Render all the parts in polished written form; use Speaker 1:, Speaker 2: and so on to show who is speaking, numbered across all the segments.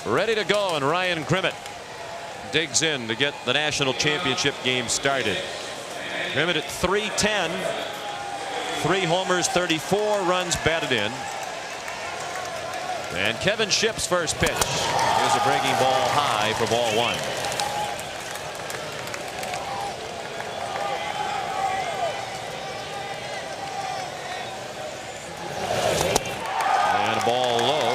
Speaker 1: ready to go, and Ryan Grimmett digs in to get the national championship game started. Grimmett at .310, 3 homers, 34 runs batted in. And Kevin Shipp's first pitch. Here's a breaking ball high for ball 1. And a ball low.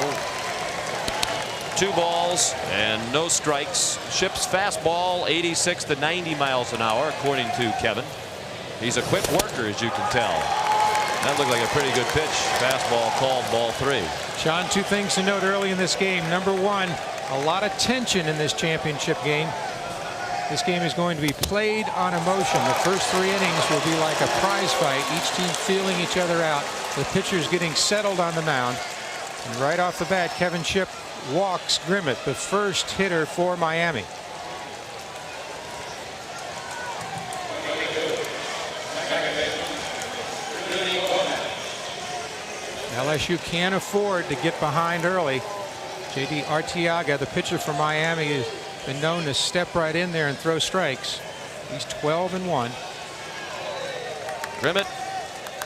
Speaker 1: 2 balls and no strikes. Shipp's fastball 86 to 90 miles an hour, according to Kevin. He's a quick worker, as you can tell. That looked like a pretty good pitch. Fastball called ball 3.
Speaker 2: John, 2 things to note early in this game. Number 1, a lot of tension in this championship game. This game is going to be played on emotion. The first 3 innings will be like a prize fight, each team feeling each other out. The pitchers getting settled on the mound. And right off the bat, Kevin Shipp walks Grimmett, the first hitter for Miami. LSU can't afford to get behind early. J.D. Arteaga, the pitcher for Miami, has been known to step right in there and throw strikes. He's 12-1.
Speaker 1: Grimmett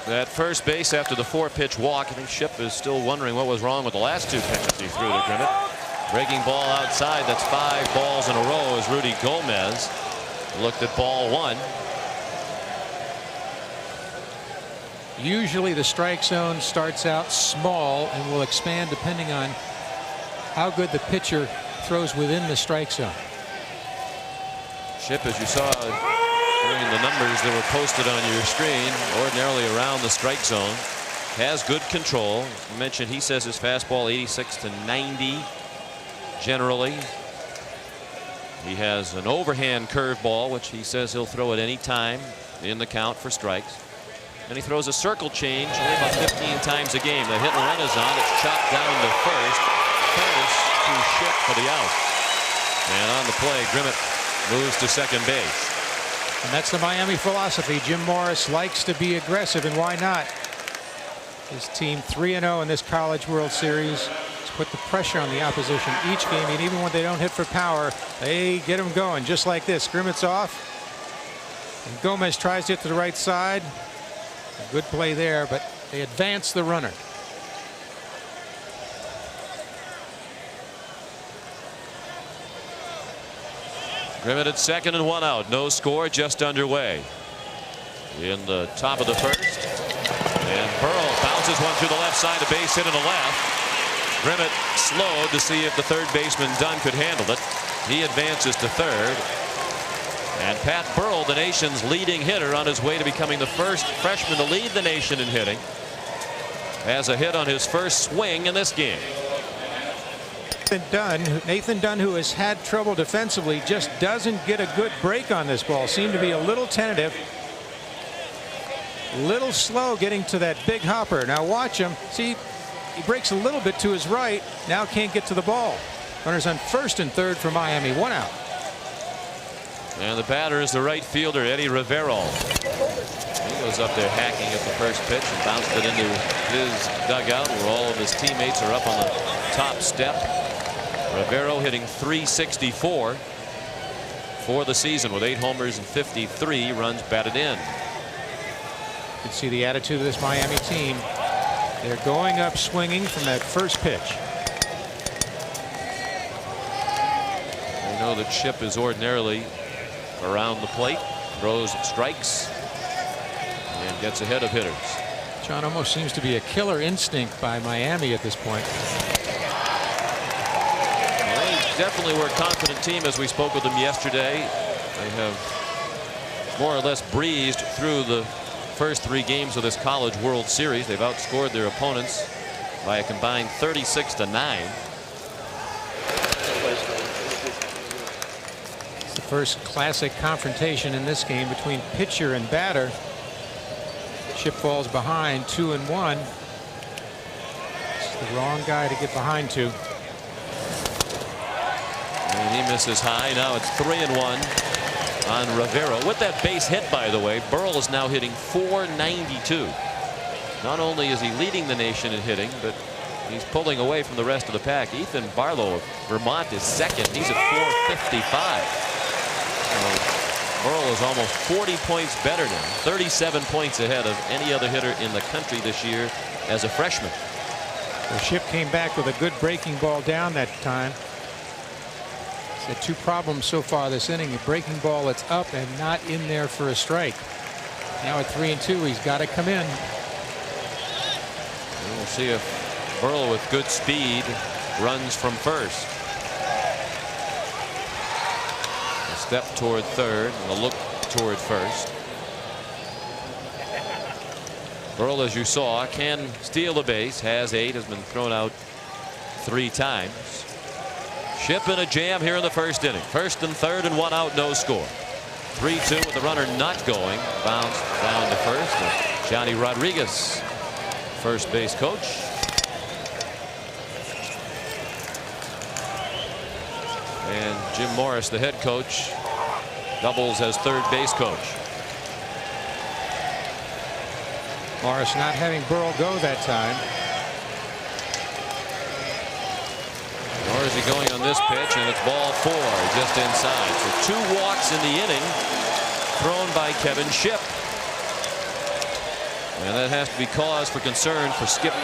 Speaker 1: at first base after the 4-pitch walk. I think Shipp is still wondering what was wrong with the last 2 pitches he threw to Grimmett. Breaking ball outside. That's 5 balls in a row as Rudy Gomez looked at ball 1.
Speaker 2: Usually the strike zone starts out small and will expand depending on how good the pitcher throws within the strike zone.
Speaker 1: Shipp, as you saw during the numbers that were posted on your screen, ordinarily around the strike zone, has good control. You mentioned he says his fastball 86 to 90 generally. He has an overhand curveball, which he says he'll throw at any time in the count for strikes. And he throws a circle change only about 15 times a game. The hit and run is on. It's chopped down to first. Curtis to Shipp for the out. And on the play, Grimmett moves to second base.
Speaker 2: And that's the Miami philosophy. Jim Morris likes to be aggressive, and why not? His team 3-0 in this College World Series. He's put the pressure on the opposition each game, and even when they don't hit for power, they get them going just like this. Grimmett's off, and Gomez tries to hit to the right side. A good play there, but they advance the runner.
Speaker 1: Grimmett at second and 1 out. No score, just underway. In the top of the first. And Burrow bounces one through the left side, a base hit in the left. Grimmett slowed to see if the third baseman Dunn could handle it. He advances to third. And Pat Burrell, the nation's leading hitter, on his way to becoming the first freshman to lead the nation in hitting, has a hit on his first swing in this game.
Speaker 2: Nathan Dunn, who has had trouble defensively, just doesn't get a good break on this ball. Seemed to be a little tentative, little slow getting to that big hopper. Now watch him. See, he breaks a little bit to his right. Now can't get to the ball. Runners on first and third for Miami. 1 out.
Speaker 1: And the batter is the right fielder, Eddie Rivero. He goes up there hacking at the first pitch and bounced it into his dugout where all of his teammates are up on the top step. Rivero hitting .364 for the season with 8 homers and 53 runs batted in.
Speaker 2: You can see the attitude of this Miami team. They're going up swinging from that first pitch.
Speaker 1: They know that Shipp is ordinarily around the plate, throws strikes, and gets ahead of hitters.
Speaker 2: John, almost seems to be a killer instinct by Miami at this point.
Speaker 1: Well, they definitely were a confident team as we spoke with them yesterday. They have more or less breezed through the first 3 games of this College World Series. They've outscored their opponents by a combined 36 to 9.
Speaker 2: First classic confrontation in this game between pitcher and batter. Shipp falls behind 2-1. It's the wrong guy to get behind to.
Speaker 1: And he misses high. Now it's 3-1 on Rivero. With that base hit, by the way, Burrell is now hitting .492. Not only is he leading the nation in hitting, but He's pulling away from the rest of the pack. Ethan Barlow of Vermont is second. He's at 455. So Burrell is almost 40 points better now. 37 points ahead of any other hitter in the country this year as a freshman.
Speaker 2: The Ship came back with a good breaking ball down that time. He's had two problems so far this inning. A breaking ball that's up and not in there for a strike. Now at 3-2, he's got to come in.
Speaker 1: We'll see if Burrell with good speed runs from first. A step toward third and a look toward first. Burrell, as you saw, can steal the base, has 8, has been thrown out 3 times. Ship in a jam here in the first inning. First and third and 1 out, no score. 3-2 with the runner not going. Bounced down to first. And Johnny Rodriguez, first base coach. And Jim Morris, the head coach, doubles as third base coach.
Speaker 2: Morris not having Burrell go that time.
Speaker 1: Nor is he going on this pitch, and it's ball 4 just inside. So 2 walks in the inning thrown by Kevin Ship. And that has to be cause for concern for Skip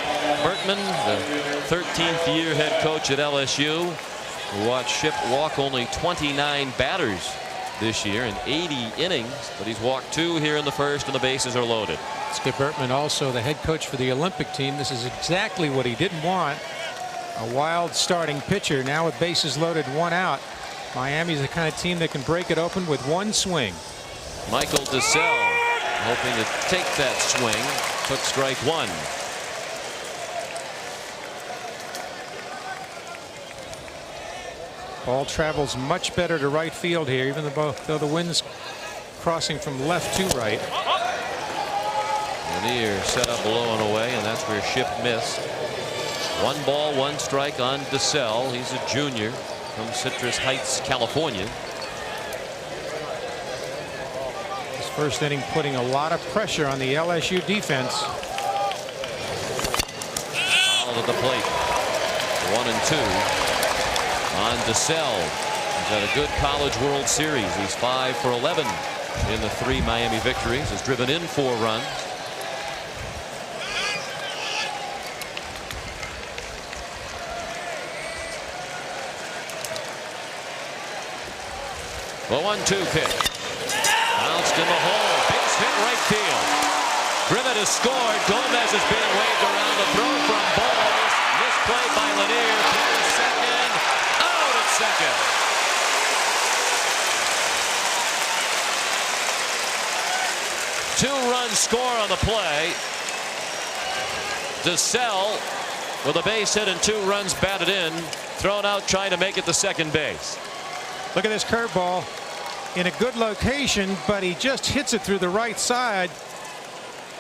Speaker 1: Bertman, the 13th year head coach at LSU, who watched Ship walk only 29 batters this year in 80 innings, but he's walked 2 here in the first and the bases are loaded.
Speaker 2: Skip Bertman, also the head coach for the Olympic team. This is exactly what he didn't want. A wild starting pitcher. Now with bases loaded, 1 out. Miami's the kind of team that can break it open with 1 swing.
Speaker 1: Michael DeSalle hoping to take that swing. Took strike 1.
Speaker 2: Ball travels much better to right field here, even though the wind's crossing from left to right.
Speaker 1: Lanier set up below and away, and that's where Ship missed. 1 ball, 1 strike on DeSalle. He's a junior from Citrus Heights, California.
Speaker 2: This first inning putting a lot of pressure on the LSU defense.
Speaker 1: Foul at the plate. 1-2 on DeSalle. He's had a good College World Series. He's 5 for 11 in the 3 Miami victories. Has driven in 4 runs. The 1-2 pitch. Bounced in the hole. Base hit right field. Grimmett has scored. Gomez is being waved around. The throw from Bowles. Misplay by Lanier. Clears second. Out at second. Two-run score on the play. DeSalle with a base hit and 2 runs batted in. Thrown out trying to make it to second base.
Speaker 2: Look at this curveball in a good location, but he just hits it through the right side.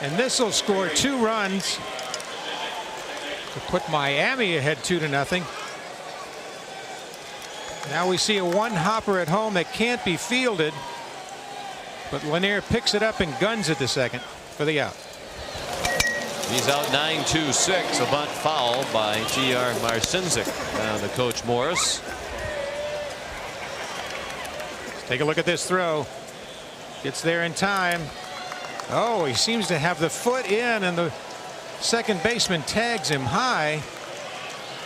Speaker 2: And this will score 2 runs to put Miami ahead 2-0. Now we see a 1-hopper at home that can't be fielded, but Lanier picks it up and guns it to second for the out.
Speaker 1: He's out 9-2-6. A bunt foul by T.R. Marcinzik down to Coach Morris.
Speaker 2: Take a look at this throw. Gets there in time. Oh, he seems to have the foot in, and the second baseman tags him high.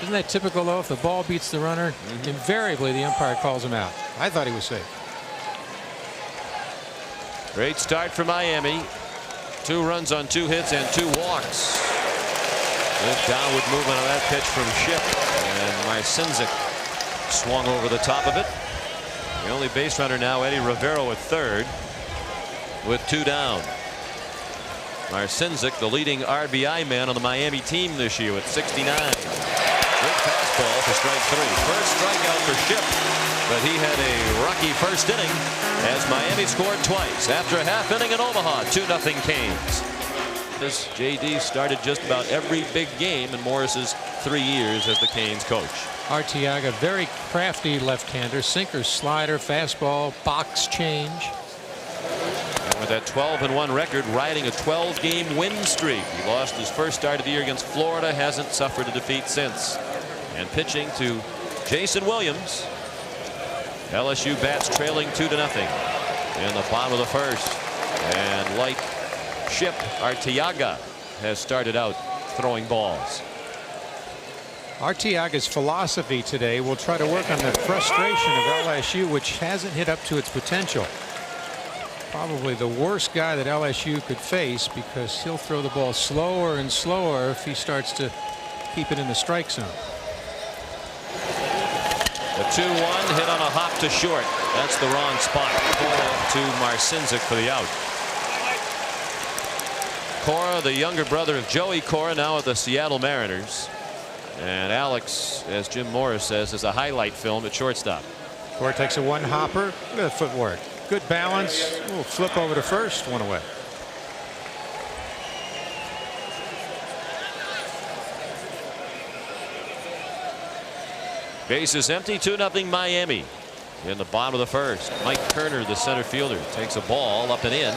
Speaker 2: Isn't that typical, though? If the ball beats the runner, invariably the umpire calls him out. I thought he was safe.
Speaker 1: Great start for Miami. 2 runs on 2 hits and 2 walks. Good downward movement on that pitch from Ship, and Marcinzik swung over the top of it. The only base runner now, Eddie Rivero at third with 2 down. Marcinzik, the leading RBI man on the Miami team this year, with 69. Good fastball for strike 3. First strikeout for Ship, but he had a rocky first inning as Miami scored twice after a half inning in Omaha. 2-0 Canes. This JD started just about every big game in Morris's 3 years as the Canes coach.
Speaker 2: Arteaga, very crafty left-hander, sinker, slider, fastball, box change.
Speaker 1: And with that 12-1 record, riding a 12-game win streak. He lost his first start of the year against Florida, hasn't suffered a defeat since. And pitching to Jason Williams. LSU bats trailing 2-0 in the bottom of the first. And like Ship, Arteaga has started out throwing balls.
Speaker 2: Arteaga's philosophy today will try to work on the frustration of LSU, which hasn't hit up to its potential. Probably the worst guy that LSU could face, because he'll throw the ball slower and slower if he starts to keep it in the strike zone.
Speaker 1: The 2-1 hit on a hop to short. That's the wrong spot. To Marcinzik for the out. Cora, the younger brother of Joey Cora, now at the Seattle Mariners. And Alex, as Jim Morris says, is a highlight film at shortstop.
Speaker 2: Cora takes a one hopper. Look at the footwork. Good balance. A little flip over to first. One away.
Speaker 1: Base is empty. 2-0 Miami. In the bottom of the first, Mike Kerner, the center fielder, takes a ball up and in.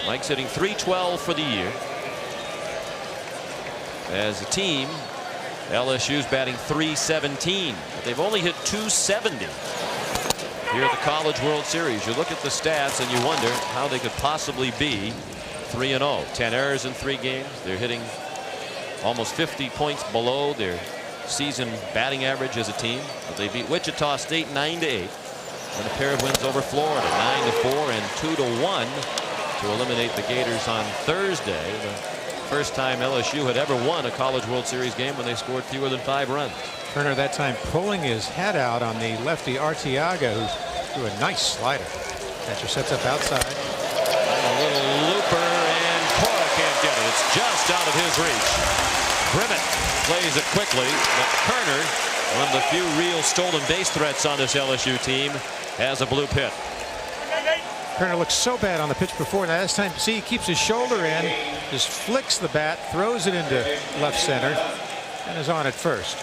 Speaker 1: Mike's hitting .312 for the year. As a team, LSU's batting .317. But they've only hit .270 here at the College World Series. You look at the stats and you wonder how they could possibly be 3-0. 10 errors in 3 games. They're hitting almost 50 points below their season batting average as a team. But they beat Wichita State 9-8, and a pair of wins over Florida 9-4 and 2-1 to eliminate the Gators on Thursday. The first time LSU had ever won a College World Series game when they scored fewer than 5 runs.
Speaker 2: Kerner that time pulling his head out on the lefty Arteaga, who threw a nice slider. Catcher sets up outside.
Speaker 1: A little looper, and Cora can't get it. It's just out of his reach. Grimmett plays it quickly, but Kerner, one of the few real stolen base threats on this LSU team, has a blue pit.
Speaker 2: Kerner looks so bad on the pitch before. Now this time, see, he keeps his shoulder in, just flicks the bat, throws it into left center, and is on at first.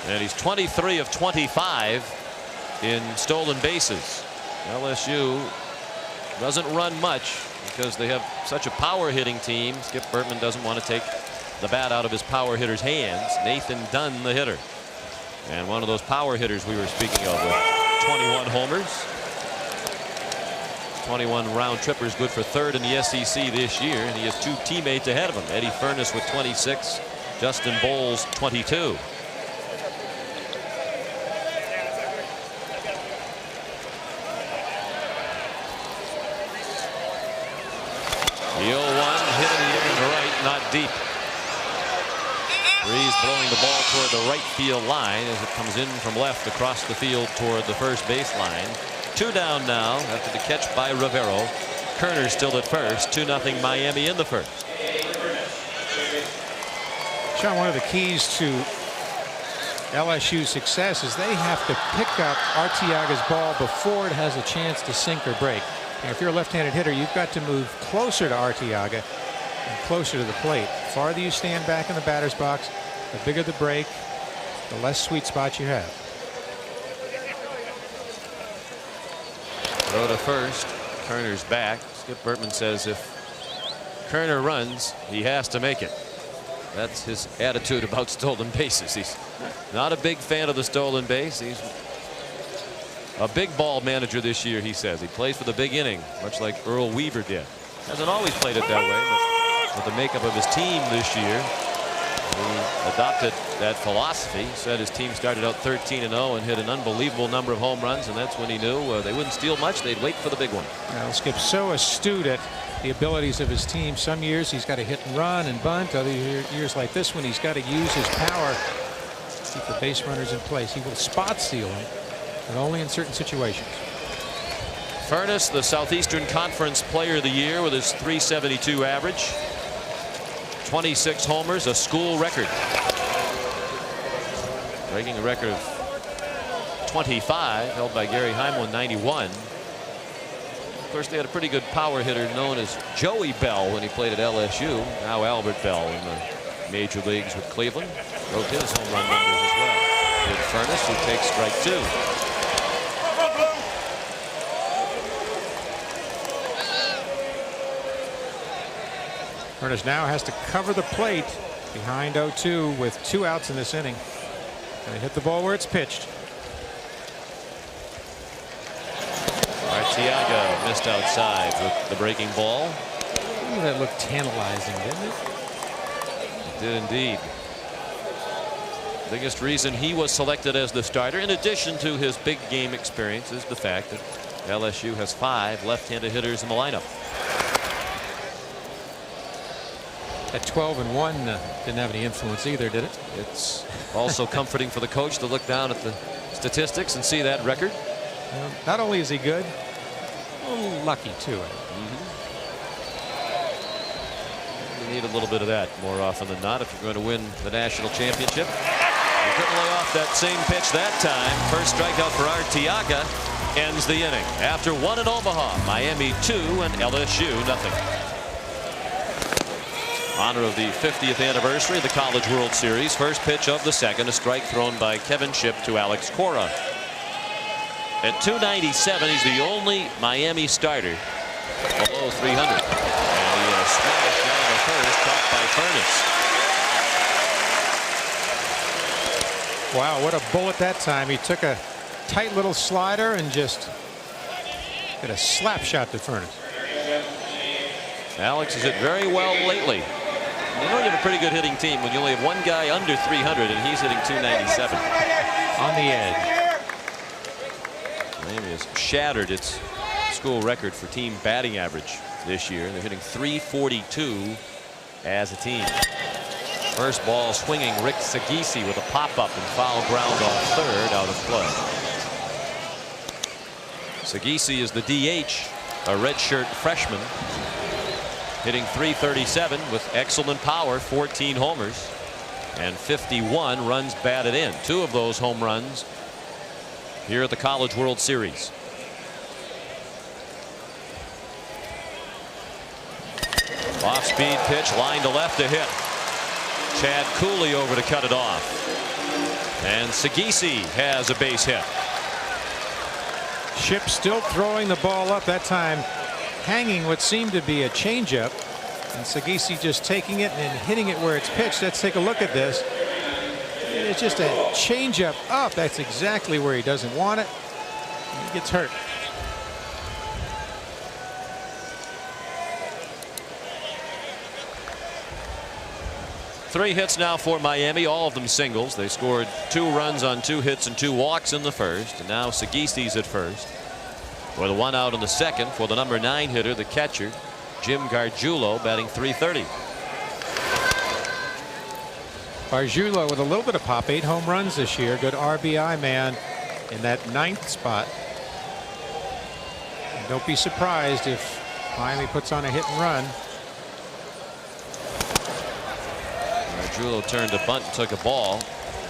Speaker 1: And he's 23 of 25 in stolen bases. LSU doesn't run much because they have such a power hitting team. Skip Bertman doesn't want to take the bat out of his power hitter's hands. Nathan Dunn, the hitter, and one of those power hitters we were speaking of with 21 homers, 21 round trippers, good for 3rd in the SEC this year, and he has 2 teammates ahead of him. Eddie Furness with 26, Justin Bowles 22. The 0-1 hit in the air to right, not deep. Breeze blowing the ball toward the right field line as it comes in from left across the field toward the first baseline. 2 down now after the catch by Rivero. Kerner still at first. 2-0 Miami in the first.
Speaker 2: Sean, one of the keys to LSU's success is they have to pick up Arteaga's ball before it has a chance to sink or break. And if you're a left-handed hitter, you've got to move closer to Arteaga and closer to the plate. The farther you stand back in the batter's box, the bigger the break, the less sweet spot you have.
Speaker 1: Throw to first. Kerner's back. Skip Bertman says if Kerner runs, he has to make it. That's his attitude about stolen bases. He's not a big fan of the stolen base. He's a big ball manager this year, he says. He plays for the big inning, much like Earl Weaver did. Hasn't always played it that way, but with the makeup of his team this year, he adopted that philosophy. Said his team started out 13-0 and hit an unbelievable number of home runs, and that's when he knew they wouldn't steal much. They'd wait for the big one.
Speaker 2: Well, Skip's so astute at the abilities of his team. Some years he's got to hit and run and bunt. Other years like this one, he's got to use his power to keep the base runners in place. He will spot steal them, but only in certain situations.
Speaker 1: Furness, the Southeastern Conference Player of the Year with his .372 average. 26 homers, a school record. Breaking a record of 25 held by Gary Heimel in '91. Of course, they had a pretty good power hitter known as Joey Bell when he played at LSU. Now Albert Bell in the major leagues with Cleveland. Wrote his home run numbers as well. Good Furness, who takes strike 2.
Speaker 2: Furnace now has to cover the plate behind 0-2 with 2 outs in this inning. Gonna hit the ball where it's pitched.
Speaker 1: Arteaga missed outside with the breaking ball.
Speaker 2: Ooh, that looked tantalizing, didn't it?
Speaker 1: It did indeed. Biggest reason he was selected as the starter, in addition to his big game experience, is the fact that LSU has 5 left-handed hitters in the lineup.
Speaker 2: At 12-1 didn't have any influence either, did it?
Speaker 1: It's also comforting for the coach to look down at the statistics and see that record.
Speaker 2: Not only is he good, a little lucky too.
Speaker 1: You need a little bit of that more often than not if you're going to win the national championship. He couldn't lay off that same pitch that time. First strikeout for Arteaga ends the inning. After 1 in Omaha, Miami 2 and LSU nothing. Honor of the 50th anniversary of the College World Series. First pitch of the second, a strike thrown by Kevin Shipp to Alex Cora. At 297, he's the only Miami starter below 300. And he smashed down the first, caught by Furnace.
Speaker 2: Wow, what a bullet that time. He took a tight little slider and just hit a slap shot to Furnace.
Speaker 1: Alex has hit very well lately. You know you have a pretty good hitting team when you only have one guy under 300 and he's hitting 297.
Speaker 2: On the edge.
Speaker 1: Miami has shattered its school record for team batting average this year. They're hitting 342 as a team. First ball swinging Rick Sagisi with a pop-up and foul ground off third, out of play. Sagisi is the DH, a redshirt freshman, hitting 337 with excellent power, 14 homers and 51 runs batted in. 2 of those home runs here at the College World Series. Off-speed pitch, line to left, a hit. Chad Cooley over to cut it off. And Sagisi has a base hit.
Speaker 2: Shipp still throwing the ball up, that time hanging what seemed to be a changeup, and Sagisi just taking it and hitting it where it's pitched. Let's take a look at this. It's just a changeup up. That's exactly where he doesn't want it. He gets hurt.
Speaker 1: Three hits now for Miami, all of them singles. They scored 2 runs on 2 hits and 2 walks in the first, and now Sagisi's at first. With 1 out in the second for the number 9 hitter, the catcher, Jim Gargiulo, batting .330.
Speaker 2: Gargiulo with a little bit of pop, 8 home runs this year. Good RBI man in that 9th spot. And don't be surprised if Miami puts on a hit and run.
Speaker 1: Gargiulo turned a bunt and took a ball.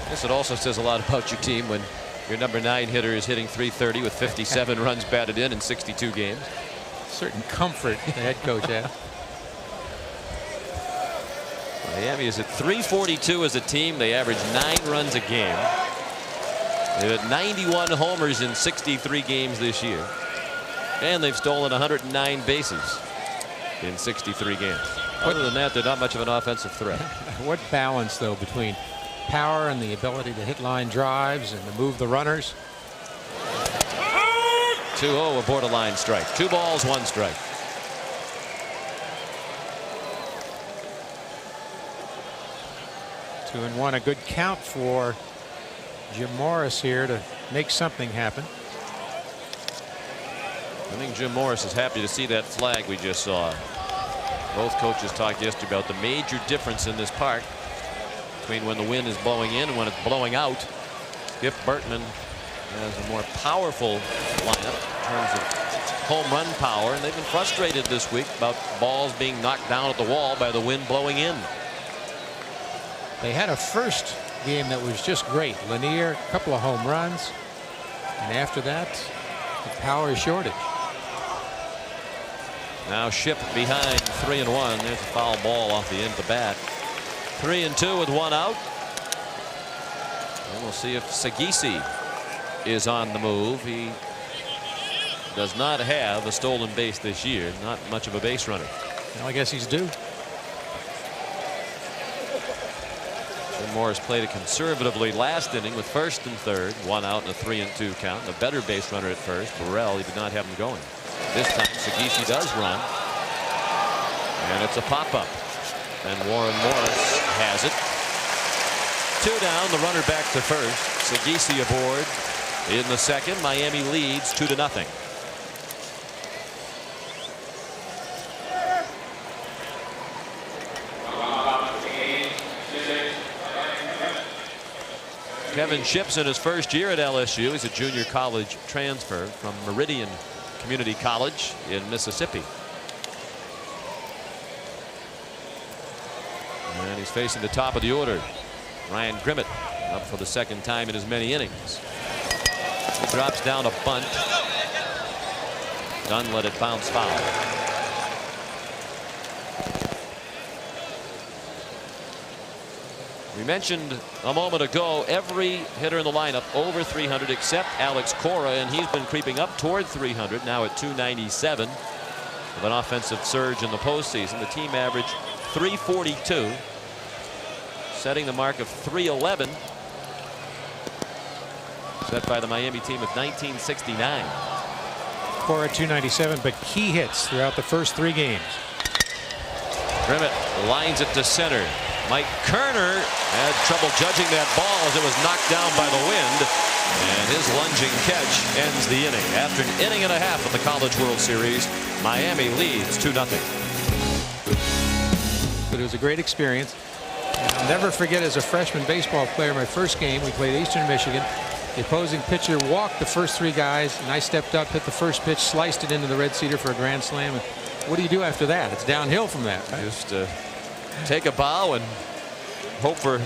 Speaker 1: I guess it also says a lot about your team when your number 9 hitter is hitting .330 with 57 runs batted in 62 games.
Speaker 2: Certain comfort the head coach had.
Speaker 1: Miami is at .342 as a team. They average 9 runs a game. They've had 91 homers in 63 games this year. And they've stolen 109 bases in 63 games. Other than that, they're not much of an offensive threat.
Speaker 2: What balance, though, between power and the ability to hit line drives and to move the runners.
Speaker 1: 2-0, a borderline strike. 2 balls, 1 strike.
Speaker 2: Two and one, a good count for Jim Morris here to make something happen.
Speaker 1: I think Jim Morris is happy to see that flag we just saw. Both coaches talked yesterday about the major difference in this park between when the wind is blowing in and when it's blowing out. Skip Bertman has a more powerful lineup in terms of home run power, and they've been frustrated this week about balls being knocked down at the wall by the wind blowing in.
Speaker 2: They had a first game that was just great. Lanier, a couple of home runs, and after that, the power shortage.
Speaker 1: Now Shipp behind 3-1. There's a foul ball off the end of the bat. 3-2 with 1 out. And we'll see if Sagisi is on the move. He does not have a stolen base this year. Not much of a base runner.
Speaker 2: Well, I guess he's due.
Speaker 1: Jim Morris played it conservatively last inning with first and third, 1 out and a 3-2 count. A better base runner at first. Burrell, he did not have him going. This time Segisi does run, and it's a pop-up, and Warren Morris has it. 2 down, the runner back to first. Segisi aboard in the second. Miami leads 2-0. Kevin Shipp's in his first year at LSU. He's a junior college transfer from Meridian Community College in Mississippi. And he's facing the top of the order. Ryan Grimmett up for the second time in as many innings. He drops down a bunt. Dunn let it bounce foul. We mentioned a moment ago every hitter in the lineup over 300 except Alex Cora, and he's been creeping up toward 300 now at 297 with an offensive surge in the postseason. The team averaged 342, setting the mark of 311 set by the Miami team of 1969.
Speaker 2: Cora 297, but key hits throughout the first 3 games.
Speaker 1: Grimmett lines it to center. Mike Kerner had trouble judging that ball as it was knocked down by the wind, and his lunging catch ends the inning. After an inning and a half of the College World Series, Miami leads 2-0.
Speaker 2: But it was a great experience. I'll never forget, as a freshman baseball player, my first game, we played Eastern Michigan. The opposing pitcher walked the first 3 guys, and I stepped up, hit the first pitch, sliced it into the red cedar for a grand slam. And what do you do after that? It's downhill from that. Right?
Speaker 1: Just take a bow and hope for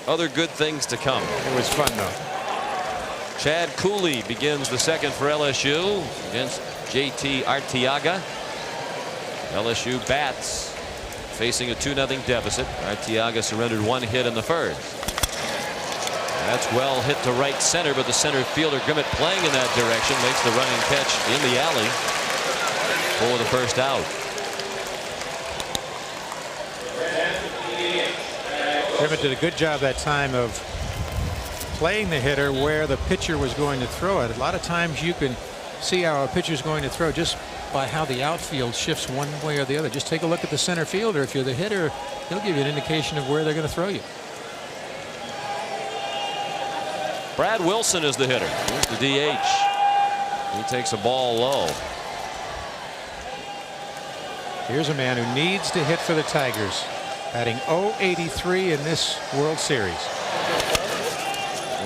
Speaker 1: other good things to come.
Speaker 2: It was fun, though.
Speaker 1: Chad Cooley begins the second for LSU against JT Arteaga. LSU bats facing a 2-0 deficit. Arteaga surrendered 1 hit in the first. That's well hit to right center, but the center fielder Grimmett playing in that direction makes the running catch in the alley for the first out.
Speaker 2: Grimmett did a good job that time of playing the hitter where the pitcher was going to throw it. A lot of times you can see how a pitcher is going to throw just by how the outfield shifts one way or the other. Just take a look at the center fielder. If you're the hitter, he'll give you an indication of where they're going to throw you.
Speaker 1: Brad Wilson is the hitter. Here's the DH. He takes a ball low.
Speaker 2: Here's a man who needs to hit for the Tigers, batting .083 in this World Series.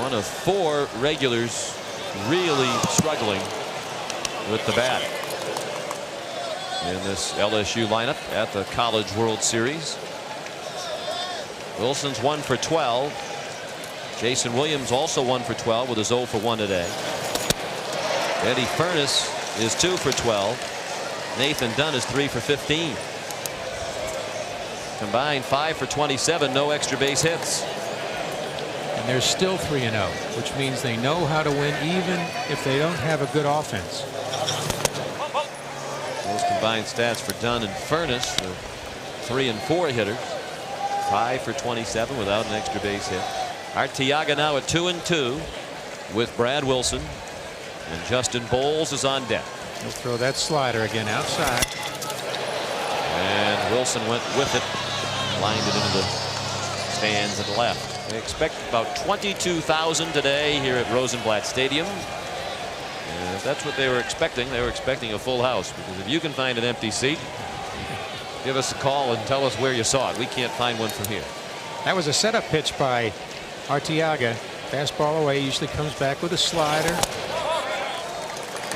Speaker 1: One of 4 regulars really struggling with the bat in this LSU lineup at the College World Series. Wilson's 1 for 12. Jason Williams also 1 for 12 with his 0 for 1 today. Eddie Furness is 2 for 12. Nathan Dunn is 3 for 15. Combined 5 for 27, no extra base hits.
Speaker 2: And they're still 3-0, which means they know how to win even if they don't have a good offense.
Speaker 1: Those combined stats for Dunn and Furness, the 3 and 4 hitters. 5 for 27 without an extra base hit. Arteaga now at 2-2 with Brad Wilson, and Justin Bowles is on deck.
Speaker 2: He'll throw that slider again outside.
Speaker 1: And Wilson went with it, lined it into the stands and left. They expect about 22,000 today here at Rosenblatt Stadium. And if that's what they were expecting a full house, because if you can find an empty seat, give us a call and tell us where you saw it. We can't find one from here.
Speaker 2: That was a setup pitch by Arteaga. Fastball away, usually comes back with a slider.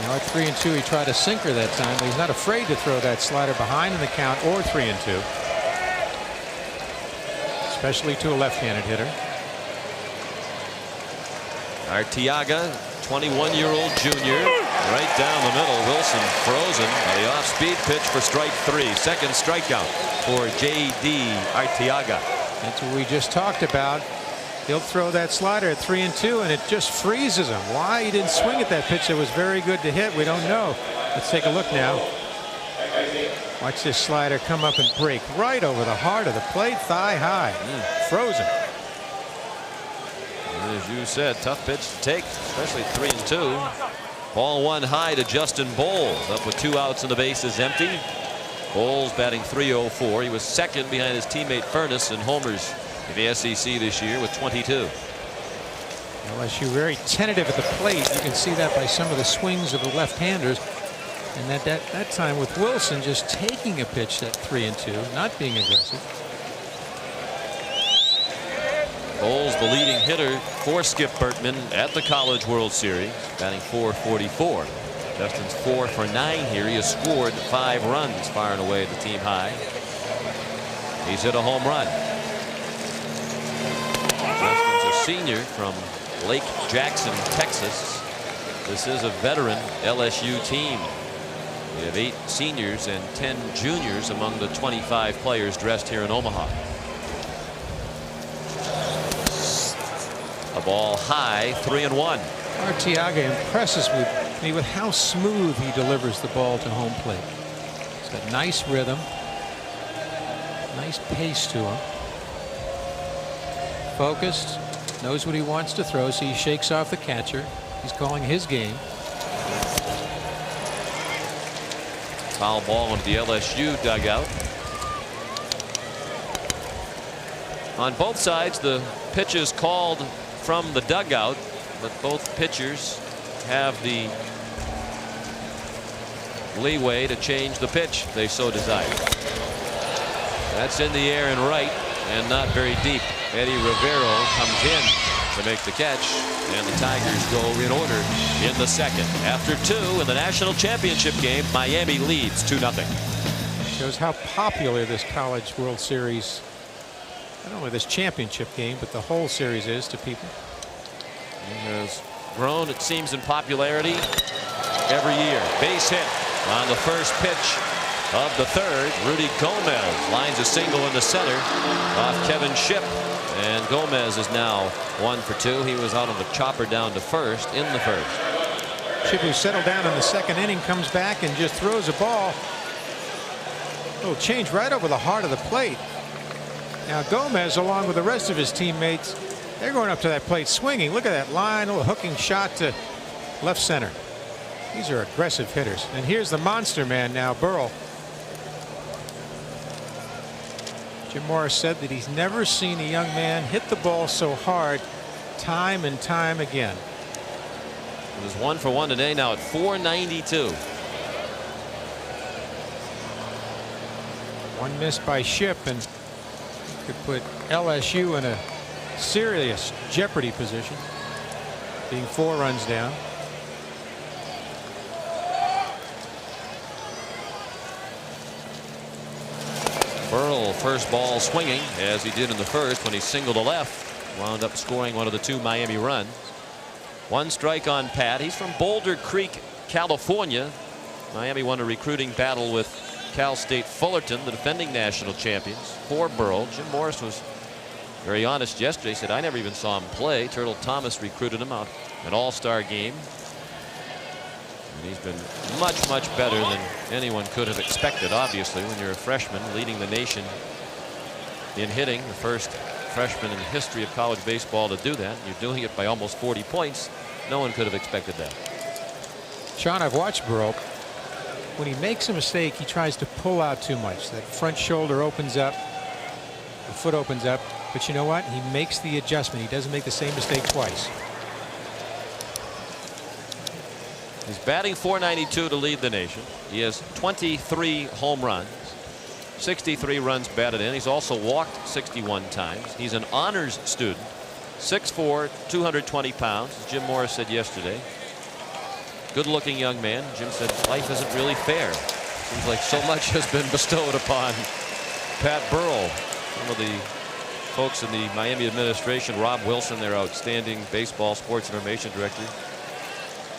Speaker 2: Now at 3-2, he tried a sinker that time, but he's not afraid to throw that slider behind in the count or 3-2, especially to a left-handed hitter.
Speaker 1: Arteaga, 21-year-old junior, right down the middle. Wilson frozen by the off-speed pitch for strike 3. Second strikeout for J.D. Arteaga.
Speaker 2: That's what we just talked about. He'll throw that slider at 3-2, and it just freezes him. Why he didn't swing at that pitch that was very good to hit, we don't know. Let's take a look now. Watch this slider come up and break right over the heart of the plate, thigh high. Frozen.
Speaker 1: As you said, tough pitch to take, especially 3-2. Ball one high to Justin Bowles, up with 2 outs and the base is empty. Bowles batting .304. He was second behind his teammate Furness in homers in the SEC this year with 22.
Speaker 2: LSU very tentative at the plate. You can see that by some of the swings of the left-handers. And that time with Wilson just taking a pitch at 3-2, not being aggressive.
Speaker 1: Bowles, the leading hitter for Skip Bertman at the College World Series, batting .444. Justin's 4 for 9 here. He has scored 5 runs, far and away the team high. He's hit a home run. Justin's a senior from Lake Jackson, Texas. This is a veteran LSU team. We have 8 seniors and 10 juniors among the 25 players dressed here in Omaha. A ball high, 3-1.
Speaker 2: Arteaga impresses me with how smooth he delivers the ball to home plate. He's got nice rhythm, nice pace to him. Focused, knows what he wants to throw, so he shakes off the catcher. He's calling his game.
Speaker 1: Foul ball into the LSU dugout. On both sides, the pitches called from the dugout, but both pitchers have the leeway to change the pitch if they so desire. That's in the air and right, and not very deep. Eddie Rivero comes in to make the catch, and the Tigers go in order in the second. After 2 in the national championship game, Miami leads 2-0.
Speaker 2: Shows how popular this College World Series, not only this championship game, but the whole series is to people.
Speaker 1: It has grown, it seems, in popularity every year. Base hit on the first pitch of the third. Rudy Gomez lines a single in the center off Kevin Shipp. And Gomez is now 1 for 2. He was out of a chopper down to first in the first.
Speaker 2: Shipp, who settled down in the second inning, comes back and just throws a ball. A little change right over the heart of the plate. Now Gomez, along with the rest of his teammates, they're going up to that plate swinging. Look at that line, a little hooking shot to left center. These are aggressive hitters. And here's the monster man now, Burrell. Jim Morris said that he's never seen a young man hit the ball so hard time and time again.
Speaker 1: It was 1 for 1 today, now at .492.
Speaker 2: One miss by Shipp and could put LSU in a serious jeopardy position, being 4 runs down.
Speaker 1: Burrell, first ball swinging, as he did in the first when he singled to left, wound up scoring one of the 2 Miami runs. 1 strike on Pat. He's from Boulder Creek, California. Miami won a recruiting battle with Cal State Fullerton, the defending national champions, for Burrell. Jim Morris was very honest yesterday. He said, I never even saw him play. Turtle Thomas recruited him out an all-star game. And he's been much, much better than anyone could have expected, obviously, when you're a freshman leading the nation in hitting, the first freshman in the history of college baseball to do that. You're doing it by almost 40 points. No one could have expected that.
Speaker 2: Sean, I've watched Burrell. When he makes a mistake, he tries to pull out too much. That front shoulder opens up, the foot opens up. But you know what? He makes the adjustment. He doesn't make the same mistake twice.
Speaker 1: He's batting .492 to lead the nation. He has 23 home runs, 63 runs batted in. He's also walked 61 times. He's an honors student, 6'4", 220 pounds, as Jim Morris said yesterday. Good-looking young man. Jim said life isn't really fair. Seems like so much has been bestowed upon Pat Burrell. Some of the folks in the Miami administration, Rob Wilson, their outstanding baseball sports information director,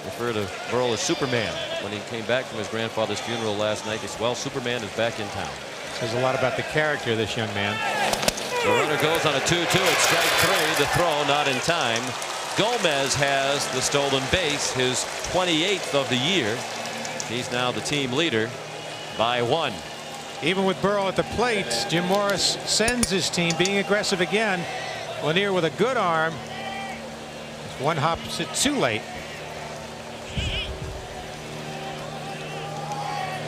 Speaker 1: referred to Burrell as Superman. When he came back from his grandfather's funeral last night, he said, well, Superman is back in town.
Speaker 2: Says a lot about the character of this young man.
Speaker 1: The runner goes on a 2-2 at strike 3. The throw not in time. Gomez has the stolen base, his 28th of the year. He's now the team leader by 1.
Speaker 2: Even with Burrell at the plate, Jim Morris sends his team being aggressive again. Lanier with a good arm. One hops it too late.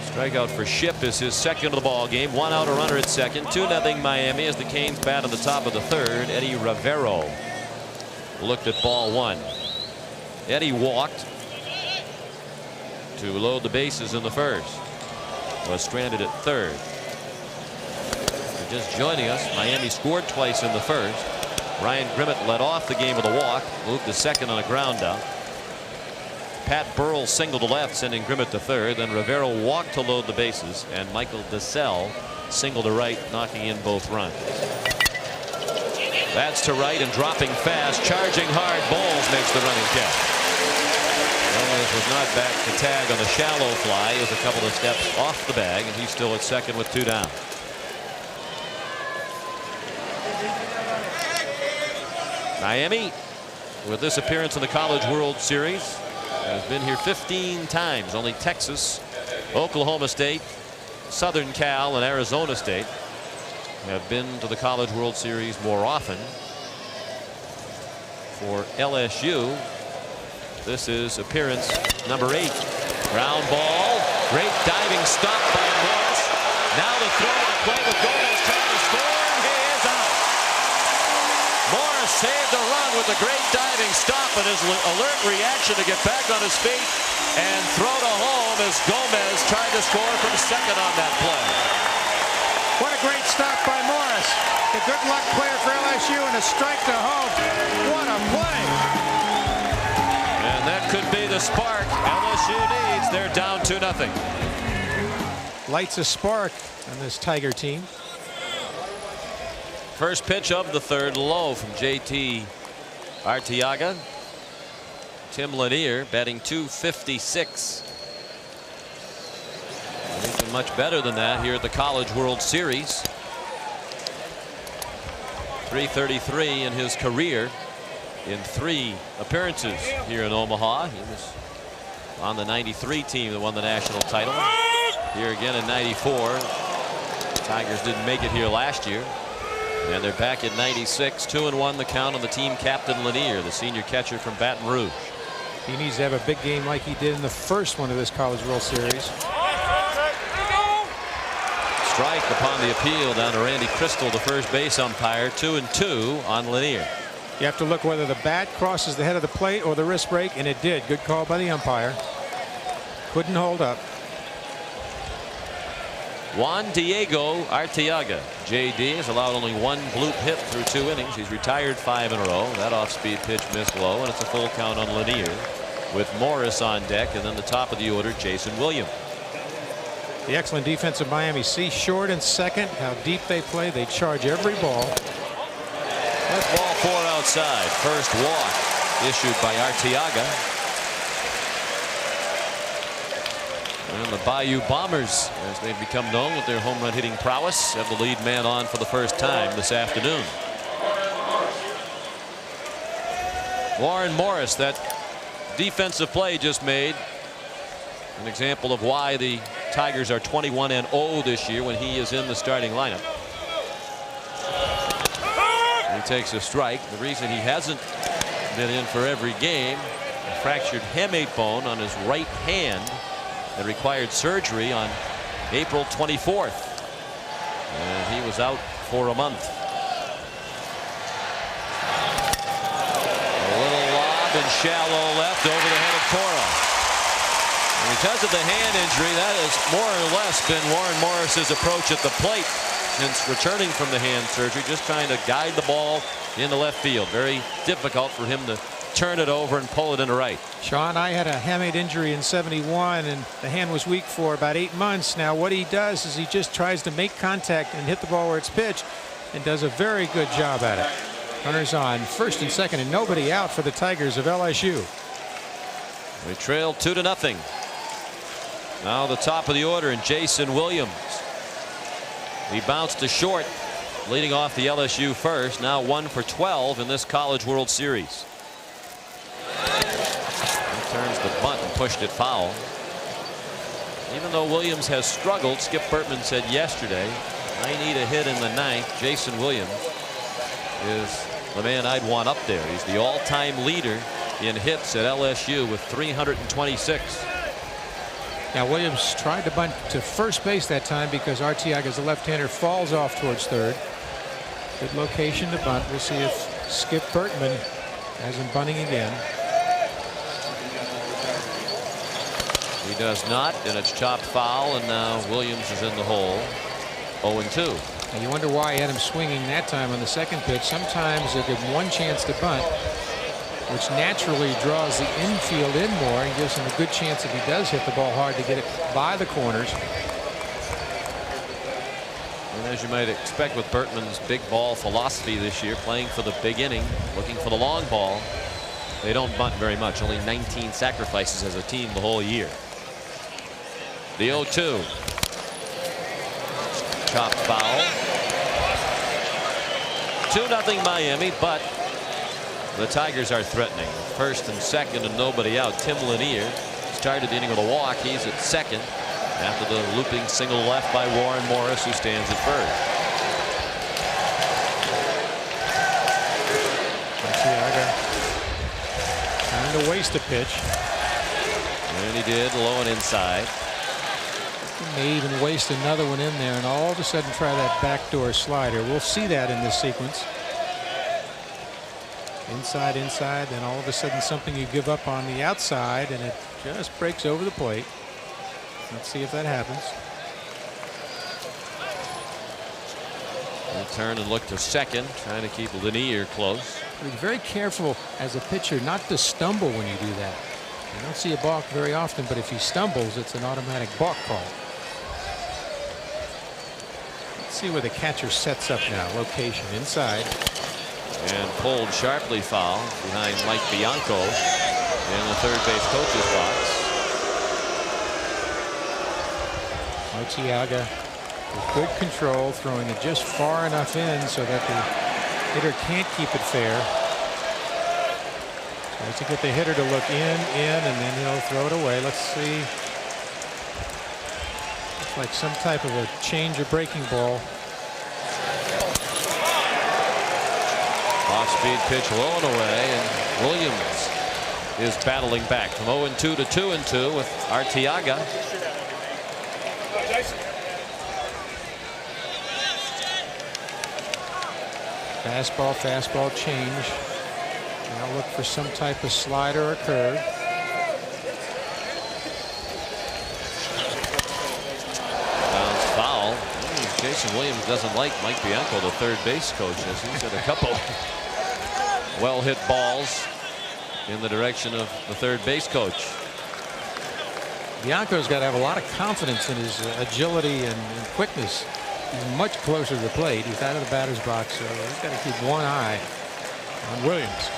Speaker 1: Strikeout for Shipp is his second of the ball game. 1 out, a runner at second. 2-0 Miami as the Canes bat on the top of the third. Eddie Rivero looked at ball one. Eddie walked to load the bases in the first. Was stranded at third. If you're just joining us, Miami scored twice in the first. Ryan Grimmett led off the game with a walk, moved to second on a ground out. Pat Burrell singled to left, sending Grimmett to third. Then Rivero walked to load the bases, and Michael DeSalle singled to right, knocking in both runs. That's to right and dropping fast, charging hard. Bowles makes the running catch. Gomez was not back to tag on the shallow fly. He was a couple of steps off the bag, and he's still at second with 2 down. Miami, with this appearance in the College World Series, has been here 15 times. Only Texas, Oklahoma State, Southern Cal, and Arizona State have been to the College World Series more often. For LSU, this is appearance number 8. Ground ball. Great diving stop by Morris. Now the throw to play with Gomez trying to score, and he is out. Morris saved a run with a great diving stop, and his alert reaction to get back on his feet and throw to home as Gomez tried to score from second on that play.
Speaker 2: What a great stop by Morris. The good luck player for LSU and a strike to home. What a play.
Speaker 1: And that could be the spark LSU needs. They're down 2-0.
Speaker 2: Lights a spark on this Tiger team.
Speaker 1: First pitch of the third, low from JT Arteaga. Tim Lanier batting .256. Anything much better than that here at the College World Series. .333 in his career in 3 appearances here in Omaha. He was on the '93 team that won the national title. Here again in '94. Tigers didn't make it here last year. And they're back at 96. 2-1 the count on the team captain Lanier, the senior catcher from Baton Rouge.
Speaker 2: He needs to have a big game like he did in the first one of this College World Series.
Speaker 1: Strike upon the appeal down to Randy Crystal, the first base umpire. 2-2 on Lanier.
Speaker 2: You have to look whether the bat crosses the head of the plate or the wrist break, and it did. Good call by the umpire. Couldn't hold up.
Speaker 1: Juan Diego Arteaga, JD, has allowed only 1 bloop hit through 2 innings. He's retired 5 in a row. That off-speed pitch missed low, and it's a full count on Lanier with Morris on deck, and then the top of the order, Jason Williams.
Speaker 2: The excellent defense of Miami. See short and second how deep they play. They charge every ball.
Speaker 1: That's ball 4 outside. First walk issued by Arteaga. And the Bayou Bombers, as they've become known with their home run hitting prowess, have the lead man on for the first time this afternoon. Warren Morris, that defensive play just made an example of why the Tigers are 21-0 this year when he is in the starting lineup. He takes a strike. The reason he hasn't been in for every game, a fractured hamate bone on his right hand that required surgery on April 24th. And he was out for a month. A little lob and shallow left over the head of Toro. And because of the hand injury, that has more or less been Warren Morris's approach at the plate since returning from the hand surgery, just trying to guide the ball into left field. Very difficult for him to turn it over and pull it into right.
Speaker 2: Sean, I had a hamate injury in '71, and the hand was weak for about 8 months. Now what he does is he just tries to make contact and hit the ball where it's pitched, and does a very good job at it. Runners on first and second, and nobody out for the Tigers of LSU.
Speaker 1: We trail 2-0. Now the top of the order, and Jason Williams. He bounced to short, leading off the LSU first. Now 1 for 12 in this College World Series. He turns the bunt and pushed it foul. Even though Williams has struggled, Skip Bertman said yesterday, I need a hit in the 9th. Jason Williams is the man I'd want up there. He's the all-time leader in hits at LSU with 326.
Speaker 2: Now Williams tried to bunt to first base that time because Arteaga's a left-hander, falls off towards third. Good location to bunt. We'll see if Skip Bertman has him bunting again.
Speaker 1: He does not, and it's chopped foul, and now Williams is in the hole. 0-2.
Speaker 2: And you wonder why he had him swinging that time on the second pitch. Sometimes they give him one chance to bunt, which naturally draws the infield in more and gives him a good chance, if he does hit the ball hard, to get it by the corners.
Speaker 1: And as you might expect with Bertman's big ball philosophy this year, playing for the big inning, looking for the long ball, they don't bunt very much. Only 19 sacrifices as a team the whole year. The 0-2. Chopped foul. 2-0 Miami, but the Tigers are threatening. First and second and nobody out. Tim Lanier started the inning with a walk. He's at second after the looping single left by Warren Morris, who stands at first.
Speaker 2: Trying to waste a pitch.
Speaker 1: And he did, low and inside.
Speaker 2: He may even waste another one in there and all of a sudden try that backdoor slider. We'll see that in this sequence. Inside, inside, then all of a sudden something you give up on the outside and it just breaks over the plate. Let's see if that happens.
Speaker 1: He'll turn and look to second, trying to keep Lanier close.
Speaker 2: Be very careful as a pitcher not to stumble when you do that. You don't see a balk very often, but if he stumbles, it's an automatic balk call. Let's see where the catcher sets up now. Location inside.
Speaker 1: And pulled sharply foul behind Mike Bianco in the third base coach's box.
Speaker 2: Arteaga with good control, throwing it just far enough in so that the hitter can't keep it fair. Tries to get the hitter to look in, and then he'll throw it away. Let's see. Looks like some type of a change or breaking ball.
Speaker 1: Off-speed pitch low and away, and Williams is battling back from 0-2 to 2-2 with Arteaga.
Speaker 2: Fastball, fastball change. Now look for some type of slider or curve.
Speaker 1: Bounce foul. Jason Williams doesn't like Mike Bianco, the third base coach, as he's had a couple well hit balls in the direction of the third base coach.
Speaker 2: Bianco's got to have a lot of confidence in his agility and quickness. He's much closer to the plate. He's out of the batter's box, so he's got to keep one eye on Williams.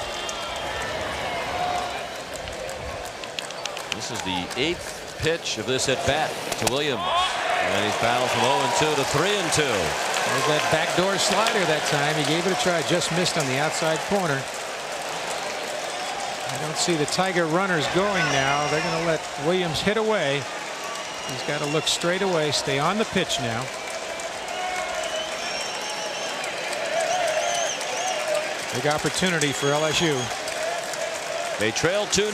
Speaker 1: This is the 8th pitch of this at bat to Williams, and he's battled from 0-2 to 3-2.
Speaker 2: There's that backdoor slider that time. He gave it a try, just missed on the outside corner. I don't see the Tiger runners going now. They're going to let Williams hit away. He's got to look straight away, stay on the pitch now. Big opportunity for LSU.
Speaker 1: They trail 2-0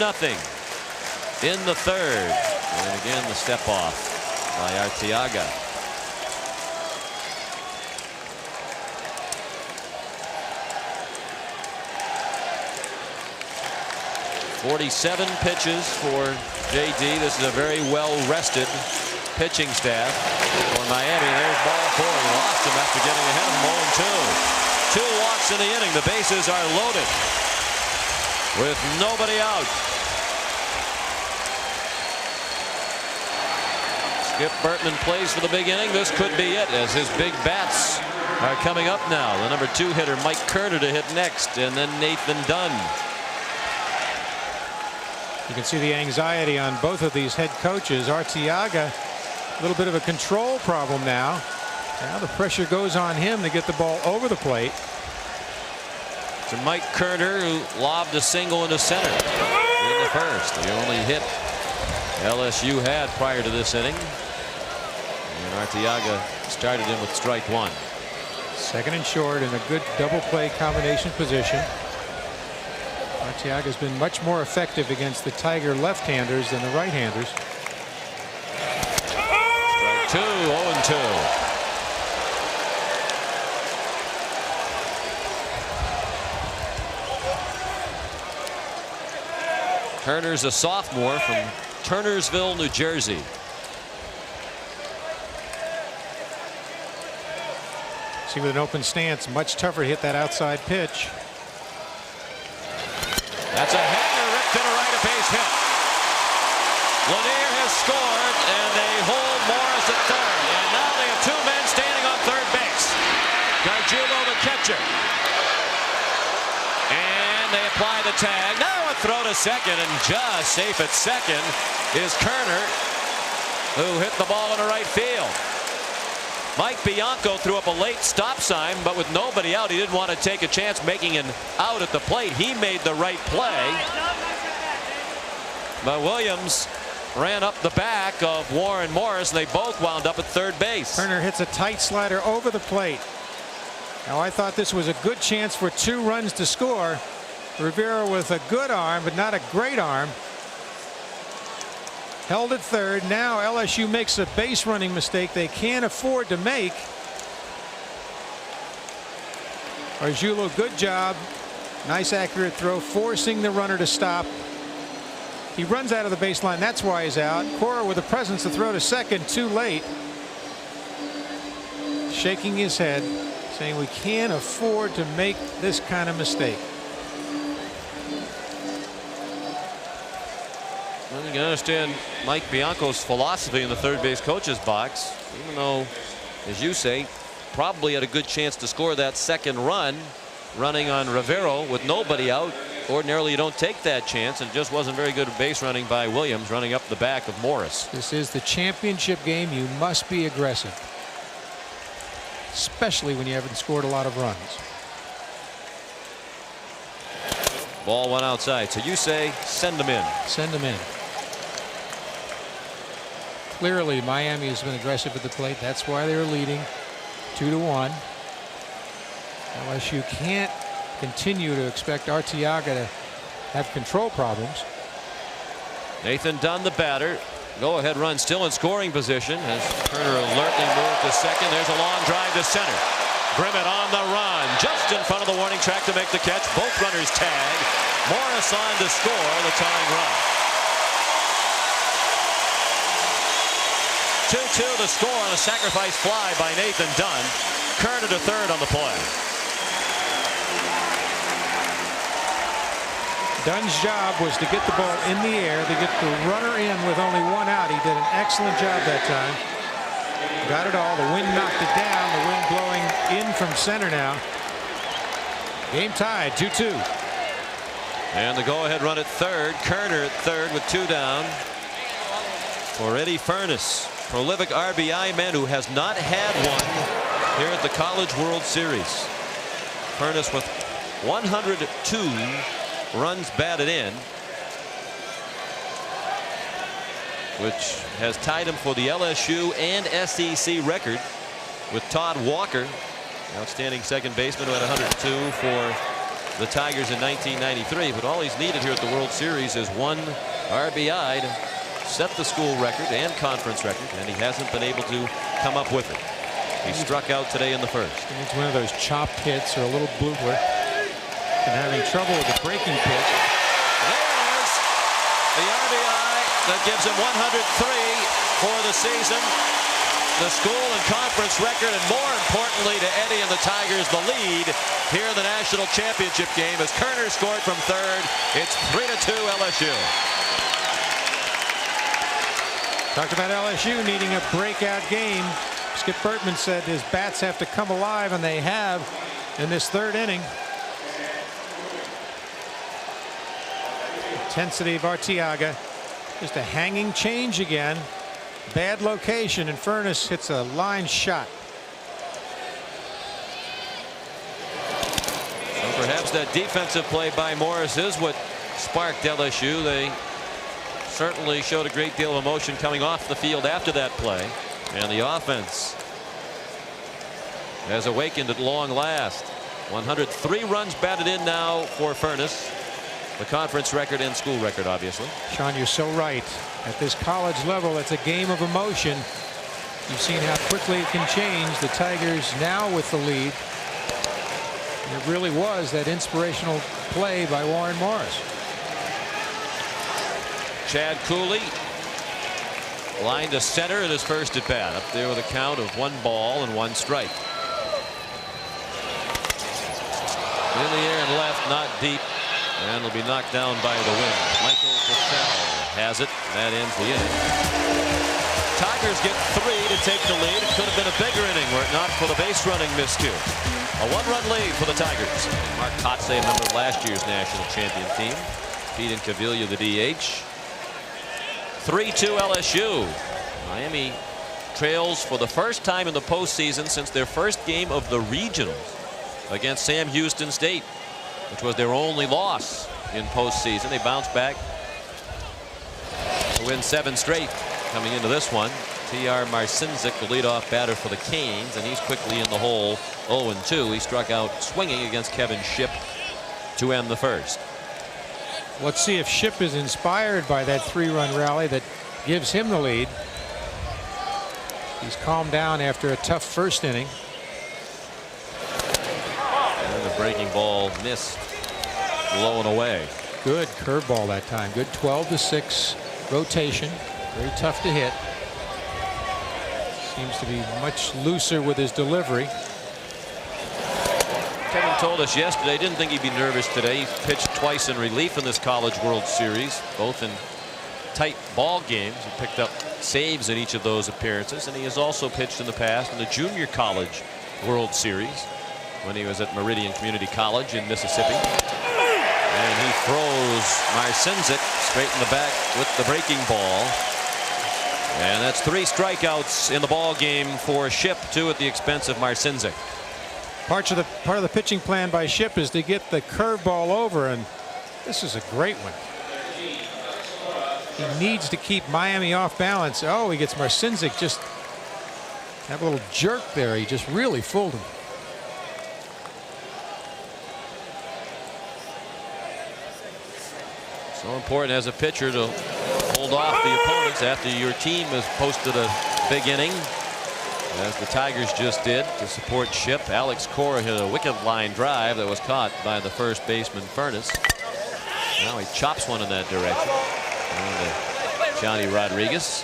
Speaker 1: in the third, and again the step off by Arteaga. .47 pitches for JD. This is a very well rested pitching staff for Miami. There's ball 4. Lost him after getting ahead of him. 0-2. 2 walks in the inning. The bases are loaded with nobody out. Skip Bertman plays for the big inning. This could be it, as his big bats are coming up now. The number 2 hitter Mike Curter to hit next, and then Nathan Dunn.
Speaker 2: You can see the anxiety on both of these head coaches. Arteaga, a little bit of a control problem now. Now the pressure goes on him to get the ball over the plate.
Speaker 1: To Mike Curter, who lobbed a single into center in the first. The only hit LSU had prior to this inning. And Arteaga started in with strike 1.
Speaker 2: Second and short in a good double play combination position. Arteaga's been much more effective against the Tiger left-handers than the right-handers.
Speaker 1: Strike 2, 0-2. Turner's a sophomore from Turnersville, New Jersey.
Speaker 2: See, with an open stance, much tougher to hit that outside pitch.
Speaker 1: That's a hanger ripped to the right, a base hit. Lanier has scored, and they hold Morris at third. And now they have 2 men standing on third base. Gargiulo, the catcher. And they apply the tag. Now a throw to second, and just safe at second is Kerner, who hit the ball in the right field. Mike Bianco threw up a late stop sign, but with nobody out, he didn't want to take a chance making an out at the plate. He made the right play. But Williams ran up the back of Warren Morris, and they both wound up at third base.
Speaker 2: Kerner hits a tight slider over the plate. Now, I thought this was a good chance for 2 runs to score. Rivera with a good arm, but not a great arm. Held at third. Now LSU makes a base running mistake they can't afford to make. Gargiulo, good job. Nice accurate throw, forcing the runner to stop. He runs out of the baseline. That's why he's out. Cora with the presence to throw to second, too late. Shaking his head, saying we can't afford to make this kind of mistake.
Speaker 1: Well, you can understand Mike Bianco's philosophy in the third base coach's box, even though, as you say, probably had a good chance to score that second run running on Rivero with nobody out. Ordinarily, you don't take that chance, and it just wasn't very good base running by Williams running up the back of Morris.
Speaker 2: This is the championship game. You must be aggressive, especially when you haven't scored a lot of runs.
Speaker 1: Ball went outside, so you say send them in.
Speaker 2: Send them in. Clearly, Miami has been aggressive at the plate. That's why they're leading 2-1. LSU can't continue to expect Arteaga to have control problems.
Speaker 1: Nathan Dunn, the batter. Go-ahead run still in scoring position as Turner alertly moved to second. There's a long drive to center. Grimmett on the run, just in front of the warning track to make the catch. Both runners tag. Morris on to score the tying run. 2-2 the score on a sacrifice fly by Nathan Dunn. Kerner to third on the play.
Speaker 2: Dunn's job was to get the ball in the air, to get the runner in with only 1 out. He did an excellent job that time. Got it all. The wind knocked it down. The wind blowing in from center now. Game tied, 2-2.
Speaker 1: And the go-ahead run at third. Kerner at third with 2 down for Eddie Furness. Prolific RBI man who has not had one here at the College World Series. Furness with 102 runs batted in, which has tied him for the LSU and SEC record with Todd Walker, outstanding second baseman, who had 102 for the Tigers in 1993. But all he's needed here at the World Series is 1 RBI to set the school record and conference record, and he hasn't been able to come up with it. He struck out today in the first.
Speaker 2: It's one of those chopped hits or a little blooper. And having trouble with the breaking pitch.
Speaker 1: There's the RBI that gives him 103 for the season. The school and conference record, and more importantly to Eddie and the Tigers, the lead here in the national championship game as Kerner scored from third. It's 3-2 LSU.
Speaker 2: Talked about LSU needing a breakout game. Skip Bertman said his bats have to come alive, and they have in this third inning. Intensity of Arteaga. Just a hanging change again. Bad location, and Furness hits a line shot.
Speaker 1: So perhaps that defensive play by Morris is what sparked LSU. They certainly showed a great deal of emotion coming off the field after that play, and the offense has awakened at long last. 103 runs batted in now for Furness. The conference record and school record, obviously.
Speaker 2: Sean, you're so right. At this college level, it's a game of emotion. You've seen how quickly it can change. The Tigers now with the lead. And it really was that inspirational play by Warren Morris.
Speaker 1: Chad Cooley lined to center at his first at bat. Up there with a count of 1 ball and 1 strike. In the air and left, not deep, and will be knocked down by the wind. Michael Cassell has it. That ends the inning. Tigers get 3 to take the lead. It could have been a bigger inning were it not for the base running miscue. A 1-run lead for the Tigers. Mark Kotze, a member of last year's national champion team. Pete Incaviglia, the DH. 3-2 LSU. Miami trails for the first time in the postseason since their first game of the regionals against Sam Houston State, which was their only loss in postseason. They bounced back to win 7 straight coming into this one. T.R. Marcinzik, the leadoff batter for the Canes, and he's quickly in the hole. 0-2. He struck out swinging against Kevin Shipp to end the first.
Speaker 2: Let's see if Shipp is inspired by that 3-run rally that gives him the lead. He's calmed down after a tough first inning.
Speaker 1: And the breaking ball missed, low and away.
Speaker 2: Good curveball that time. Good 12-6 rotation. Very tough to hit. Seems to be much looser with his delivery.
Speaker 1: Kevin told us yesterday, didn't think he'd be nervous today. He pitched twice in relief in this College World Series, both in tight ball games. He picked up saves in each of those appearances, and he has also pitched in the past in the Junior College World Series when he was at Meridian Community College in Mississippi. And he throws Marcinzik straight in the back with the breaking ball. And that's 3 strikeouts in the ball game for Shipp, 2 at the expense of Marcinzik.
Speaker 2: Part of the pitching plan by Shipp is to get the curveball over, and this is a great one. He needs to keep Miami off balance. Oh, he gets Marcinzik, just that little jerk there. He just really fooled him.
Speaker 1: So important as a pitcher to hold off the opponents after your team has posted a big inning, as the Tigers just did, to support Shipp. Alex Cora hit a wicked line drive that was caught by the first baseman Furness. Now he chops one in that direction. And Johnny Rodriguez.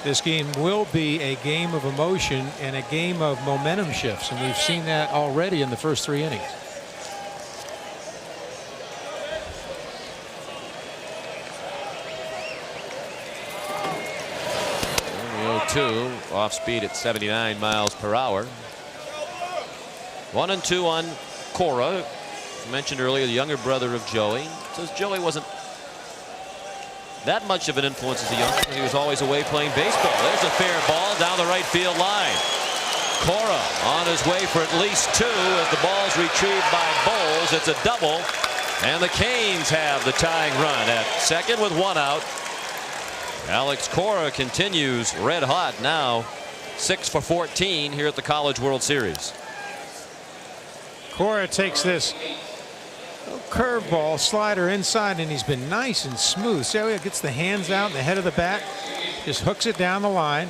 Speaker 2: This game will be a game of emotion and a game of momentum shifts, and we've seen that already in the first 3 innings.
Speaker 1: 2 off speed at 79 miles per hour. 1-2 on Cora. Mentioned earlier, the younger brother of Joey. Says Joey wasn't that much of an influence as a youngster. He was always away playing baseball. There's a fair ball down the right field line. Cora on his way for at least 2 as the ball's retrieved by Bowles. It's a double, and the Canes have the tying run at second with 1 out. Alex Cora continues red hot now, 6 for 14 here at the College World Series.
Speaker 2: Cora takes this curveball slider inside, and he's been nice and smooth. See how he gets the hands out and the head of the bat, just hooks it down the line.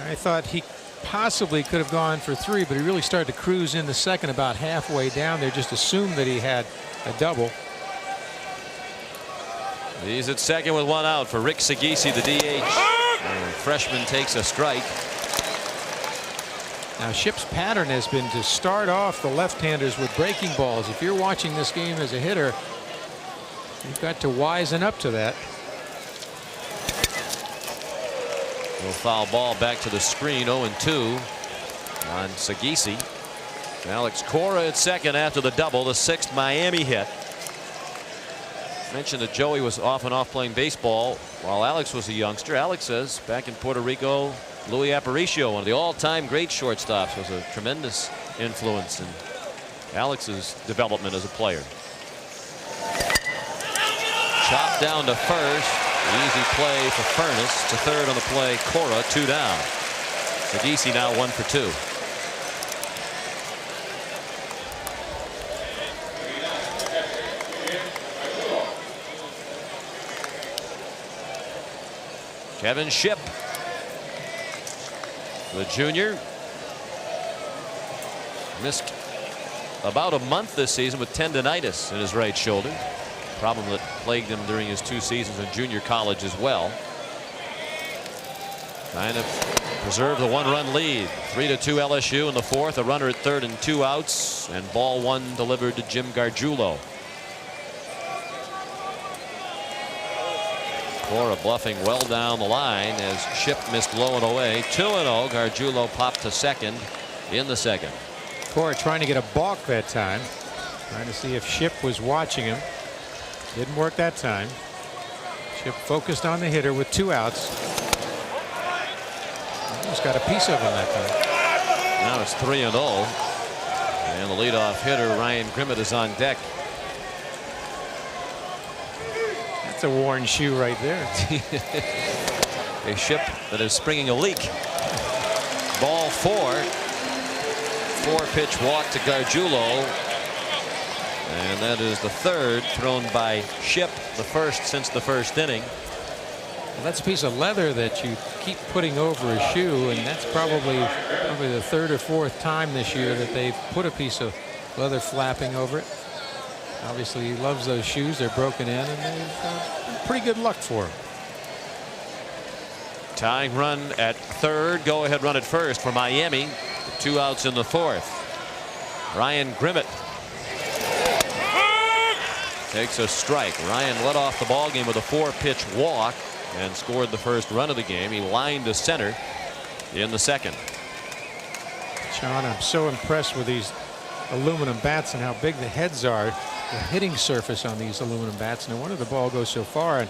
Speaker 2: I thought he possibly could have gone for 3, but he really started to cruise in the second about halfway down there. Just assumed that he had a double.
Speaker 1: He's at second with 1 out for Rick Sagisi, the DH. And freshman takes a strike.
Speaker 2: Now Shipp's pattern has been to start off the left-handers with breaking balls. If you're watching this game as a hitter, you've got to wisen up to that.
Speaker 1: Little foul ball back to the screen. 0-2 on Sagisi. Alex Cora at second after the double, the 6th Miami hit. Mentioned that Joey was off and off playing baseball while Alex was a youngster. Alex says back in Puerto Rico, Louis Aparicio, one of the all-time great shortstops, was a tremendous influence in Alex's development as a player. Chopped down to first. Easy play for Furness. To third on the play. Cora 2 down. Sagisi now 1 for 2. Kevin Shipp, the junior, missed about a month this season with tendonitis in his right shoulder, problem that plagued him during his 2 seasons in junior college as well. Trying to preserve the 1-run lead. 3-2 LSU in the 4th. A runner at 3rd and 2 outs, and ball 1 delivered to Jim Gargiulo. Cora bluffing well down the line as Shipp missed low and away. 2-0. Gargiulo popped to second in the 2nd.
Speaker 2: Cora trying to get a balk that time, trying to see if Shipp was watching him. Didn't work that time. Shipp focused on the hitter with 2 outs. Almost got a piece of him that time.
Speaker 1: Now it's 3-0. And the leadoff hitter Ryan Grimmett is on deck.
Speaker 2: That's a worn shoe right there.
Speaker 1: A Shipp that is springing a leak. Ball 4. 4-pitch walk to Gargiulo. And that is the 3rd thrown by Shipp, the 1st since the 1st inning.
Speaker 2: Well, that's a piece of leather that you keep putting over a shoe, and that's probably the 3rd or 4th time this year that they've put a piece of leather flapping over it. Obviously, he loves those shoes. They're broken in, and they've pretty good luck for him.
Speaker 1: Tying run at 3rd. Go ahead run at 1st for Miami. 2 outs in the 4th. Ryan Grimmett takes a strike. Ryan led off the ball game with a 4-pitch walk and scored the 1st run of the game. He lined to center in the 2nd.
Speaker 2: Sean, I'm so impressed with these aluminum bats and how big the heads are. The hitting surface on these aluminum bats. No wonder the ball goes so far, and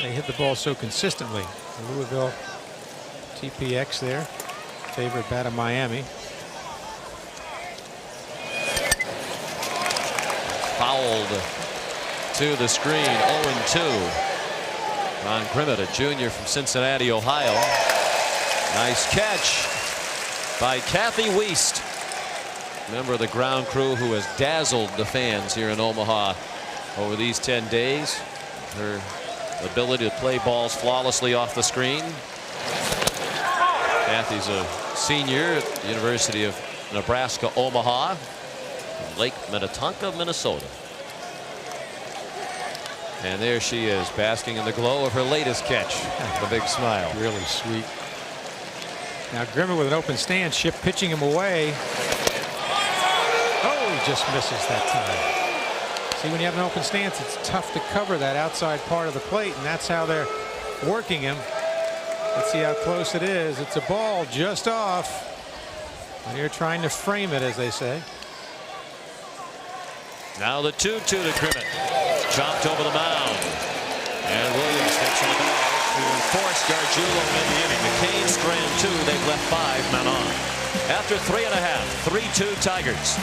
Speaker 2: they hit the ball so consistently. The Louisville TPX there, favorite bat of Miami.
Speaker 1: Fouled to the screen. 0-2. Ron Grimmett, a junior from Cincinnati, Ohio. Nice catch by Kathy Wiest, member of the ground crew who has dazzled the fans here in Omaha over these 10 days. Her ability to play balls flawlessly off the screen. Kathy's a senior at the University of Nebraska, Omaha, Lake Minnetonka, Minnesota. And there she is, basking in the glow of her latest catch. The big smile.
Speaker 2: Really sweet. Now Grimmett with an open stance. Shipp pitching him away. Oh, he just misses that time. See, when you have an open stance, it's tough to cover that outside part of the plate, and that's how they're working him. Let's see how close it is. It's a ball just off. And you're trying to frame it, as they say.
Speaker 1: Now the 2-2 to Grimmett. Chopped over the mound. And Williams takes on the ball to enforce Gargiulo in the inning. McCain strand 2. They've left 5 men on. After 3.5, 3-2 Tigers.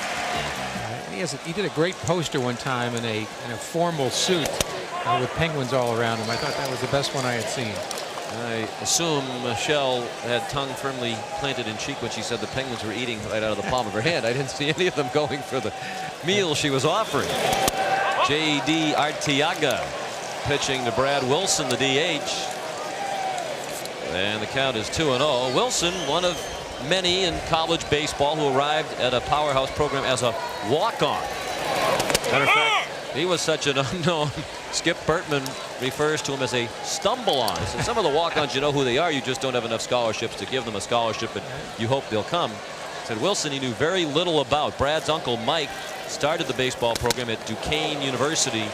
Speaker 2: He did a great poster one time in a formal suit with penguins all around him. I thought that was the best one I had seen.
Speaker 1: I assume Michelle had tongue firmly planted in cheek when she said the penguins were eating right out of the palm of her hand. I didn't see any of them going for the meal she was offering. J.D. Arteaga pitching to Brad Wilson, the DH. And the count is 2-0. Wilson, one of many in college baseball who arrived at a powerhouse program as a walk-on. Matter of fact, he was such an unknown. Skip Bertman refers to him as a stumble-on. So some of the walk-ons, you know who they are. You just don't have enough scholarships to give them a scholarship, but you hope they'll come. Said Wilson he knew very little about. Brad's uncle Mike started the baseball program at Duquesne University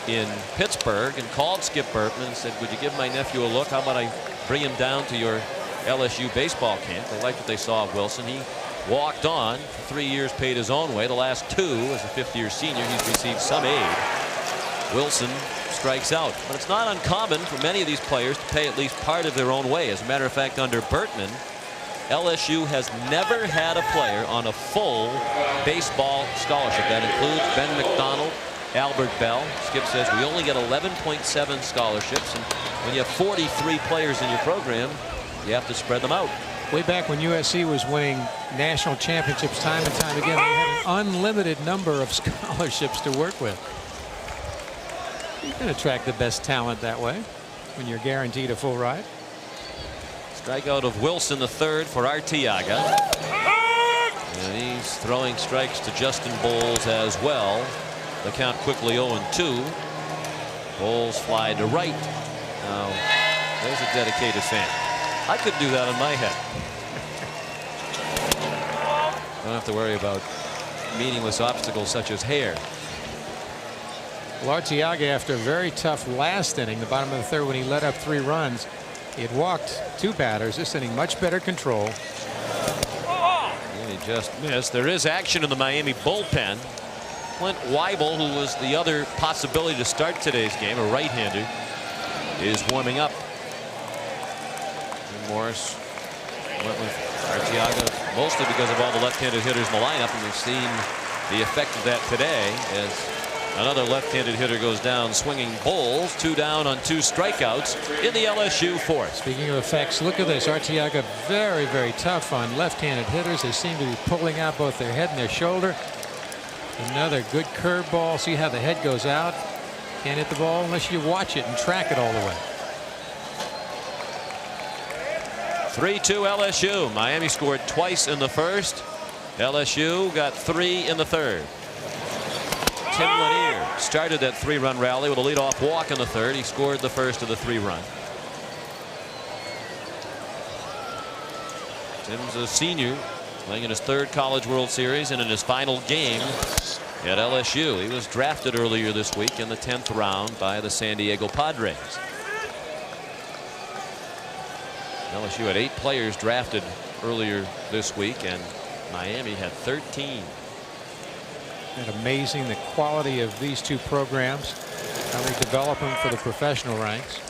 Speaker 1: in Pittsburgh and called Skip Bertman and said, would you give my nephew a look? How about I bring him down to your LSU baseball camp? They liked what they saw of Wilson. He walked on for 3 years, paid his own way. The last 2 as a 5th-year senior, he's received some aid. Wilson strikes out, but it's not uncommon for many of these players to pay at least part of their own way. As a matter of fact, under Bertman, LSU has never had a player on a full baseball scholarship. That includes Ben McDonald, Albert Bell. Skip says we only get 11.7 scholarships, and when you have 43 players in your program, you have to spread them out.
Speaker 2: Way back when USC was winning national championships time and time again, they had an unlimited number of scholarships to work with. You can attract the best talent that way. when you're guaranteed a full ride.
Speaker 1: Strikeout of Wilson, the third for Arteaga. And he's throwing strikes to Justin Bowles as well. The count quickly 0-2. Bowles fly to right. Now, there's a dedicated fan. I could do that in my head. Don't have to worry about meaningless obstacles such as hair.
Speaker 2: Well, Arteaga, after a very tough last inning, the bottom of the third, when he let up 3 runs, he had walked 2 batters. This inning, much better control.
Speaker 1: And he just missed. There is action in the Miami bullpen. Clint Weibel, who was the other possibility to start today's game, a right-hander, is warming up. And Morris went with Arteaga mostly because of all the left-handed hitters in the lineup, and we've seen the effect of that today as another left-handed hitter goes down swinging. Bowles 2 down on 2 strikeouts in the LSU fourth.
Speaker 2: Speaking of effects, look at this. Arteaga very, very tough on left-handed hitters. They seem to be pulling out both their head and their shoulder. Another good curveball. See how the head goes out. Can't hit the ball unless you watch it and track it all the way.
Speaker 1: 3-2 LSU. Miami scored twice in the first. LSU got 3 in the third. Tim Lanier started that 3-run rally with a leadoff walk in the third. He scored the first of the 3-run. Tim's a senior, playing in his 3rd College World Series and in his final game at LSU. He was drafted earlier this week in the 10th round by the San Diego Padres. LSU had 8 players drafted earlier this week, and Miami had 13.
Speaker 2: And amazing the quality of these 2 programs, how they develop them for the professional ranks.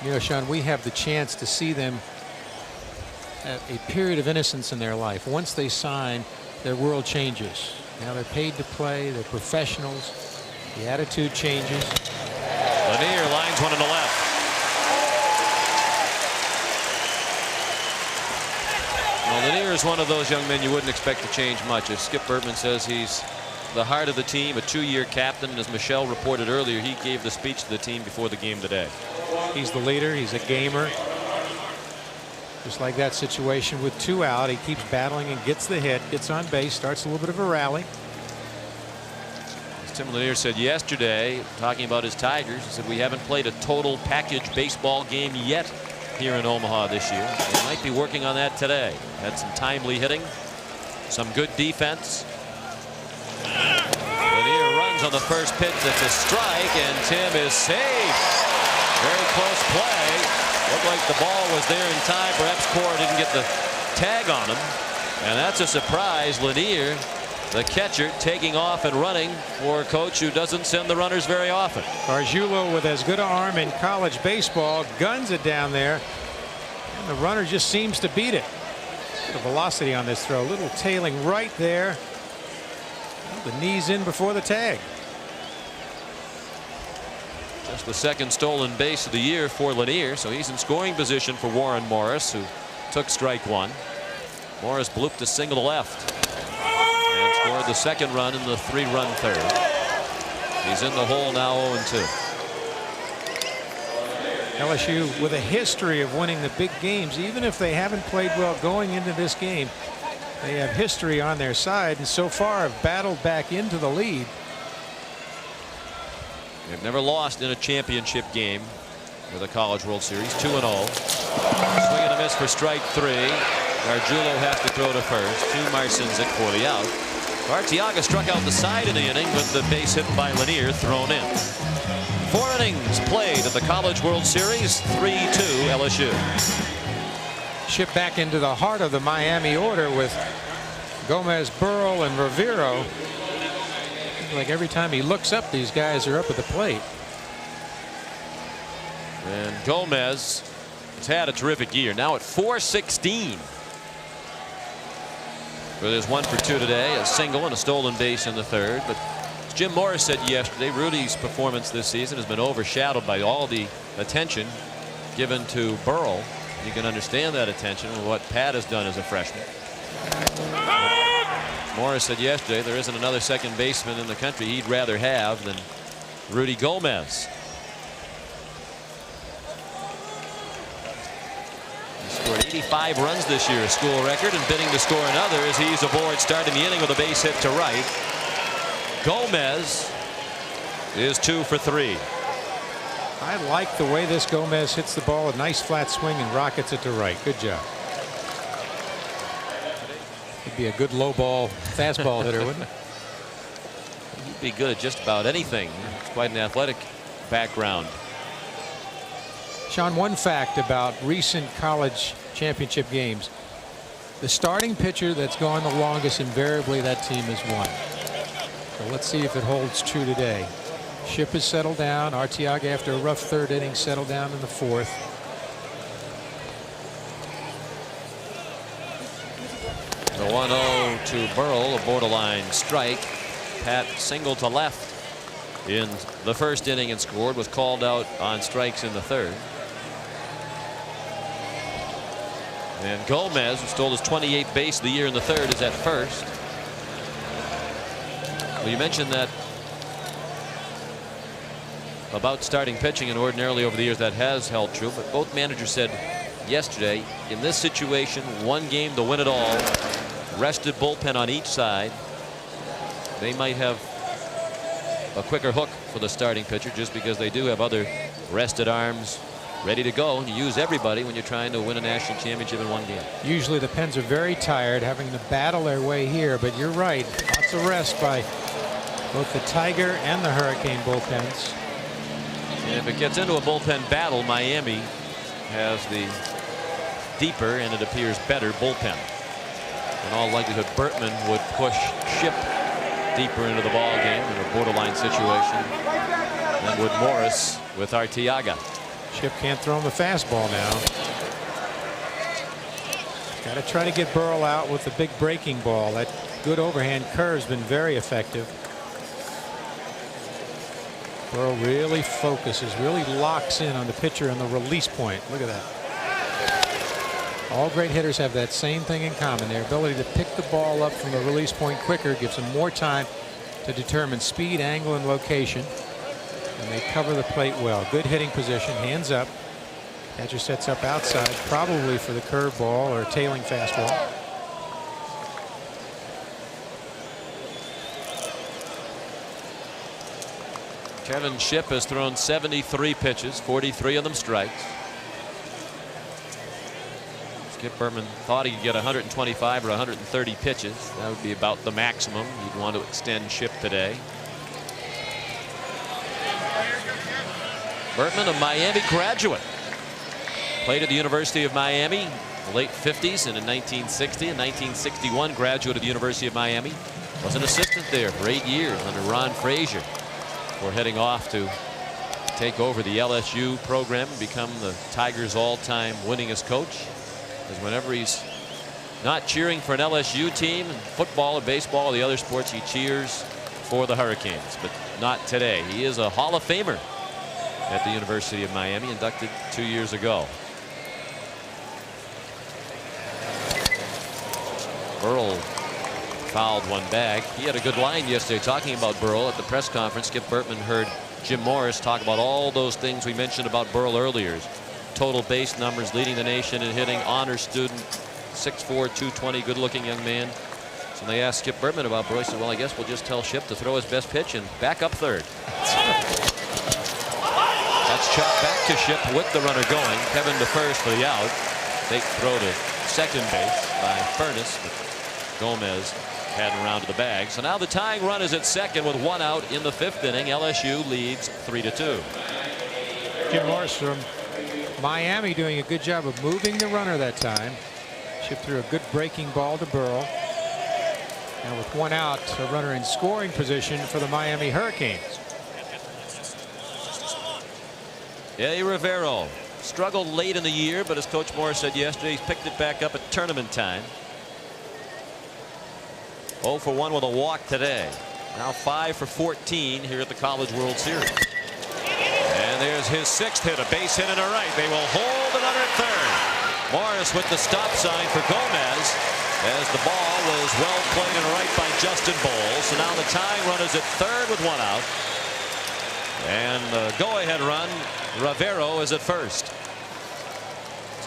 Speaker 2: You know, Sean, we have the chance to see them at a period of innocence in their life. Once they sign, their world changes. Now they're paid to play. They're professionals. The attitude changes.
Speaker 1: Lanier lines one on the left. Well, Lanier is one of those young men you wouldn't expect to change much. As Skip Bertman says, he's the heart of the team, a 2-year captain. As Michelle reported earlier, he gave the speech to the team before the game today.
Speaker 2: He's the leader. He's a gamer. Just like that situation with 2 out, he keeps battling and gets the hit, gets on base, starts a little bit of a rally.
Speaker 1: As Tim Lanier said yesterday, talking about his Tigers, he said, we haven't played a total package baseball game yet here in Omaha this year. They might be working on that today. Had some timely hitting, some good defense. Lanier runs on the first pitch. That's a strike, and Tim is safe. Very close play. Looked like the ball was there in time. Perhaps Cora didn't get the tag on him, and that's a surprise. Lanier, the catcher, taking off and running for a coach who doesn't send the runners very often.
Speaker 2: Gargiulo, with as good an arm in college baseball, guns it down there, and the runner just seems to beat it. The velocity on this throw, a little tailing right there. The knees in before the tag.
Speaker 1: Just the 2nd stolen base of the year for Lanier, so he's in scoring position for Warren Morris, who took strike 1. Morris blooped a single to left and scored the 2nd run in the 3-run third. He's in the hole now, 0-2.
Speaker 2: LSU with a history of winning the big games, even if they haven't played well going into this game. They have history on their side, and so far have battled back into the lead.
Speaker 1: They've never lost in a championship game with a College World Series. 2-0. Swing and a miss for strike 3. Gargiulo has to throw to first. 2 Marcinsic for the out. Arteaga struck out the side of the inning with the base hit by Lanier thrown in. 4 innings played at the College World Series. 3-2 LSU.
Speaker 2: Shipped back into the heart of the Miami order with Gomez, Burrell, and Rivero. Like every time he looks up, these guys are up at the plate.
Speaker 1: And Gomez has had a terrific year. Now at .416. But there's 1 for 2 today, a single and a stolen base in the third. But as Jim Morris said yesterday, Rudy's performance this season has been overshadowed by all the attention given to Burrell. You can understand that attention with what Pat has done as a freshman. Morris said yesterday there isn't another second baseman in the country he'd rather have than Rudy Gomez. 85 runs this year, a school record, and bidding to score another as he's aboard starting the inning with a base hit to right. Gomez is 2 for 3.
Speaker 2: I like the way this Gomez hits the ball. A nice flat swing and rockets it to right. Good job. He'd be a good low ball fastball hitter, wouldn't he?
Speaker 1: He'd be good at just about anything. It's quite an athletic background.
Speaker 2: Sean, one fact about recent college championship games: the starting pitcher that's gone the longest, invariably that team has won. So let's see if it holds true today. Ship has settled down. Arteaga, after a rough third inning, settled down in the fourth.
Speaker 1: The 1-0 to Burrell, a borderline strike. Pat singled to left in the first inning and scored. Was called out on strikes in the third. And Gomez, who stole his 28th base of the year in the third, is at first. Well, you mentioned that about starting pitching, and ordinarily over the years that has held true, but both managers said yesterday, in this situation, one game to win it all, rested bullpen on each side, they might have a quicker hook for the starting pitcher just because they do have other rested arms ready to go, and you use everybody when you're trying to win a national championship in one game.
Speaker 2: Usually the Pens are very tired, having to battle their way here, but you're right, lots of rest by both the Tiger and the Hurricane bullpens.
Speaker 1: And if it gets into a bullpen battle, Miami has the deeper and it appears better bullpen. In all likelihood, Bertman would push Ship deeper into the ball game in a borderline situation than would Morris with Arteaga.
Speaker 2: Ship can't throw him a fastball now. Got to try to get Burrell out with the big breaking ball. That good overhand curve's been very effective. Burrell really focuses, really locks in on the pitcher on the release point. Look at that. All great hitters have that same thing in common. Their ability to pick the ball up from the release point quicker gives them more time to determine speed, angle, and location. And they cover the plate well. Good hitting position, hands up. Catcher sets up outside, probably for the curveball or tailing fastball.
Speaker 1: Kevin Ship has thrown 73 pitches, 43 of them strikes. Skip Bertman thought he could get 125 or 130 pitches. That would be about the maximum you'd want to extend Ship today. Bertman, a Miami graduate, played at the University of Miami in the late 50s and in 1960 and 1961 graduate of the University of Miami. Was an assistant there for 8 years under Ron Frazier. We're heading off to take over the LSU program and become the Tigers' all-time winningest coach. Because whenever he's not cheering for an LSU team in football or baseball or the other sports, he cheers for the Hurricanes. But not today. He is a Hall of Famer at the University of Miami, inducted 2 years ago. Burrell fouled one back. He had a good line yesterday talking about Burrell at the press conference. Skip Bertman heard Jim Morris talk about all those things we mentioned about Burrell earlier. Total base numbers, leading the nation in hitting, honor student, 6'4", 220, good-looking young man. So they asked Skip Bertman about Burrell. He said, well, I guess we'll just tell Ship to throw his best pitch and back up third. That's chopped back to Ship with the runner going. Kevin to first for the out. Fake throw to second base by Furness, but Gomez heading around to the bag. So now the tying run is at second with one out in the fifth inning. LSU leads 3-2.
Speaker 2: Jim Morris from Miami doing a good job of moving the runner that time. Ship threw a good breaking ball to Burrell. Now with one out, a runner in scoring position for the Miami Hurricanes.
Speaker 1: Eddie Rivero struggled late in the year, but as Coach Morris said yesterday, he's picked it back up at tournament time. 0 for 1 with a walk today. Now 5 for 14 here at the College World Series. And there's his sixth hit, a base hit and a right. They will hold it under at third. Morris with the stop sign for Gomez as the ball was well played and right by Justin Bowles. So now the tying run is at third with one out. And the go-ahead run, Rivero is at first.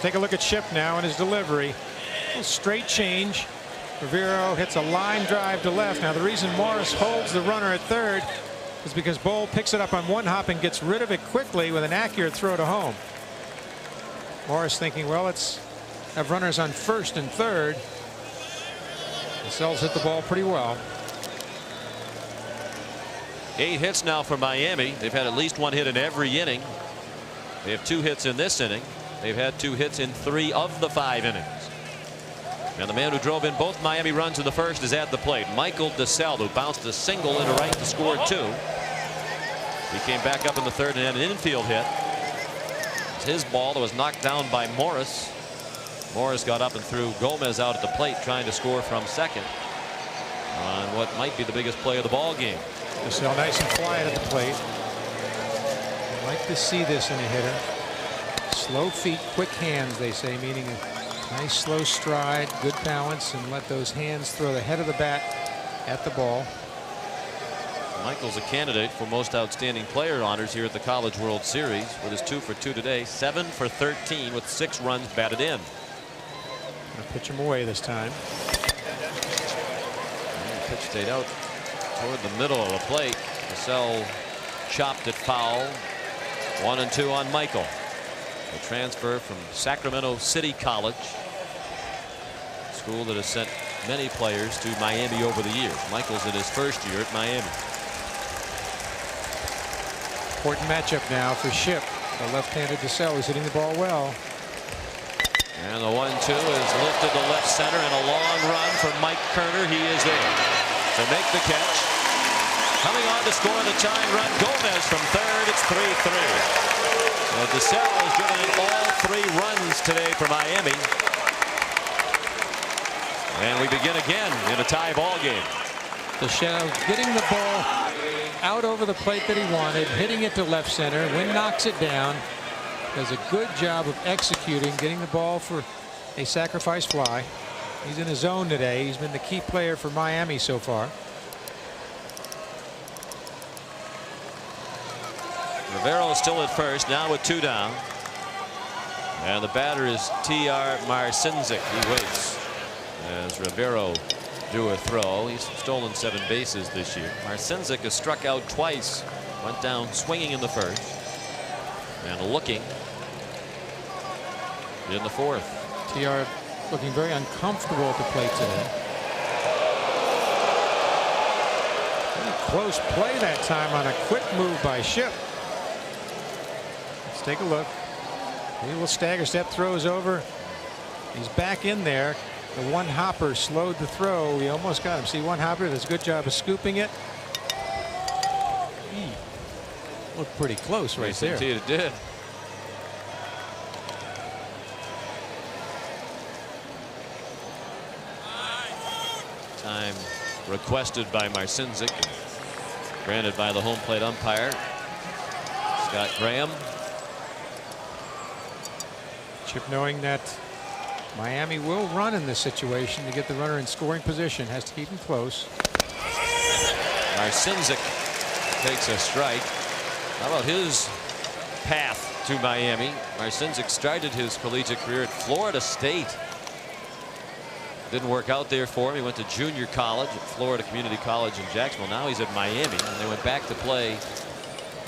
Speaker 2: take a look at Ship now and his delivery. A little straight change. Rivero hits a line drive to left. Now the reason Morris holds the runner at third is because Bowl picks it up on one hop and gets rid of it quickly with an accurate throw to home. Morris thinking, well, let's have runners on first and third. Lascelles hit the ball pretty well.
Speaker 1: 8 hits now for Miami. They've had at least 1 hit in every inning. They have 2 hits in this inning. They've had 2 hits in 3 of the 5 innings. And the man who drove in both Miami runs in the first is at the plate. Michael DeSalle, who bounced a single into right to score 2. He came back up in the third and had an infield hit. It's his ball that was knocked down by Morris. Morris got up and threw Gomez out at the plate, trying to score from second on what might be the biggest play of the ball game.
Speaker 2: DeSalle nice and quiet at the plate. I like to see this in a hitter. Slow feet, quick hands, they say, meaning a nice slow stride, good balance, and let those hands throw the head of the bat at the ball.
Speaker 1: Michael's a candidate for most outstanding player honors here at the College World Series with his 2 for 2 today, 7 for 13 with 6 runs batted in.
Speaker 2: Gonna pitch him away this time.
Speaker 1: And the pitch stayed out toward the middle of the plate. DeSalle chopped it foul. 1-2 on Michael. A transfer from Sacramento City College, a school that has sent many players to Miami over the years. Michael's in his first year at Miami.
Speaker 2: Important matchup now for Ship. The left-handed DeSalle is hitting the ball well.
Speaker 1: And the 1-2 is lifted to left center, and a long run for Mike Kerner. He is there to make the catch. Coming on to score the tying run, Gomez from third. It's 3-3. So DeSalle has driven in all 3 runs today for Miami. And we begin again in a tie ball game.
Speaker 2: DeSalle getting the ball out over the plate that he wanted, hitting it to left center. Wynn knocks it down. Does a good job of executing, getting the ball for a sacrifice fly. He's in his zone today. He's been the key player for Miami so far.
Speaker 1: Rivero still at first, now with 2 down. And the batter is T.R. Marcinzik. He waits as Rivero drew a throw. He's stolen 7 bases this year. Marcinzik has struck out twice. Went down swinging in the first. And looking in the fourth.
Speaker 2: T.R. looking very uncomfortable at the plate today. Very close play that time on a quick move by Ship. Let's take a look. He will stagger step, throws over. He's back in there. The one hopper slowed the throw. He almost got him. See, one hopper does a good job of scooping it. Looked pretty close right there.
Speaker 1: Indeed it did. Time requested by Marcinzik, granted by the home plate umpire, Scott Graham.
Speaker 2: Chip, knowing that Miami will run in this situation to get the runner in scoring position, has to keep him close.
Speaker 1: Marcinzik takes a strike. How about his path to Miami? Marcinzik started his collegiate career at Florida State. Didn't work out there for him. He went to junior college at Florida Community College in Jacksonville. Now he's at Miami, and they went back to play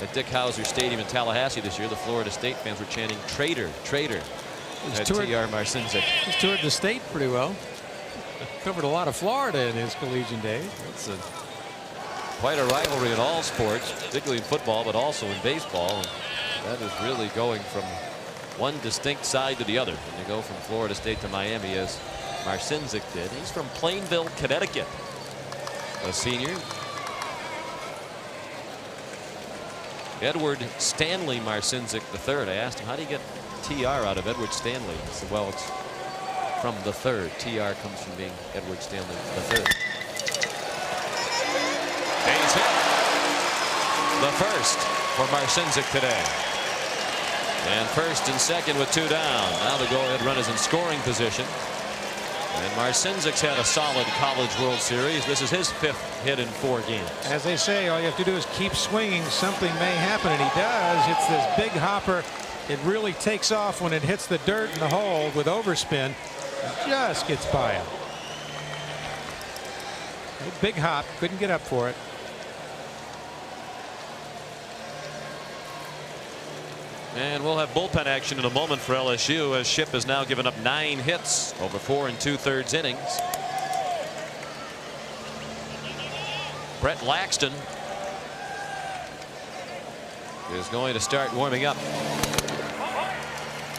Speaker 1: at Dick Howser Stadium in Tallahassee this year. The Florida State fans were chanting "Traitor, traitor" at T.R. Marcinzik.
Speaker 2: He's toured the state pretty well. Covered a lot of Florida in his collegiate days.
Speaker 1: It's quite a rivalry in all sports, particularly in football, but also in baseball. And that is really going from one distinct side to the other. When you go from Florida State to Miami, as Marcinzik did. He's from Plainville, Connecticut. A senior. Edward Stanley Marcinzik III. I asked him, how do you get TR out of Edward Stanley? He said, well, it's from the third. TR comes from being Edward Stanley III. And he's hit the first for Marcinzik today. And first and second with 2 down. Now the go-ahead run is in scoring position. And Marcinzik's had a solid College World Series. This is his 5th hit in 4 games.
Speaker 2: As they say, all you have to do is keep swinging. Something may happen, and he does. It's this big hopper It really takes off when it hits the dirt in the hole with overspin. Just gets by him. A big hop, couldn't get up for it.
Speaker 1: And we'll have bullpen action in a moment for LSU, as Shipp has now given up 9 hits over 4 2/3 innings. Brett Laxton is going to start warming up.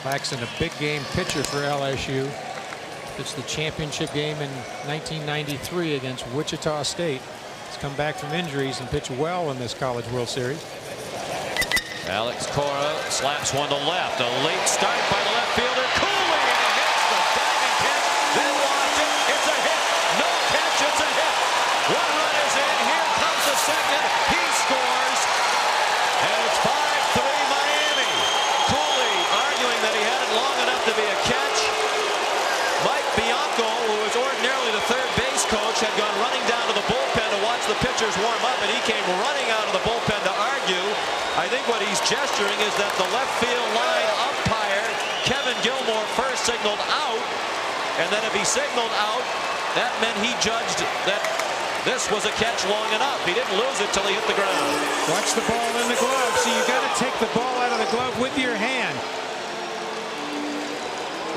Speaker 2: Laxton, a big game pitcher for LSU. It's the championship game in 1993 against Wichita State. He's come back from injuries and pitched well in this College World Series.
Speaker 1: Alex Cora slaps one to left. A late start by the left fielder. Cooley, and he hits the diving catch. Then lost it. It's a hit. No catch. It's a hit. 1 run is in. Here comes the second. He scores. And it's 5-3 Miami. Cooley arguing that he had it long enough to be a catch. Mike Bianco, who is ordinarily the third base coach, had gone running down to the bullpen to watch the pitchers warm up, and he came running out of the bullpen to argue. I think what he's gesturing is that the left field line umpire, Kevin Gilmore, first signaled out, and then if he signaled out, that meant he judged that this was a catch long enough. He didn't lose it till he hit the ground.
Speaker 2: Watch the ball in the glove. So you got to take the ball out of the glove with your hand.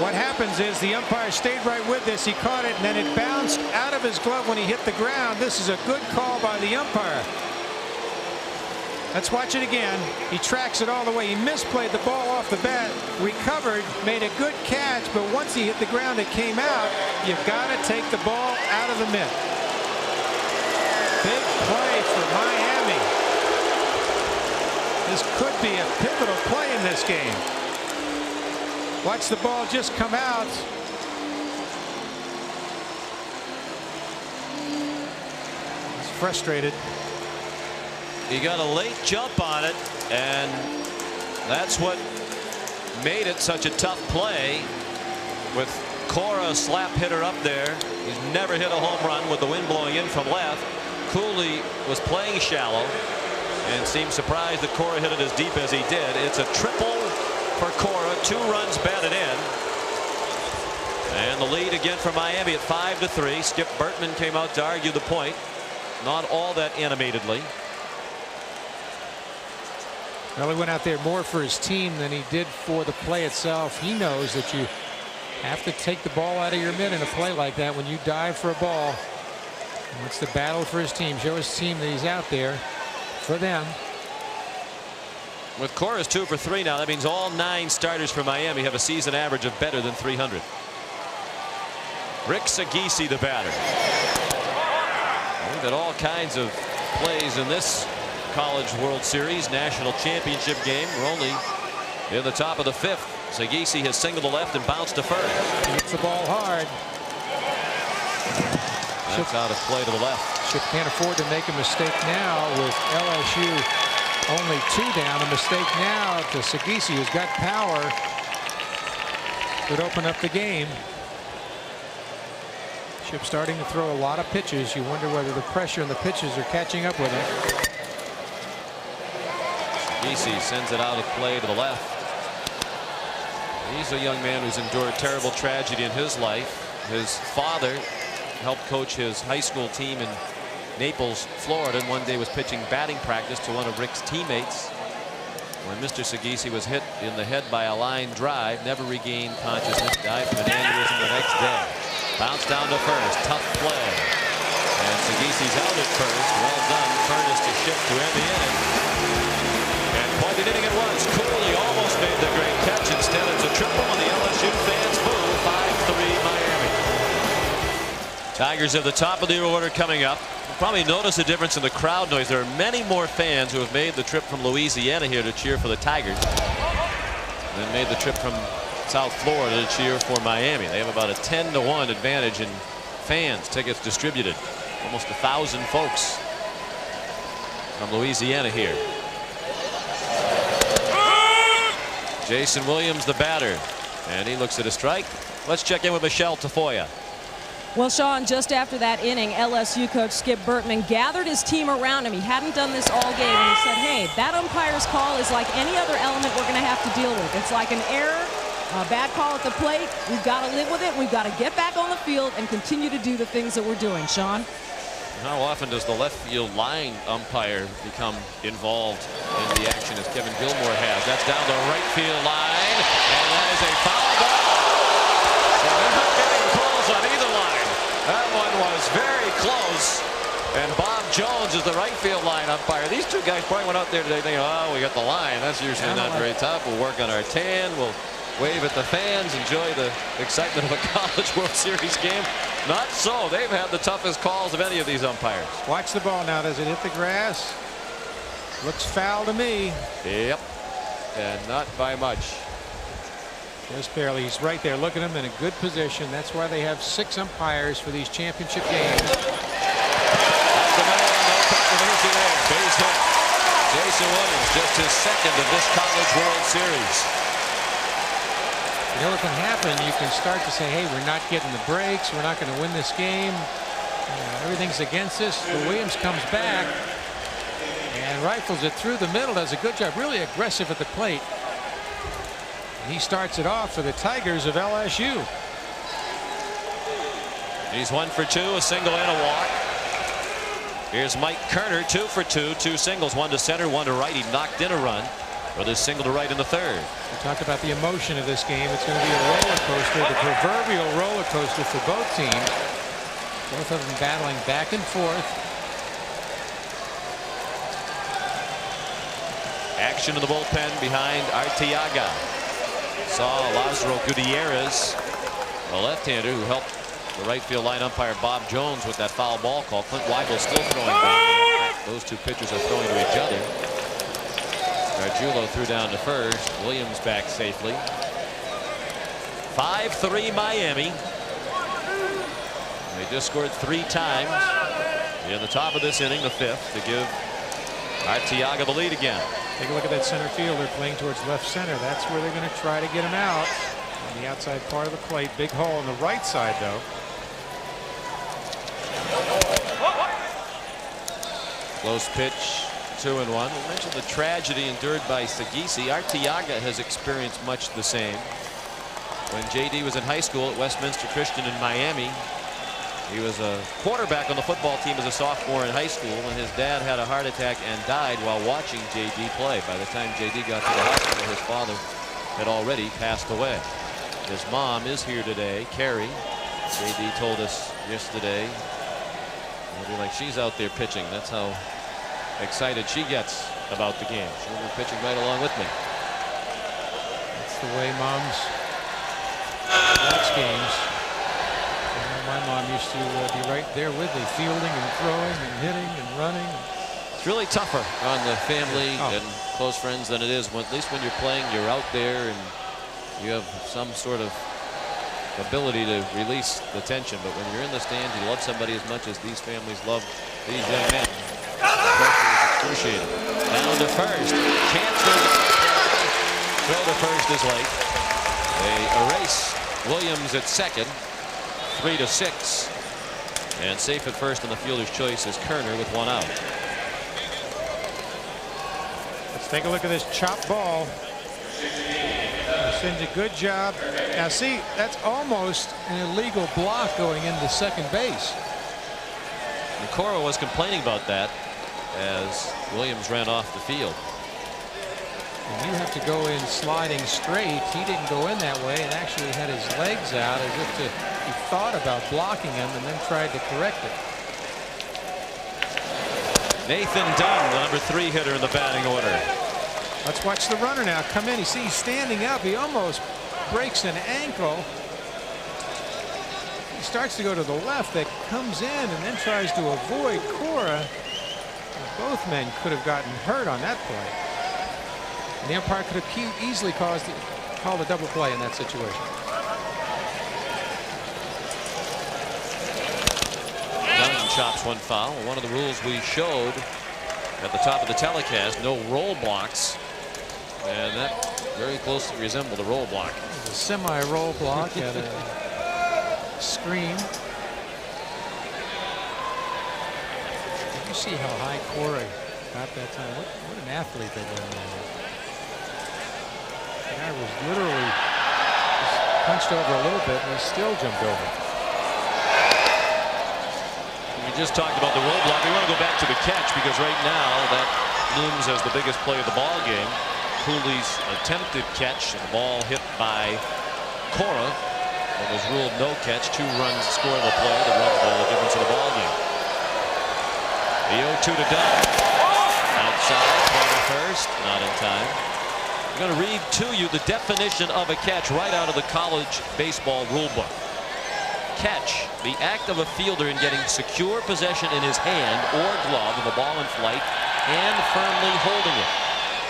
Speaker 2: What happens is the umpire stayed right with this. He caught it, and then it bounced out of his glove when he hit the ground. This is a good call by the umpire. Let's watch it again. He tracks it all the way. He misplayed the ball off the bat, recovered, made a good catch, but once he hit the ground, it came out. You've got to take the ball out of the mitt. Big play for Miami. This could be a pivotal play in this game. Watch the ball just come out. He's frustrated.
Speaker 1: He got a late jump on it, and that's what made it such a tough play. With Cora slap hitter up there, he's never hit a home run with the wind blowing in from left. Cooley was playing shallow and seemed surprised that Cora hit it as deep as he did. It's a triple for Cora, 2 runs batted in, and the lead again for Miami at 5-3. Skip Bertman came out to argue the point, not all that animatedly.
Speaker 2: Well, he went out there more for his team than he did for the play itself. He knows that you have to take the ball out of your mitt in a play like that when you dive for a ball. And it's the battle for his team. Show his team that he's out there for them.
Speaker 1: With Cora's 2 for 3 now, that means all 9 starters for Miami have a season average of better than 300. Rick Sagisi, the batter. We've got all kinds of plays in this College World Series national championship game. We're only in the top of the 5th. Sagisi has singled to left and bounced to first.
Speaker 2: He hits the ball hard.
Speaker 1: That's out of play to the left.
Speaker 2: Shipp can't afford to make a mistake now with LSU only 2 down. A mistake now to Sagisi, who's got power, would open up the game. Shipp starting to throw a lot of pitches. You wonder whether the pressure and the pitches are catching up with him.
Speaker 1: Sagisi sends it out of play to the left. He's a young man who's endured terrible tragedy in his life. His father helped coach his high school team in Naples, Florida, and one day was pitching batting practice to one of Rick's teammates when Mr. Sagisi was hit in the head by a line drive, never regained consciousness, died from an aneurysm the next day. Bounced down to first, tough play. And Sagisi's out at first. Well done, Furness to Shipp to end the inning. And pointed inning it was. Cooley almost made the great catch. Instead, it's a triple, and the LSU fans boo. 5-3 Miami. Tigers at the top of the order coming up. You'll probably notice a difference in the crowd noise. There are many more fans who have made the trip from Louisiana here to cheer for the Tigers than made the trip from South Florida to cheer for Miami. They have about a 10-1 advantage in fans, tickets distributed. Almost 1,000 folks from Louisiana here. Jason Williams, the batter, and he looks at a strike. Let's check in with Michelle Tafoya.
Speaker 3: Well, Sean, just after that inning, LSU coach Skip Bertman gathered his team around him. He hadn't done this all game, and he said, hey, that umpire's call is like any other element we're going to have to deal with. It's like an error, a bad call at the plate. We've got to live with it. We've got to get back on the field and continue to do the things that we're doing. Sean?
Speaker 1: How often does the left field line umpire become involved in the action as Kevin Gilmore has? That's down the right field line, and that is a foul ball. So they're not getting calls on either line. That one was very close. And Bob Jones is the right field line umpire. These two guys probably went out there today thinking, oh, we got the line. That's usually not very tough. We'll work on our tan. We'll wave at the fans, enjoy the excitement of a College World Series game. Not so. They've had the toughest calls of any of these umpires.
Speaker 2: Watch the ball now. Does it hit the grass? Looks foul to me.
Speaker 1: Yep. And not by much.
Speaker 2: Just barely. He's right there. Look at him in a good position. That's why they have 6 umpires for these championship games.
Speaker 1: That's the man. No controversy there. Base hit. Jason Williams, just his second of this College World Series.
Speaker 2: You know what can happen? You can start to say, hey, we're not getting the breaks. We're not going to win this game. Everything's against us. But Williams comes back and rifles it through the middle. Does a good job. Really aggressive at the plate. He starts it off for the Tigers of LSU.
Speaker 1: He's 1 for 2, a single and a walk. Here's Mike Kerner, 2 for 2, 2 singles, 1 to center, 1 to right. He knocked in a run with his single to right in the third.
Speaker 2: We talked about the emotion of this game. It's going to be a roller coaster, the proverbial roller coaster for both teams. Both of them battling back and forth.
Speaker 1: Action in the bullpen behind Arteaga. Saw Lázaro Gutierrez, the left-hander who helped the right field line umpire Bob Jones with that foul ball call. Clint Weibel still throwing down. Those two pitchers are throwing to each other. Gargiulo threw down to first. Williams back safely. 5-3 Miami. They just scored 3 times in the top of this inning, the 5th, to give Arteaga the lead again.
Speaker 2: Take a look at that center fielder playing towards left center. That's where they're going to try to get him out. On the outside part of the plate. Big hole on the right side, though.
Speaker 1: Close pitch, 2-1. We mentioned the tragedy endured by Sagisi. Arteaga has experienced much the same. When J.D. was in high school at Westminster Christian in Miami, he was a quarterback on the football team as a sophomore in high school, and his dad had a heart attack and died while watching J.D. play. By the time J.D. got to the hospital, his father had already passed away. His mom is here today, Carrie. J.D. told us yesterday, it'll be like she's out there pitching. That's how excited she gets about the game. She'll be pitching right along with me.
Speaker 2: That's the way moms watch games. My mom used to be right there with me, fielding and throwing and hitting and running.
Speaker 1: It's really tougher on the family and close friends than it is when, at least when you're playing, you're out there and you have some sort of ability to release the tension. But when you're in the stands, you love somebody as much as these families love these young men. The pressure is excruciating. Down to first. Chance for throw to first is late. They erase Williams at second. 3-6. And safe at first on the fielder's choice is Kerner with 1 out.
Speaker 2: Let's take a look at this chop ball. Sends a good job. Now see, that's almost an illegal block going into second base.
Speaker 1: Nikora was complaining about that as Williams ran off the field.
Speaker 2: And you have to go in sliding straight. He didn't go in that way and actually had his legs out as if he thought about blocking him and then tried to correct it.
Speaker 1: Nathan Dunn, the number 3 hitter in the batting order.
Speaker 2: Let's watch the runner now come in. You see he's standing up. He almost breaks an ankle. He starts to go to the left. That comes in and then tries to avoid Cora. Both men could have gotten hurt on that play. And the umpire could have easily called a double play in that situation.
Speaker 1: Dunn chops 1 foul. One of the rules we showed at the top of the telecast, no roll blocks. And that very closely resembled a roll block.
Speaker 2: It was a semi-roll block at a screen. You see how high Cora got that time. What an athlete that young man is. The guy was literally just punched over a little bit and he still jumped over.
Speaker 1: We just talked about the roadblock. We want to go back to the catch because right now that looms as the biggest play of the ball game. Cooley's attempted catch, the ball hit by Cora. It was ruled no catch. 2 runs score the play. The runs the difference in the ball game. The 0-2 to Dunn. Outside, corner first, not in time. I'm going to read to you the definition of a catch right out of the college baseball rule book. Catch, the act of a fielder in getting secure possession in his hand or glove of a ball in flight and firmly holding it.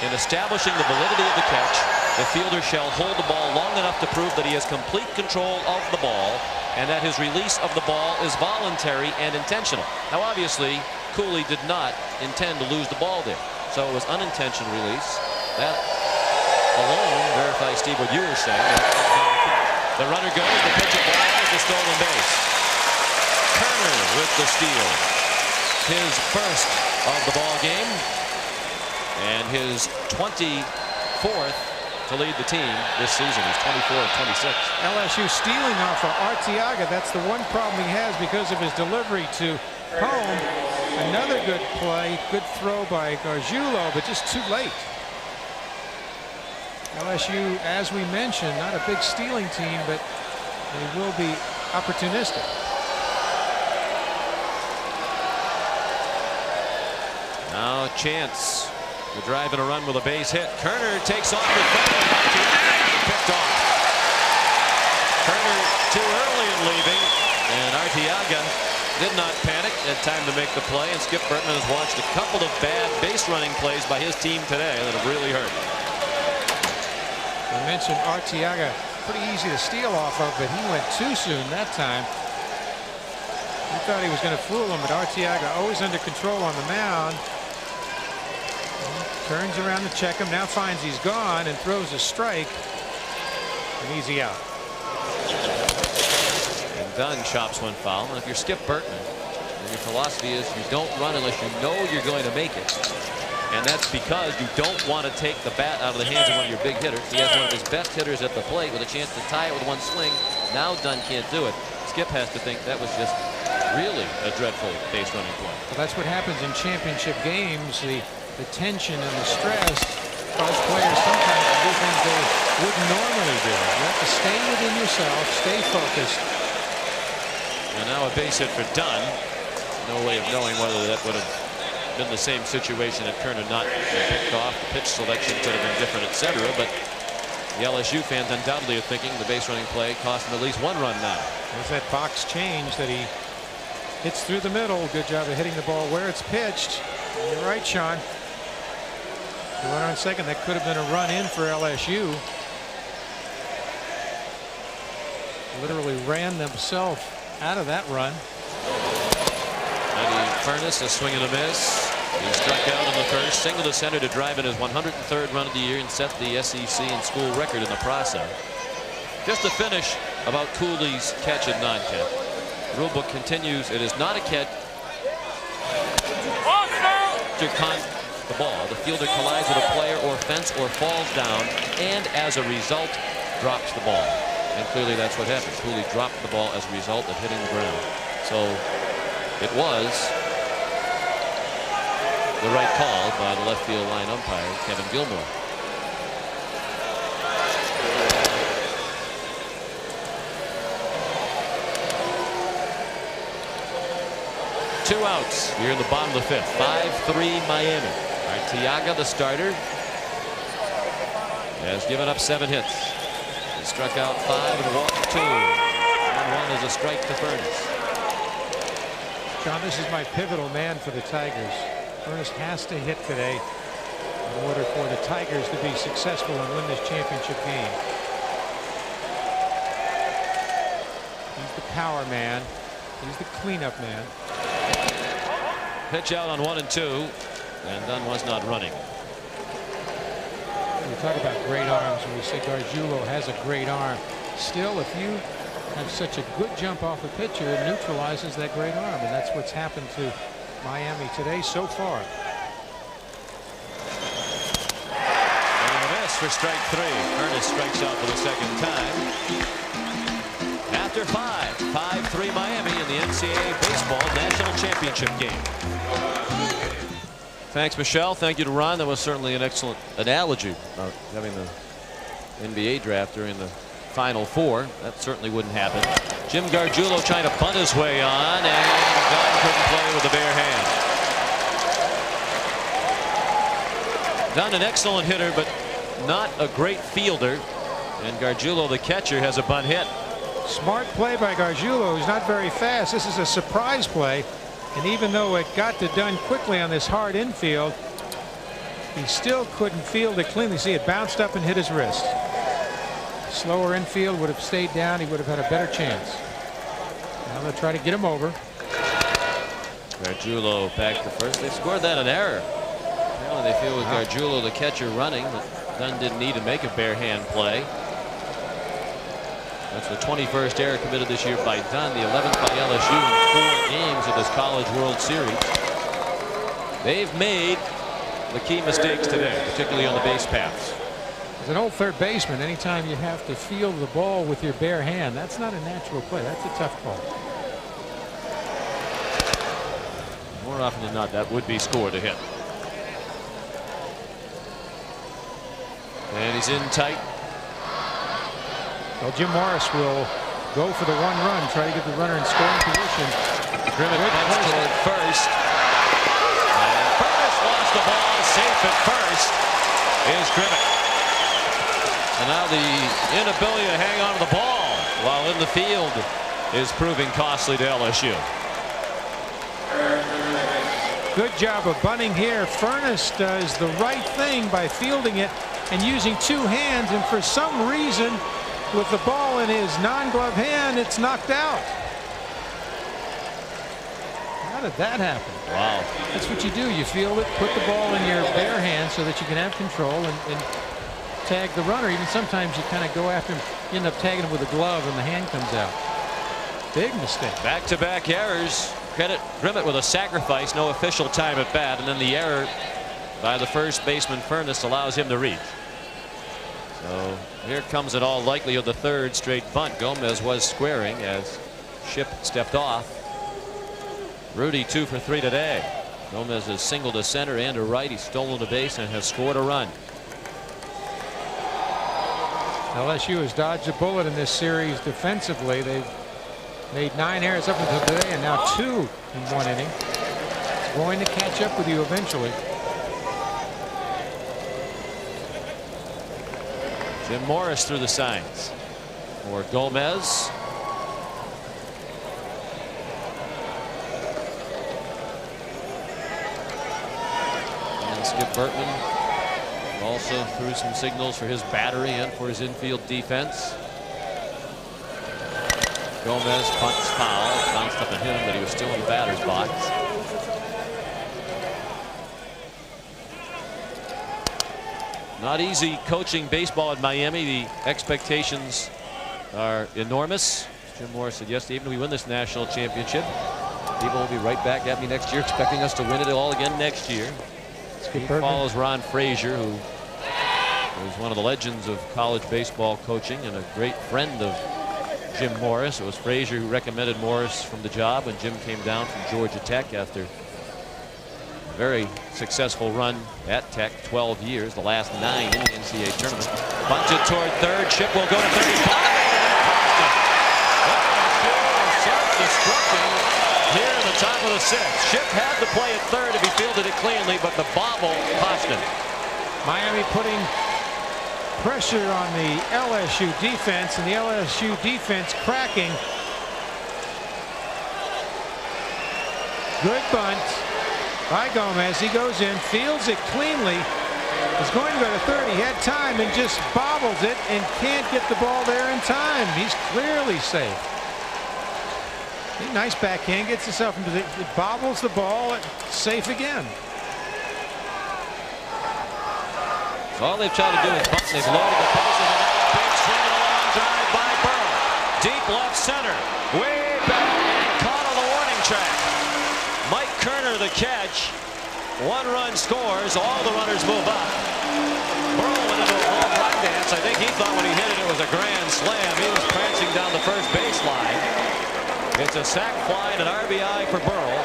Speaker 1: In establishing the validity of the catch, the fielder shall hold the ball long enough to prove that he has complete control of the ball and that his release of the ball is voluntary and intentional. Now, obviously, Cooley did not intend to lose the ball there, so it was unintentional release. That alone verifies, Steve, what you were saying. The runner goes, the pitcher ball is the stolen base. Kerner with the steal. His first of the ball game and his 24th to lead the team this season. He's 24 of 26.
Speaker 2: LSU stealing off of Arteaga. That's the one problem he has because of his delivery to home. Another good play, good throw by Gargiulo, but just too late. LSU, as we mentioned, not a big stealing team, but they will be opportunistic.
Speaker 1: Now a chance to drive in a run with a base hit. Kerner takes off with picked off. Kerner too early in leaving, and Arteaga did not panic. Had time to make the play, and Skip Bertman has watched a couple of bad base running plays by his team today that have really hurt.
Speaker 2: I mentioned Arteaga, pretty easy to steal off of, but he went too soon that time. He thought he was going to fool him, but Arteaga always under control on the mound. Turns around to check him, now finds he's gone and throws a strike. An easy out.
Speaker 1: And Dunn chops one foul. And if you're Skip Bertman, and your philosophy is you don't run unless you know you're going to make it. And that's because you don't want to take the bat out of the hands of one of your big hitters. He has one of his best hitters at the plate with a chance to tie it with one swing. Now Dunn can't do it. Skip has to think that was just really a dreadful base running play.
Speaker 2: Well, that's what happens in championship games. The tension and the stress cause players sometimes to do things they wouldn't normally do. You have to stay within yourself, stay focused.
Speaker 1: And now a base hit for Dunn. No way of knowing whether that would have been the same situation had Kerner not been picked off. The pitch selection could have been different, etc. But the LSU fans undoubtedly are thinking the base running play cost him at least 1 run now.
Speaker 2: There's that box change that he hits through the middle. Good job of hitting the ball where it's pitched. You're right, Sean. The runner on second, that could have been a run in for LSU. Literally ran themselves out of that run.
Speaker 1: Eddie Furness, a swing and a miss. He struck out in the first, single to center to drive in his 103rd run of the year and set the SEC and school record in the process. Just to finish about Cooley's catch and non-catch. The rule book continues. It is not a catch to the ball. The fielder collides with a player or fence or falls down, and as a result, drops the ball. And clearly that's what happened. Cooley dropped the ball as a result of hitting the ground. So it was the right call by the left field line umpire, Kevin Gilmore. Two outs here in the bottom of the 5th. 5-3 Miami. Arteaga, the starter, has given up 7 hits. He struck out 5 and walked 2. And 1 is a strike to Furness.
Speaker 2: John, this is my pivotal man for the Tigers. Furness has to hit today in order for the Tigers to be successful and win this championship game. He's the power man. He's the cleanup man.
Speaker 1: Pitch out on 1 and 2, and Dunn was not running.
Speaker 2: We talk about great arms, and we say Gargiulo has a great arm. Still, if you have such a good jump off a pitcher, it neutralizes that great arm, and that's what's happened to Miami today so far.
Speaker 1: For strike 3. Ernest strikes out for the second time. After 5-3 Miami in the NCAA baseball national championship game. Thanks, Michelle. Thank you to Ron. That was certainly an excellent analogy about having the NBA draft during the Final Four. That certainly wouldn't happen. Jim Gargiulo trying to bunt his way on, and Dunn couldn't play with the bare hand. Dunn, an excellent hitter, but not a great fielder, and Gargiulo, the catcher, has a bunt hit.
Speaker 2: Smart play by Gargiulo, who's not very fast. This is a surprise play, and even though it got to Dunn quickly on this hard infield, he still couldn't field it cleanly. See, it bounced up and hit his wrist. Slower infield would have stayed down. He would have had a better chance. Now they'll try to get him over.
Speaker 1: Gargiulo back to first. They scored that an error. Apparently they feel with Gargiulo, the catcher, running, that Dunn didn't need to make a bare hand play. That's the 21st error committed this year by Dunn, the 11th by LSU in 4 games of this College World Series. They've made the key mistakes today, particularly on the base paths.
Speaker 2: As an old third baseman, anytime you have to field the ball with your bare hand, that's not a natural play. That's a tough call.
Speaker 1: More often than not, that would be scored a hit. And he's in tight.
Speaker 2: Well, Jim Morris will go for the 1 run, try to get the runner in scoring position.
Speaker 1: Grimmett comes toward first. And Furness lost the ball. Safe at first is Grimmett. And now the inability to hang on to the ball while in the field is proving costly to LSU.
Speaker 2: Good job of bunting here. Furness does the right thing by fielding it and using 2 hands, and for some reason, with the ball in his non-glove hand, it's knocked out. How did that happen?
Speaker 1: Wow.
Speaker 2: That's what you do. You field it, put the ball in your bare hand so that you can have control and tag the runner. Even sometimes you kind of go after him, you end up tagging him with a glove and the hand comes out. Big mistake.
Speaker 1: Back-to-back errors. Credit Grimmett with a sacrifice, no official time at bat, and then the error by the first baseman Furness allows him to reach. So here comes in all likelihood the 3rd straight bunt. Gomez was squaring as Shipp stepped off. Rudy 2 for 3 today. Gomez has singled to center and to right. He's stolen a base and has scored a run.
Speaker 2: LSU has dodged a bullet in this series defensively. They've made 9 errors up until today, and now 2 in 1 inning. It's going to catch up with you eventually.
Speaker 1: Jim Morris through the signs for Gomez. And Skip Bertman also threw some signals for his battery and for his infield defense. Gomez punts foul, bounced up and hit him, but he was still in the batter's box. Not easy coaching baseball at Miami. The expectations are enormous. Jim Morris said yesterday, even if we win this national championship, people will be right back at me next year expecting us to win it all again next year. He follows Ron Frazier, who was one of the legends of college baseball coaching and a great friend of Jim Morris. It was Frazier who recommended Morris from the job when Jim came down from Georgia Tech after a very successful run at Tech, 12 years, the last 9 in the NCAA tournament. Bunted toward third. Shipp will go to 35. Self-destructing here in the top of the 6th. Shipp had to play at third if he fielded it cleanly, but the bobble cost him.
Speaker 2: Miami putting pressure on the LSU defense, and the LSU defense cracking. Good bunt by Gomez. He goes in, fields it cleanly. He's going to go to third. He had time and just bobbles it and can't get the ball there in time. He's clearly safe. Nice backhand, gets himself into it, bobbles the ball, safe again.
Speaker 1: All they've tried to do is bunt. They've loaded the bases, and now a big swing and a long drive by Burrow. Deep left center, way back, and caught on the warning track. Mike Kerner the catch. 1 run scores. All the runners move up. Burrow went into a long run dance. I think he thought when he hit it, it was a grand slam. He was prancing down the first baseline. It's a sac fly and an RBI for Burrow.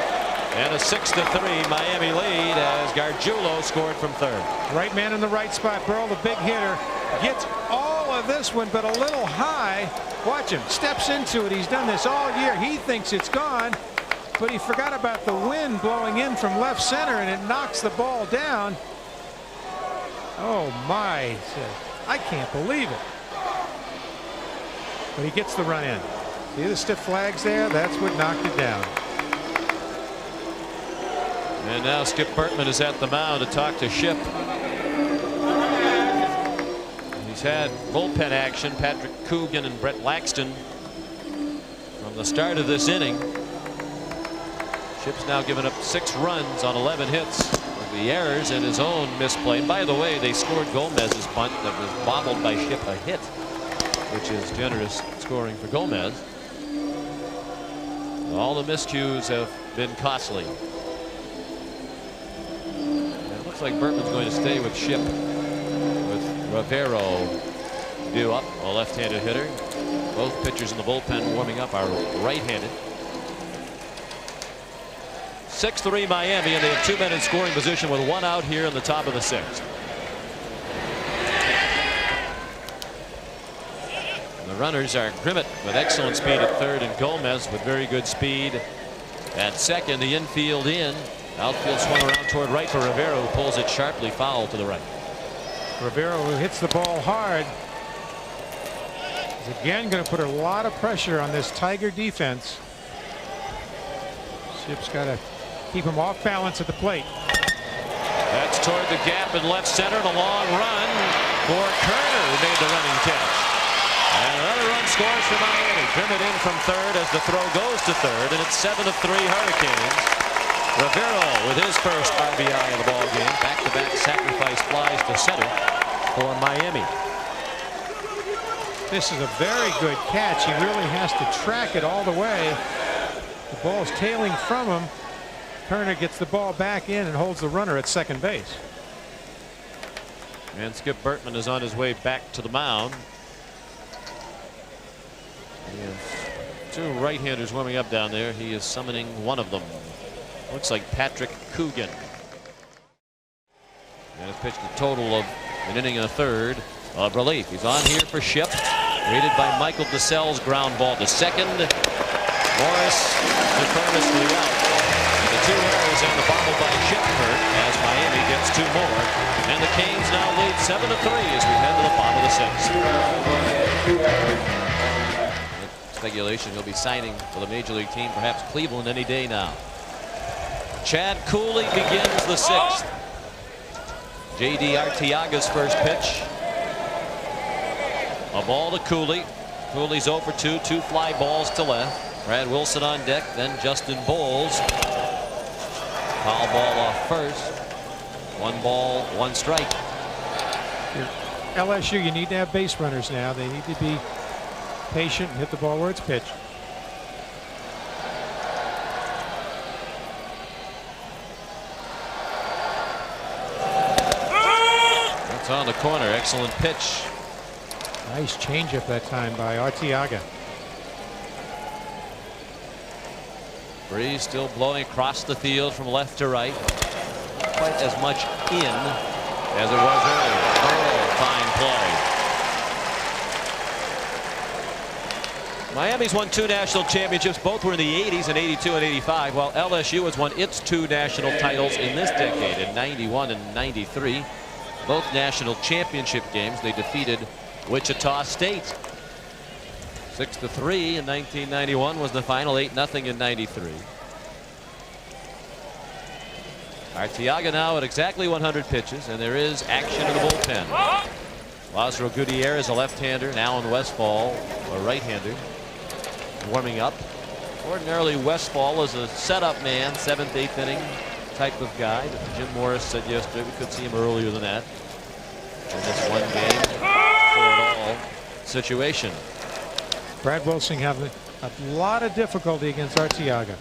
Speaker 1: And a 6-3 Miami lead as Gargiulo scored from third.
Speaker 2: Right man in the right spot. Burrow, the big hitter, gets all of this one, but a little high. Watch him. Steps into it. He's done this all year. He thinks it's gone, but he forgot about the wind blowing in from left center, and it knocks the ball down. Oh, my. I can't believe it. But he gets the run in. See the stiff flags there? That's what knocked it down.
Speaker 1: And now Skip Bertman is at the mound to talk to Shipp. He's had bullpen action. Patrick Coogan and Brett Laxton from the start of this inning. Shipp's now given up 6 runs on 11 hits with the errors and his own misplay. And by the way, they scored Gomez's bunt that was bobbled by Shipp a hit, which is generous scoring for Gomez. All the miscues have been costly. Looks like Bertman's going to stay with Shipp, with Rivero due up, a left-handed hitter. Both pitchers in the bullpen warming up are right-handed. 6-3 Miami, and they have 2 men in scoring position with 1 out here in the top of the 6th. The runners are Grimmett with excellent speed at third, and Gomez with very good speed at second. The infield in. Outfield swung around toward right for Rivero, who pulls it sharply foul to the right.
Speaker 2: Rivero, who hits the ball hard, is again going to put a lot of pressure on this Tiger defense. Shipp's got to keep him off balance at the plate.
Speaker 1: That's toward the gap in left center, and a long run for Kerner, who made the running catch. And another run scores for Miami. Grimmett in from third as the throw goes to third, and it's 7-3 Hurricanes. Rivero with his first RBI of the ball game. Back-to-back sacrifice flies to center for Miami.
Speaker 2: This is a very good catch. He really has to track it all the way. The ball's tailing from him. Kerner gets the ball back in and holds the runner at second base.
Speaker 1: And Skip Bertman is on his way back to the mound. He has 2 right-handers warming up down there. He is summoning one of them. Looks like Patrick Coogan. And has pitched a total of an inning and a third of relief. He's on here for Shipp. Greeted by Michael DeSelle's ground ball to second. Morris defermiously out. And the 2 errors and the bobble by Shipp hurt as Miami gets 2 more. And the Canes now lead 7-3 as we head to the bottom of the 6th. Speculation he'll be signing for the major league team, perhaps Cleveland, any day now. Chad Cooley begins the 6th. J.D. Arteaga's first pitch. A ball to Cooley. Cooley's 0 for 2, 2 fly balls to left. Brad Wilson on deck, then Justin Bowles. Foul ball off first. 1 ball, 1 strike.
Speaker 2: LSU, you need to have base runners now. They need to be patient and hit the ball where it's pitched.
Speaker 1: It's on the corner. Excellent pitch.
Speaker 2: Nice changeup that time by Arteaga.
Speaker 1: Breeze still blowing across the field from left to right. Not quite as much in as it was earlier. Oh, fine play. Miami's won 2 national championships. Both were in the 80s in 82 and 85, while LSU has won its 2 national titles in this decade in 91 and 93. Both national championship games they defeated Wichita State. 6-3 in 1991 was the final. 8-0 in 93. Arteaga now at exactly 100 pitches, and there is action in the bullpen. Lázaro Gutierrez, a left-hander, and Alan Westfall, a right-hander, warming up. Ordinarily, Westfall is a setup man, 7th, 8th inning type of guy. But Jim Morris said yesterday we could see him earlier than that in this 1 game for it all situation.
Speaker 2: Brad Wilson having a lot of difficulty against Arteaga.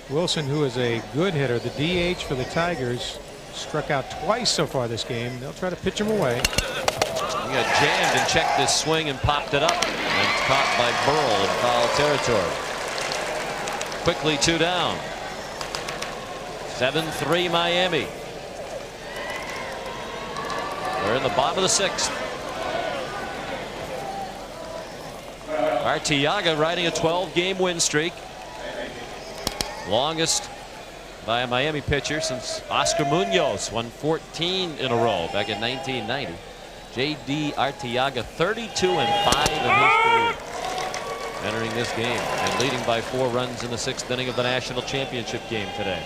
Speaker 2: Wilson, who is a good hitter, the DH for the Tigers, struck out twice so far this game. They'll try to pitch him away.
Speaker 1: He got jammed and checked his swing and popped it up, and caught by Burrell in foul territory. Quickly 2 down. 7-3 Miami. We're in the bottom of the 6th. Arteaga riding a 12-game win streak. Longest by a Miami pitcher since Oscar Munoz won 14 in a row back in 1990. J.D. Arteaga 32-5 in his career entering this game and leading by 4 runs in the 6th inning of the national championship game today.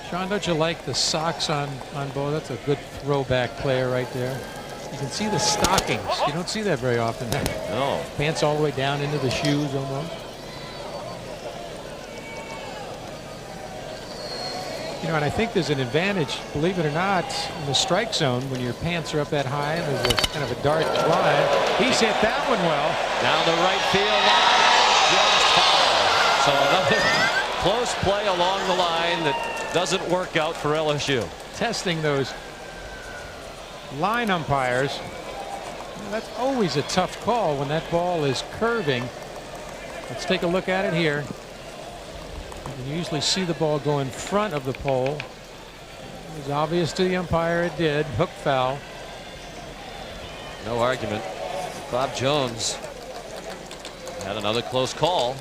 Speaker 2: Sean, don't you like the socks on Bo? That's a good throwback player right there. You can see the stockings. You don't see that very often.
Speaker 1: No.
Speaker 2: Pants all the way down into the shoes almost. You know, and I think there's an advantage, believe it or not, in the strike zone when your pants are up that high and there's a kind of a dark line. He's hit that one well.
Speaker 1: Down the right field line, just foul. So another close play along the line that doesn't work out for LSU.
Speaker 2: Testing those line umpires. That's always a tough call when that ball is curving. Let's take a look at it here. You usually see the ball go in front of the pole. It was obvious to the umpire it did. Hook foul.
Speaker 1: No argument. Bob Jones had another close call.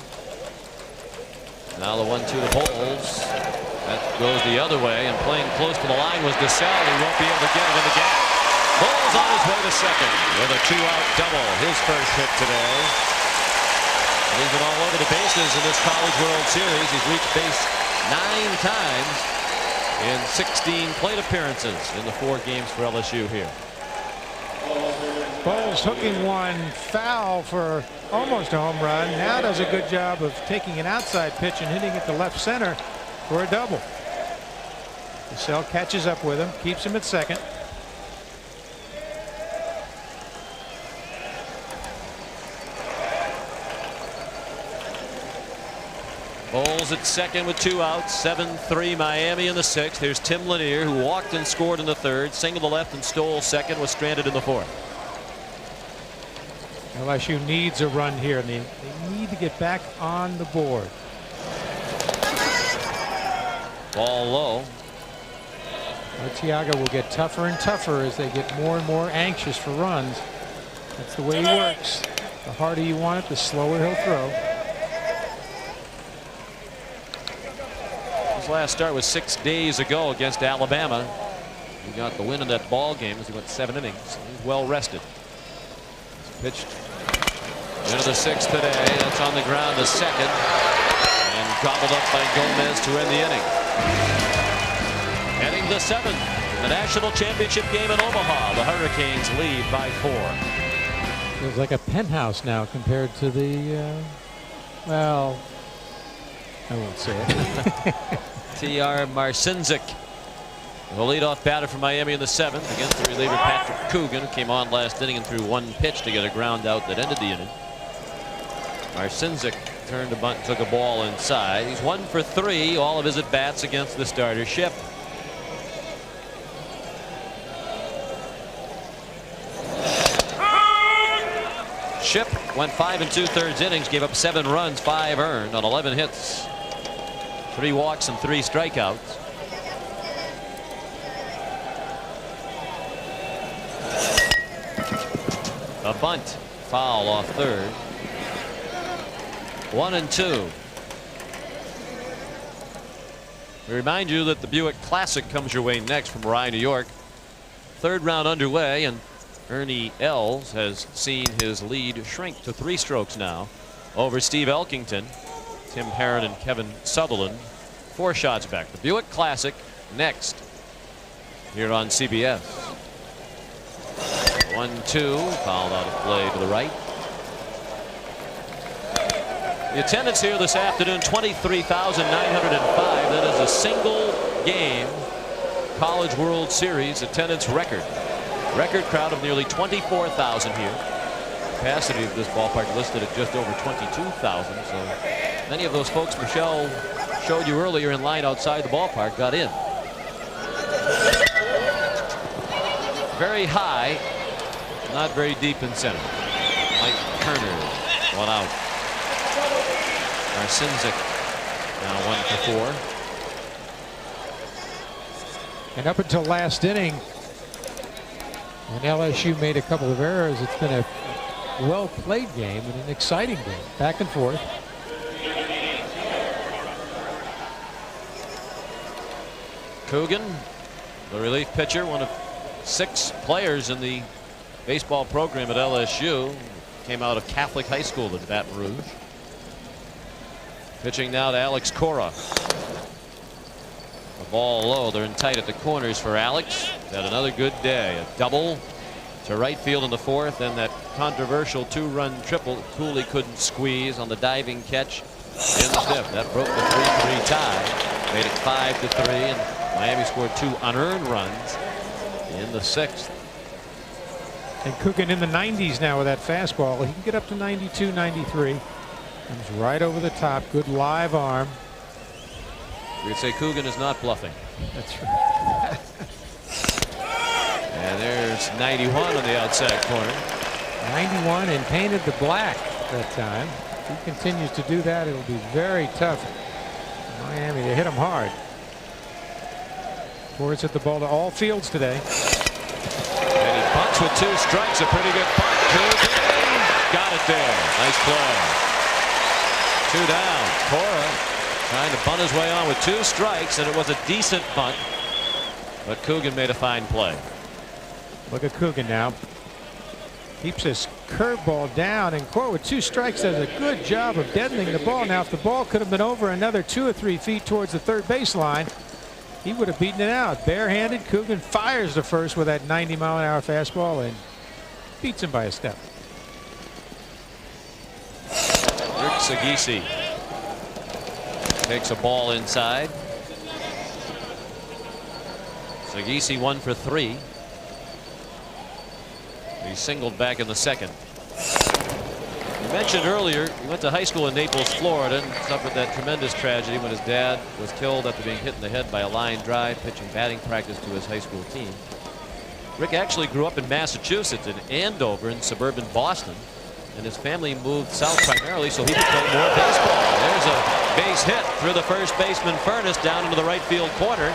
Speaker 1: Now the 1-2 to Bowles. That goes the other way, and playing close to the line was DeSalle. He won't be able to get it in the gap. Bowles on his way to second with a 2-out double. His first hit today. He's been all over the bases in this College World Series. He's reached base 9 times in 16 plate appearances in the 4 games for LSU here.
Speaker 2: Bowles hooking one foul for almost a home run. Now does a good job of taking an outside pitch and hitting it to left center for a double. DeSalle catches up with him, keeps him at second.
Speaker 1: Bowles at second with 2 outs. 7-3 Miami in the 6th. Here's Tim Lanier, who walked and scored in the 3rd. Singled to left and stole second. Was stranded in the 4th.
Speaker 2: LSU needs a run here, and they need to get back on the board.
Speaker 1: Ball low.
Speaker 2: Arteaga will get tougher and tougher as they get more and more anxious for runs. That's the way he works. The harder you want it, the slower he'll throw.
Speaker 1: His last start was 6 days ago against Alabama. He got the win in that ball game as he went 7 innings. He's well rested. He's pitched into the 6th today. That's on the ground, the 2nd, and gobbled up by Gomez to end the inning. Heading to 7th, the national championship game in Omaha. The Hurricanes lead by 4.
Speaker 2: Feels like a penthouse now compared to the well, I won't say it.
Speaker 1: T.R. Marcinzik, the leadoff batter for Miami in the 7th against the reliever Patrick Coogan, who came on last inning and threw 1 pitch to get a ground out that ended the inning. Marcinzik turned a bunt and took a ball inside. He's 1 for 3, all of his at bats against the starter Ship. Ship went 5 2/3 innings, gave up 7 runs, 5 earned on 11 hits, 3 walks and 3 strikeouts. A bunt, foul off third. 1-2. We remind you that the Buick Classic comes your way next from Rye, New York. 3rd round underway, and Ernie Els has seen his lead shrink to 3 strokes now over Steve Elkington, Tim Herron, and Kevin Sutherland. 4 shots back. The Buick Classic next here on CBS. 1-2, fouled out of play to the right. The attendance here this afternoon, 23,905. That is a single game College World Series attendance record. Record crowd of nearly 24,000 here. capacity of this ballpark listed at just over 22,000. So many of those folks Michelle showed you earlier in line outside the ballpark got in. Very high, not very deep in center. Mike Kerner, one out. Marcinzik now 1 for 4.
Speaker 2: And up until last inning, when LSU made a couple of errors, it's been a well-played game and an exciting game, back and forth.
Speaker 1: Coogan, the relief pitcher, one of 6 players in the baseball program at LSU, came out of Catholic High School in Baton Rouge. Pitching now to Alex Cora. The ball low. They're in tight at the corners for Alex. Had another good day. A double to right field in the 4th, and that controversial 2-run triple that Cooley couldn't squeeze on the diving catch in the 5th. That broke the 3-3 tie. Made it 5-3, and Miami scored 2 unearned runs in the 6th.
Speaker 2: And Coogan in the 90s now with that fastball. He can get up to 92, 93. Comes right over the top. Good live arm.
Speaker 1: You could say Coogan is not bluffing.
Speaker 2: That's right.
Speaker 1: And there's 91 on the outside corner.
Speaker 2: 91 and painted the black that time. If he continues to do that, it'll be very tough for Miami to hit him hard. Torres hit the ball to all fields today.
Speaker 1: And he bunts with 2 strikes. A pretty good bunt. Coogan got it there. Nice play. 2 down. Cora trying to bunt his way on with 2 strikes, and it was a decent bunt, but Coogan made a fine play.
Speaker 2: Look at Coogan now. Keeps his curveball down, and Cora with 2 strikes does a good job of deadening the ball. Now if the ball could have been over another 2 or 3 feet towards the third baseline, he would have beaten it out. Barehanded, Coogan fires the first with that 90-mile-an-hour fastball and beats him by a step.
Speaker 1: Rick Sagisi takes a ball inside. Sagisi 1 for 3. He singled back in the 2nd. You mentioned earlier he went to high school in Naples, Florida, and suffered that tremendous tragedy when his dad was killed after being hit in the head by a line drive pitching batting practice to his high school team. Rick actually grew up in Massachusetts, in Andover, in suburban Boston, and his family moved south primarily so he could play more baseball. There's a base hit through the first baseman Furness down into the right field corner.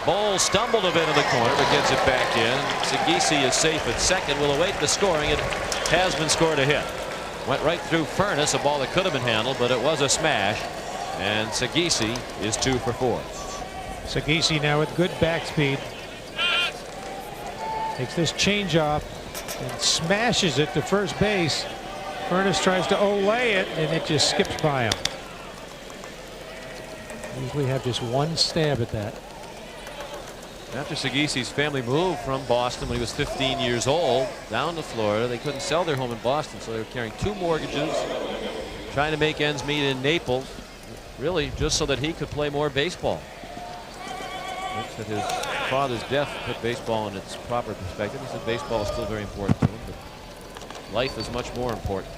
Speaker 1: Bowles stumbled a bit in the corner but gets it back in. Sagisi is safe at 2nd. Will await the scoring. It has been scored a hit. Went right through Furness, a ball that could have been handled, but it was a smash, and Sagisi is 2 for 4.
Speaker 2: Sagisi now with good back speed. Takes this changeup and smashes it to first base. Furness tries to olay it, and it just skips by him. Usually have just one stab at that.
Speaker 1: After Sagisi's family moved from Boston when he was 15 years old down to Florida, they couldn't sell their home in Boston, so they were carrying 2 mortgages, trying to make ends meet in Naples, really just so that he could play more baseball. Looks at his father's death put baseball in its proper perspective. He said baseball is still very important to him, but life is much more important.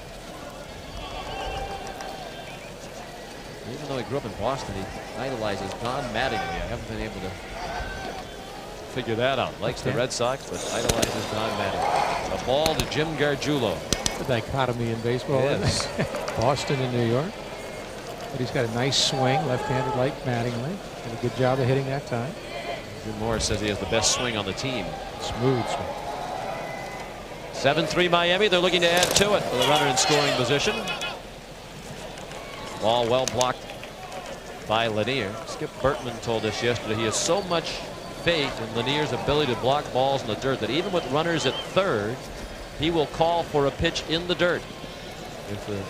Speaker 1: Even though he grew up in Boston, he idolizes Don Mattingly. I haven't been able to figure that out. Likes the Red Sox, but idolizes Don Mattingly. A ball to Jim Gargiulo.
Speaker 2: The dichotomy in baseball.
Speaker 1: Yes.
Speaker 2: Boston and New York. But he's got a nice swing, left-handed like Mattingly. Did a good job of hitting that time.
Speaker 1: Jim Morris says he has the best swing on the team.
Speaker 2: Smooth swing.
Speaker 1: 7-3 Miami. They're looking to add to it with a runner in scoring position. Ball well blocked by Lanier. Skip Bertman told us yesterday he has so much faith in Lanier's ability to block balls in the dirt that even with runners at 3rd, he will call for a pitch in the dirt if the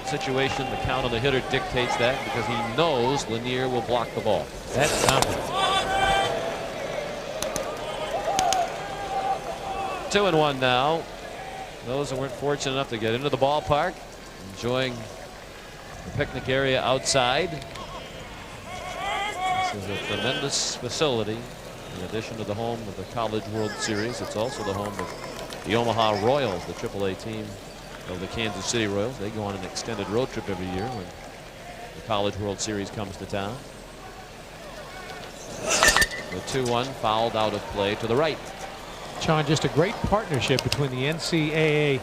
Speaker 1: situation, the count on the hitter dictates that, because he knows Lanier will block the ball.
Speaker 2: That's confident.
Speaker 1: 2-1 now. Those that weren't fortunate enough to get into the ballpark, enjoying the picnic area outside. This is a tremendous facility. In addition to the home of the College World Series, it's also the home of The Omaha Royals, the AAA team of the Kansas City Royals, they go on an extended road trip every year when the College World Series comes to town. The 2-1 fouled out of play to the right.
Speaker 2: John, just a great partnership between the NCAA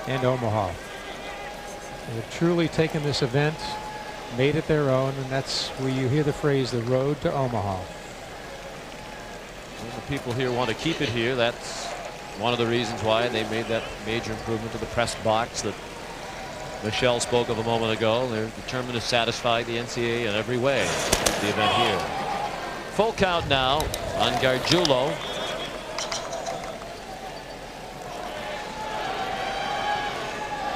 Speaker 2: and Omaha. They've truly taken this event, made it their own, and that's where you hear the phrase, the road to Omaha.
Speaker 1: Well, the people here want to keep it here. That's one of the reasons why they made that major improvement to the press box that Michelle spoke of a moment ago. They're determined to satisfy the NCAA in every way. The event here. Full count now on Gargiulo.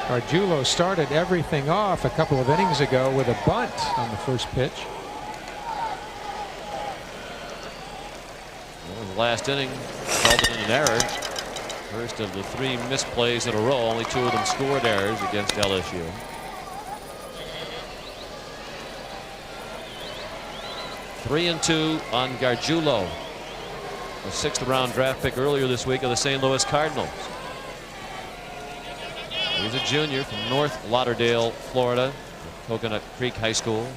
Speaker 2: Gargiulo started everything off a couple of innings ago with a bunt on the first pitch.
Speaker 1: Well, the last inning resulted in an error. First of the 3 misplays in a row. Only 2 of them scored errors against LSU. Three and 2 on Gargiulo, a 6th round draft pick earlier this week of the St. Louis Cardinals. He's a junior from North Lauderdale, Florida, Coconut Creek High School.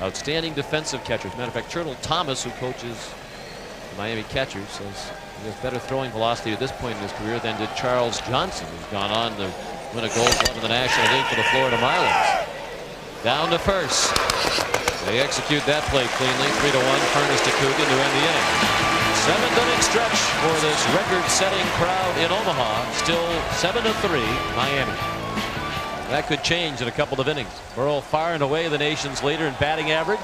Speaker 1: Outstanding defensive catcher. As a matter of fact, Turtle Thomas, who coaches the Miami catchers, says he has better throwing velocity at this point in his career than did Charles Johnson, who's gone on to win a Gold Glove in the National League for the Florida Marlins. Down to first. They execute that play cleanly. 3-1. Furnace to Coogan to end the inning. 7th inning stretch for this record-setting crowd in Omaha. Still 7-3 Miami. That could change in a couple of innings. Burrell far and away the nation's leader in batting average,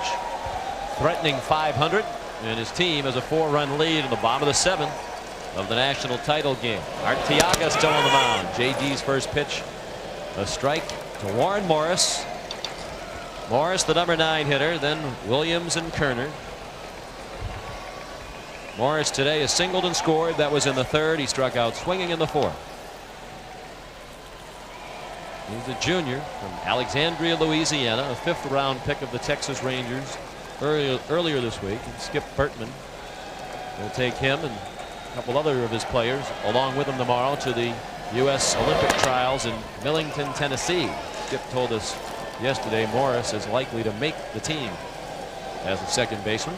Speaker 1: threatening 500, and his team has a 4-run lead in the bottom of the 7th of the national title game. Arteaga still on the mound. JD's first pitch, a strike to Warren Morris. Morris, the number 9 hitter, then Williams and Kerner. Morris today has singled and scored. That was in the 3rd. He struck out swinging in the 4th. He's a junior from Alexandria, Louisiana, a 5th round pick of the Texas Rangers earlier this week. And Skip Bertman will take him and a couple other of his players along with him tomorrow to the U.S. Olympic trials in Millington, Tennessee. Skip told us yesterday Morris is likely to make the team as a second baseman.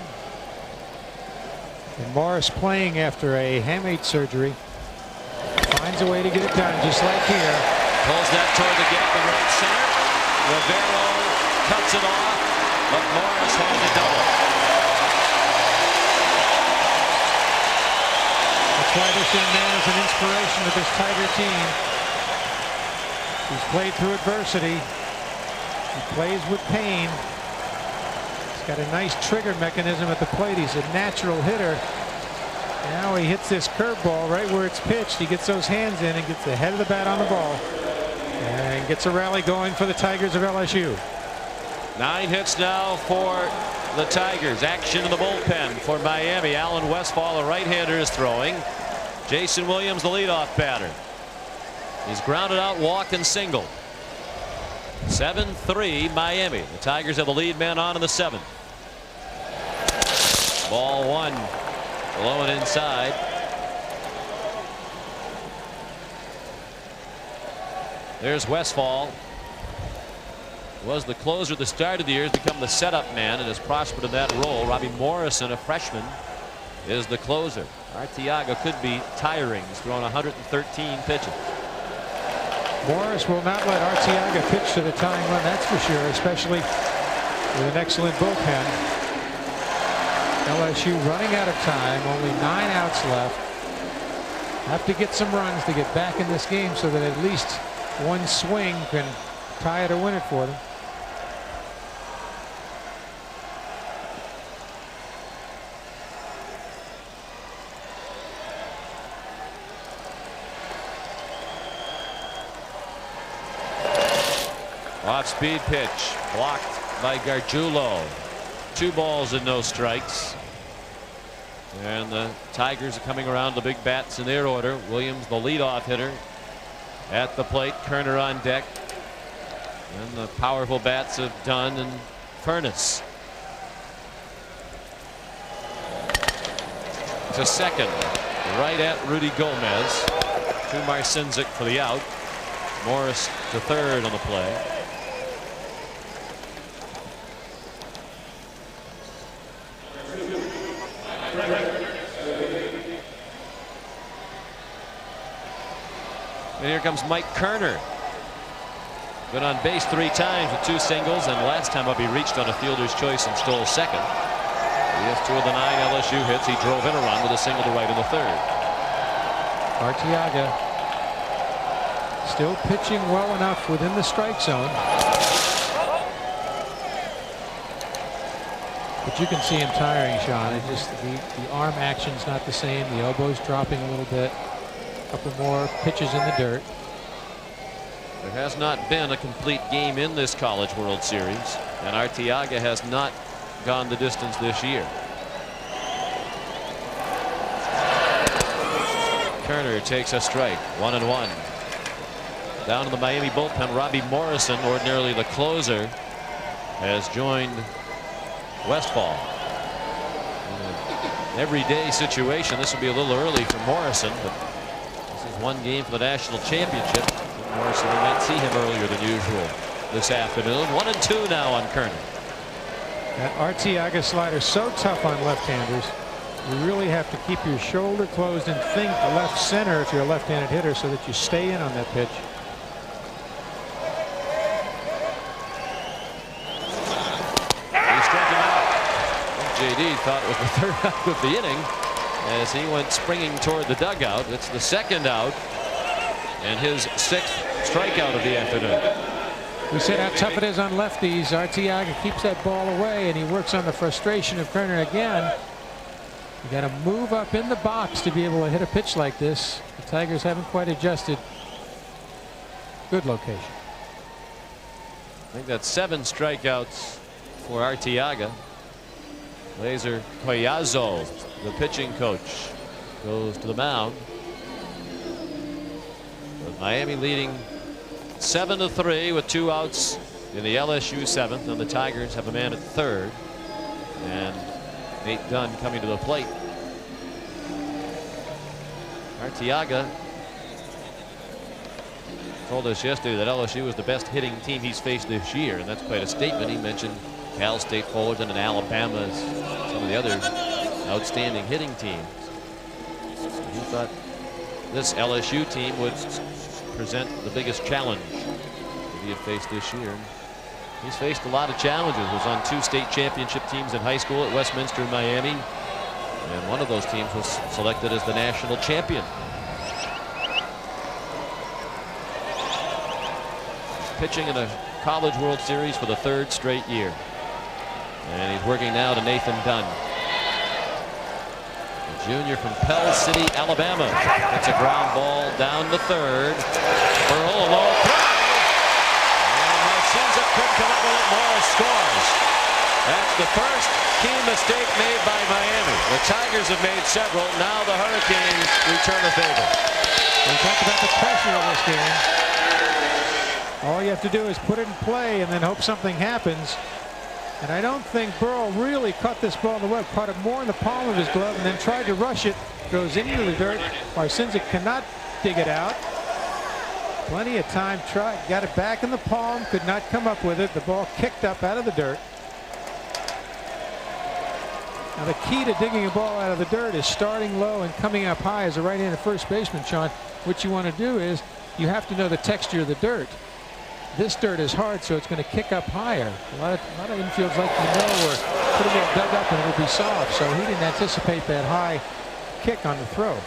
Speaker 2: And Morris, playing after a hamate surgery, finds a way to get it done, just like here.
Speaker 1: Pulls that toward the gap in right center. Rivero cuts it off, but Morris has a double.
Speaker 2: That's why this young man is an inspiration to this Tiger team. He's played through adversity. He plays with pain. He's got a nice trigger mechanism at the plate. He's a natural hitter. Now he hits this curveball right where it's pitched. He gets those hands in and gets the head of the bat on the ball and gets a rally going for the Tigers of LSU.
Speaker 1: 9 hits now for the Tigers. Action in the bullpen for Miami. Alan Westfall, a right-hander, is throwing. Jason Williams, the leadoff batter. He's grounded out, walked, and singled. 7-3 Miami. The Tigers have the lead man on in the 7th. Ball 1 low and inside. There's Westfall. Was the closer at the start of the year, has become the setup man and has prospered in that role. Robbie Morrison, a freshman, is the closer. Arteaga could be tiring. He's thrown 113 pitches.
Speaker 2: Morris will not let Arteaga pitch to the tying run, that's for sure, especially with an excellent bullpen. LSU running out of time, only 9 outs left. Have to get some runs to get back in this game so that at least one swing can tie it or win it for them.
Speaker 1: Off-speed pitch blocked by Gargiulo. 2 balls and no strikes. And the Tigers are coming around the big bats in their order. Williams, the leadoff hitter, at the plate. Kerner on deck. And the powerful bats of Dunn and Furnace. to second, right at Rudy Gomez. To Marcinzik for the out. Morris to third on the play. And here comes Mike Kerner. Been on base 3 times with 2 singles, and last time up he reached on a fielder's choice and stole second. He has 2 of the 9 LSU hits. He drove in a run with a single to right in the third.
Speaker 2: Arteaga still pitching well enough within the strike zone. But you can see him tiring, Sean. It just the arm action's not the same. The elbow's dropping a little bit. A couple more pitches in the dirt.
Speaker 1: There has not been a complete game in this College World Series, and Arteaga has not gone the distance this year. Kerner takes a strike. 1-1. Down in the Miami bullpen, Robbie Morrison, ordinarily the closer, has joined Westfall. In an everyday situation, this would be a little early for Morrison, but this is one game for the national championship. Morrison, we might see him earlier than usual this afternoon. 1-2 now on Kerner.
Speaker 2: That Arteaga slider so tough on left-handers. You really have to keep your shoulder closed and think left center if you're a left-handed hitter so that you stay in on that pitch.
Speaker 1: He struck him out. JD thought it was the 3rd out of the inning as he went springing toward the dugout. It's the 2nd out and his 6th strikeout of the afternoon.
Speaker 2: We said how tough it is on lefties. Arteaga keeps that ball away and he works on the frustration of Kerner again. You got to move up in the box to be able to hit a pitch like this. The Tigers haven't quite adjusted. Good location.
Speaker 1: I think that's 7 strikeouts for Arteaga. Laser Collazo, the pitching coach, goes to the mound. With Miami leading 7-3 with 2 outs in the LSU 7th, and the Tigers have a man at 3rd. And Nate Dunn coming to the plate. Arteaga told us yesterday that LSU was the best hitting team he's faced this year, and that's quite a statement. He mentioned Cal State Fullerton and Alabama as some of the other outstanding hitting teams. He thought this LSU team would present the biggest challenge that he had faced this year. He's faced a lot of challenges. Was on 2 state championship teams in high school at Westminster and Miami, and one of those teams was selected as the national champion. He's pitching in a College World Series for the 3rd straight year, and he's working now to Nathan Dunn, a junior from Pell City, Alabama. It's a ground ball down the 3rd. Burl alone. Could come up with it. Morris scores. That's the first key mistake made by Miami. The Tigers have made several. Now the Hurricanes return a favor.
Speaker 2: We talked about the pressure of this game. All you have to do is put it in play and then hope something happens. And I don't think Burl really caught this ball in the web. Caught it more in the palm of his glove and then tried to rush it. Goes into the dirt. Marcinzik cannot dig it out. Plenty of time. Got it back in the palm. Could not come up with it. The ball kicked up out of the dirt. Now the key to digging a ball out of the dirt is starting low and coming up high as a right-handed first baseman, Sean. What you want to do is you have to know the texture of the dirt. This dirt is hard, so it's going to kick up higher. A lot of infields, like you know, are putting it dug up and it'll be soft. So he didn't anticipate that high kick on the throw.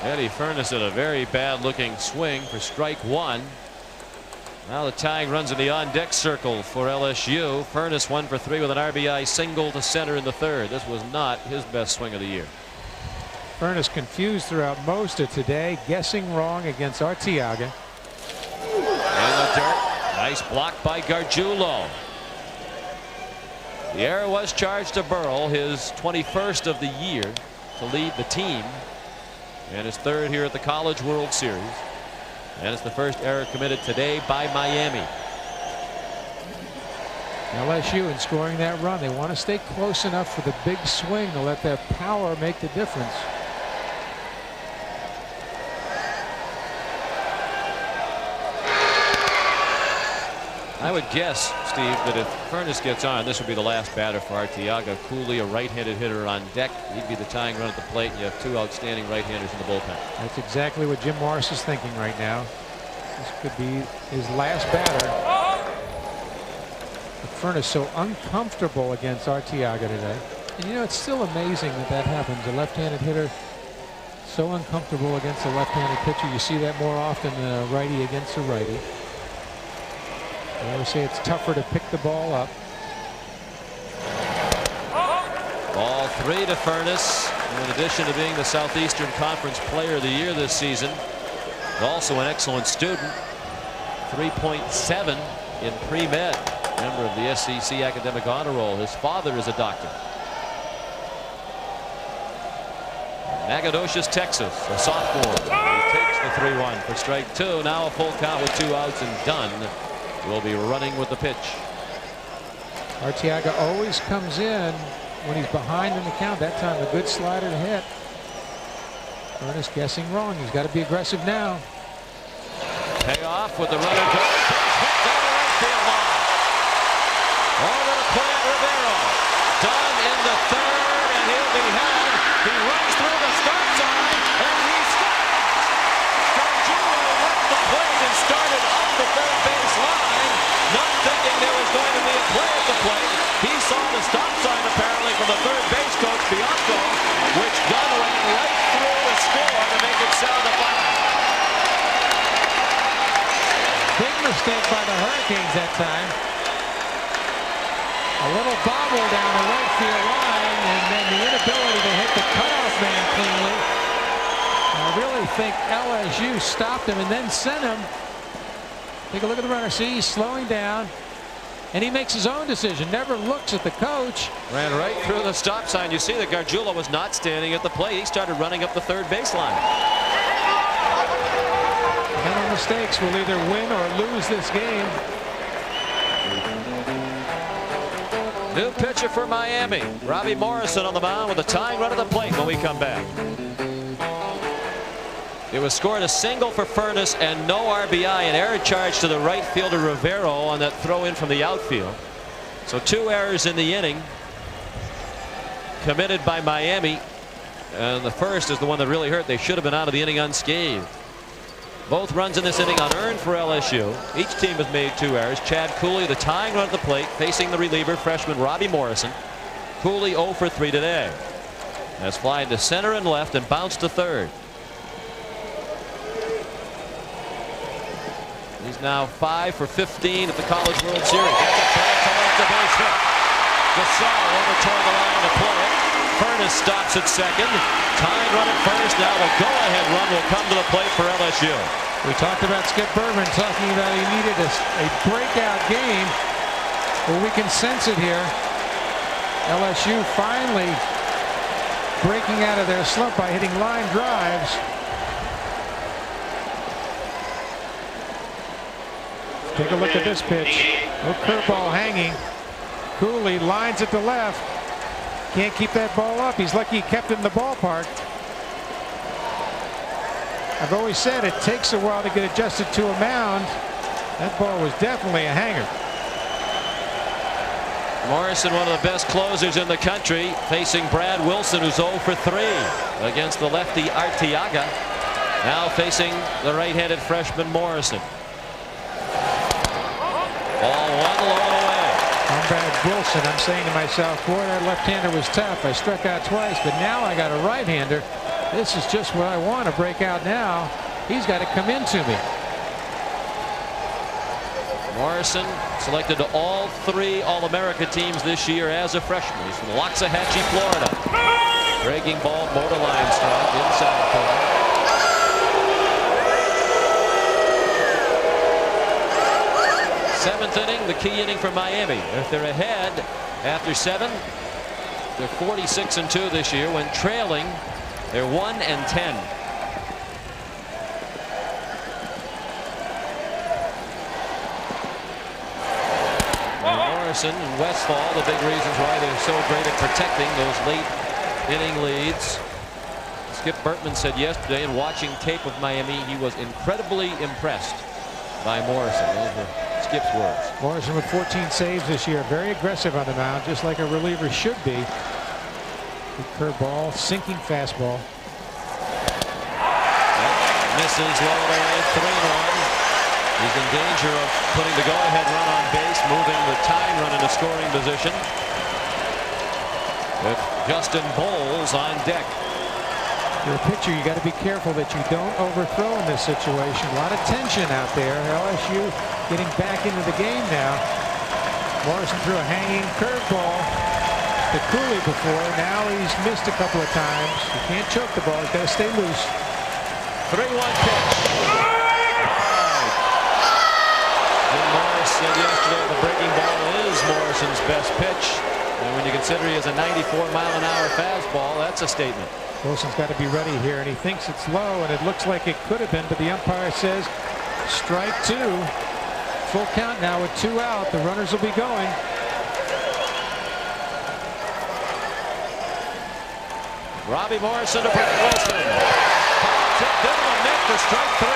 Speaker 1: Eddie Furness had a very bad looking swing for strike 1. Now the tying runs in the on deck circle for LSU. Furness 1 for 3 with an RBI single to center in the 3rd. This was not his best swing of the year.
Speaker 2: Furness confused throughout most of today, guessing wrong against Arteaga.
Speaker 1: In the dirt. Nice block by Gargiulo. The error was charged to Burl, his 21st of the year to lead the team, and his 3rd here at the College World Series. And it's the first error committed today by Miami.
Speaker 2: LSU in scoring that run. They want to stay close enough for the big swing to let that power make the difference.
Speaker 1: I would guess, Steve, that if Furness gets on, this would be the last batter for Arteaga. Cooley, a right-handed hitter on deck. He'd be the tying run at the plate, and you have two outstanding right-handers in the bullpen.
Speaker 2: That's exactly what Jim Morris is thinking right now. This could be his last batter. But Furness so uncomfortable against Arteaga today. And you know, it's still amazing that that happens. A left-handed hitter so uncomfortable against a left-handed pitcher. You see that more often than a righty against a righty. I always say it's tougher to pick the ball up.
Speaker 1: Ball 3 to Furness. In addition to being the Southeastern Conference Player of the Year this season, also an excellent student. 3.7 in pre-med. Member of the SEC Academic Honor Roll. His father is a doctor. Nacogdoches, Texas, a sophomore. He takes the 3-1 for strike 2. Now a full count with 2 outs, and Dunn will be running with the pitch.
Speaker 2: Arteaga always comes in when he's behind in the count. That time a good slider to hit. Furness guessing wrong. He's got to be aggressive now.
Speaker 1: Payoff with the runner down the right field line. Over to Plant Rivero. Dunn in the third, and he'll be held. He runs through the start sign, and he scores. Gargiulo left the plate and started up the third base line, not thinking there was going to be a play at the plate. He saw the stop sign apparently from the third base coach Bianco, which Dunn ran right through the score to make it 7-5.
Speaker 2: Big mistake by the Hurricanes that time. A little bobble down the right field line, and then the inability to hit the cutoff man cleanly. I really think LSU stopped him and then sent him. Take a look at the runner. See, he's slowing down, and he makes his own decision. Never looks at the coach.
Speaker 1: Ran right through the stop sign. You see that Gargiulo was not standing at the plate. He started running up the third baseline.
Speaker 2: Mental mistakes will either win or lose this game.
Speaker 1: New pitcher for Miami. Robbie Morrison on the mound with a tying run at the plate when we come back. It was scored a single for Furness and no RBI. An error charge to the right fielder Rivero on that throw in from the outfield. So 2 errors in the inning committed by Miami. And the first is the one that really hurt. They should have been out of the inning unscathed. Both runs in this inning unearned for LSU. Each team has made 2 errors. Chad Cooley, the tying run at the plate, facing the reliever, freshman Robbie Morrison. Cooley 0 for 3 today. That's flying to center and left and bounced to third. He's now 5 for 15 at the College World Series. That's a try to left the base hit. Gasol over toward the line to play it. Furness stops at second. Tying run at first. Now the go-ahead run will come to the plate for LSU.
Speaker 2: We talked about Skip Berman talking about he needed a breakout game. Well, we can sense it here. LSU finally breaking out of their slump by hitting line drives. Take a look at this pitch. No curveball hanging. Cooley lines it to left. Can't keep that ball up. He's lucky he kept it in the ballpark. I've always said it takes a while to get adjusted to a mound. That ball was definitely a hanger.
Speaker 1: Morrison, one of the best closers in the country, facing Brad Wilson, who's 0 for 3 against the lefty Arteaga. Now facing the right-handed freshman Morrison. Ball 1 low away.
Speaker 2: I'm Brad Wilson. I'm saying to myself, boy, that left-hander was tough. I struck out twice, but now I got a right-hander. This is just what I want to break out now. He's got to come into me.
Speaker 1: Morrison selected to all 3 All-America teams this year as a freshman. He's from Loxahatchee, Florida. Breaking ball, borderline strike, inside corner. Seventh inning, the key inning for Miami. If they're ahead after 7, they're 46-2 this year. When trailing, they're 1-10. Morrison and Westfall, the big reasons why they're so great at protecting those late inning leads. Skip Bertman said yesterday in watching tape of Miami he was incredibly impressed by Morrison. Those were Skip's words.
Speaker 2: Morrison with 14 saves this year. Very aggressive on the mound, just like a reliever should be. Good curveball, sinking fastball.
Speaker 1: Misses low and away, 3-1. He's in danger of putting the go-ahead run on base, moving the tying run into scoring position. With Justin Bowles on deck.
Speaker 2: If you're a pitcher, you got to be careful that you don't overthrow in this situation. A lot of tension out there. LSU getting back into the game now. Morrison threw a hanging curveball to Cooley before. Now he's missed a couple of times. You can't choke the ball. He's got to stay loose.
Speaker 1: 3-1 pitch. Jim Morris said yesterday the breaking ball is Morrison's best pitch. And when you consider he has a 94-mile-an-hour fastball, that's a statement.
Speaker 2: Wilson's got to be ready here, and he thinks it's low, and it looks like it could have been, but the umpire says strike two. Full count now with 2 out. The runners will be going.
Speaker 1: Robbie Morrison to Brett Wilson. Tipped into the net for strike 3.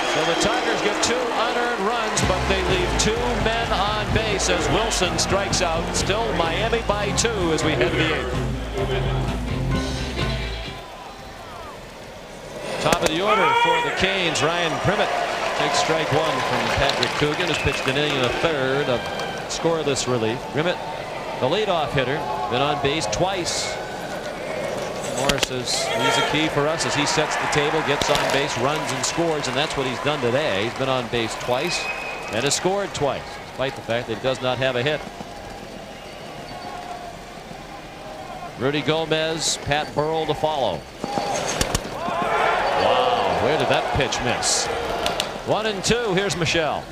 Speaker 1: So the Tigers get 2 unearned runs, but they leave 2 men on base as Wilson strikes out. Still Miami by 2 as we head to the 8th. Top of the order for the Canes. Ryan Primmett takes strike 1 from Patrick Coogan, who's pitched an inning and a third of scoreless relief. Primmett, the leadoff hitter, been on base twice. Morris says he's a key for us as he sets the table, gets on base, runs and scores, and that's what he's done today. He's been on base twice and has scored twice, despite the fact that he does not have a hit. Rudy Gomez, Pat Burrell to follow. Wow, where did that pitch miss? 1-2. Here's Michelle.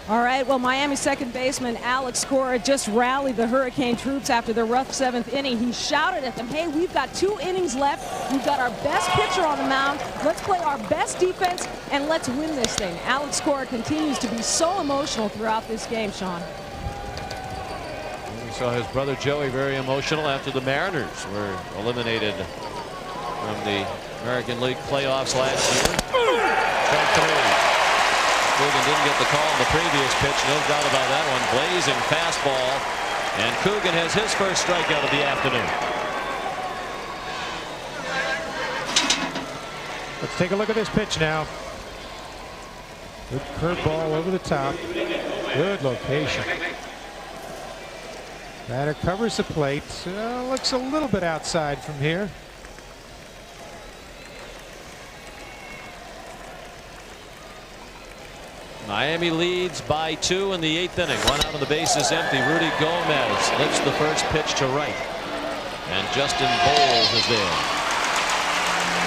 Speaker 3: All right, well, Miami second baseman Alex Cora just rallied the Hurricane troops after their rough 7th inning. He shouted at them, hey, we've got 2 innings left. We've got our best pitcher on the mound. Let's play our best defense, and let's win this thing. Alex Cora continues to be so emotional throughout this game, Sean.
Speaker 1: We saw his brother Joey very emotional after the Mariners were eliminated from the American League playoffs last year. Strike 3. Coogan didn't get the call on the previous pitch, no doubt about that one. Blazing fastball, and Coogan has his first strikeout of the afternoon.
Speaker 2: Let's take a look at this pitch now. Good curveball over the top. Good location. Batter covers the plate. Looks a little bit outside from here.
Speaker 1: Miami leads by 2 in the 8th inning. 1 out of the bases empty. Rudy Gomez lifts the first pitch to right, and Justin Bowles is there.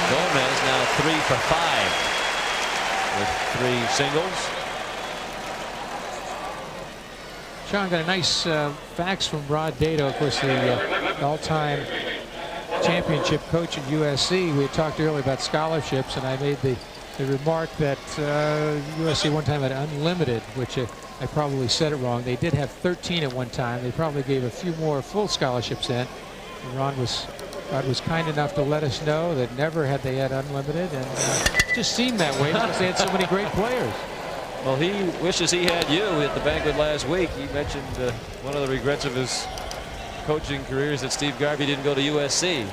Speaker 1: Gomez now 3 for 5 with 3 singles.
Speaker 2: Sean, got a nice fax from Rod Dato, of course, the all-time championship coach at USC. We had talked earlier about scholarships, and I made the remark that USC one time had unlimited, which I probably said it wrong. They did have 13 at one time. They probably gave a few more full scholarships in. And Rod was kind enough to let us know that never had they had unlimited, and it just seemed that way because they had so many great players.
Speaker 1: Well, he wishes he had you at the banquet last week. He mentioned one of the regrets of his coaching career is that Steve Garvey didn't go to USC.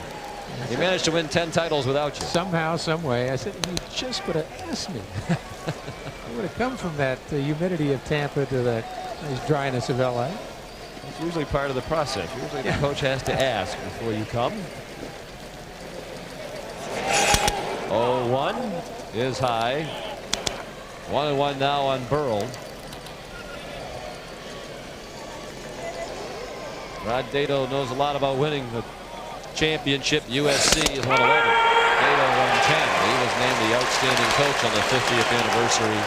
Speaker 1: He managed to win 10 titles without you.
Speaker 2: Somehow, some way. I said, you just would have asked me. I would have come from that humidity of Tampa to that nice dryness of LA.
Speaker 1: It's usually part of the process. Usually the coach has to ask before you come. 0-1 is high. 1-1 now on Burrell. Rod Dato knows a lot about winning the championship. USC is 111. Dato 110. He was named the outstanding coach on the 50th anniversary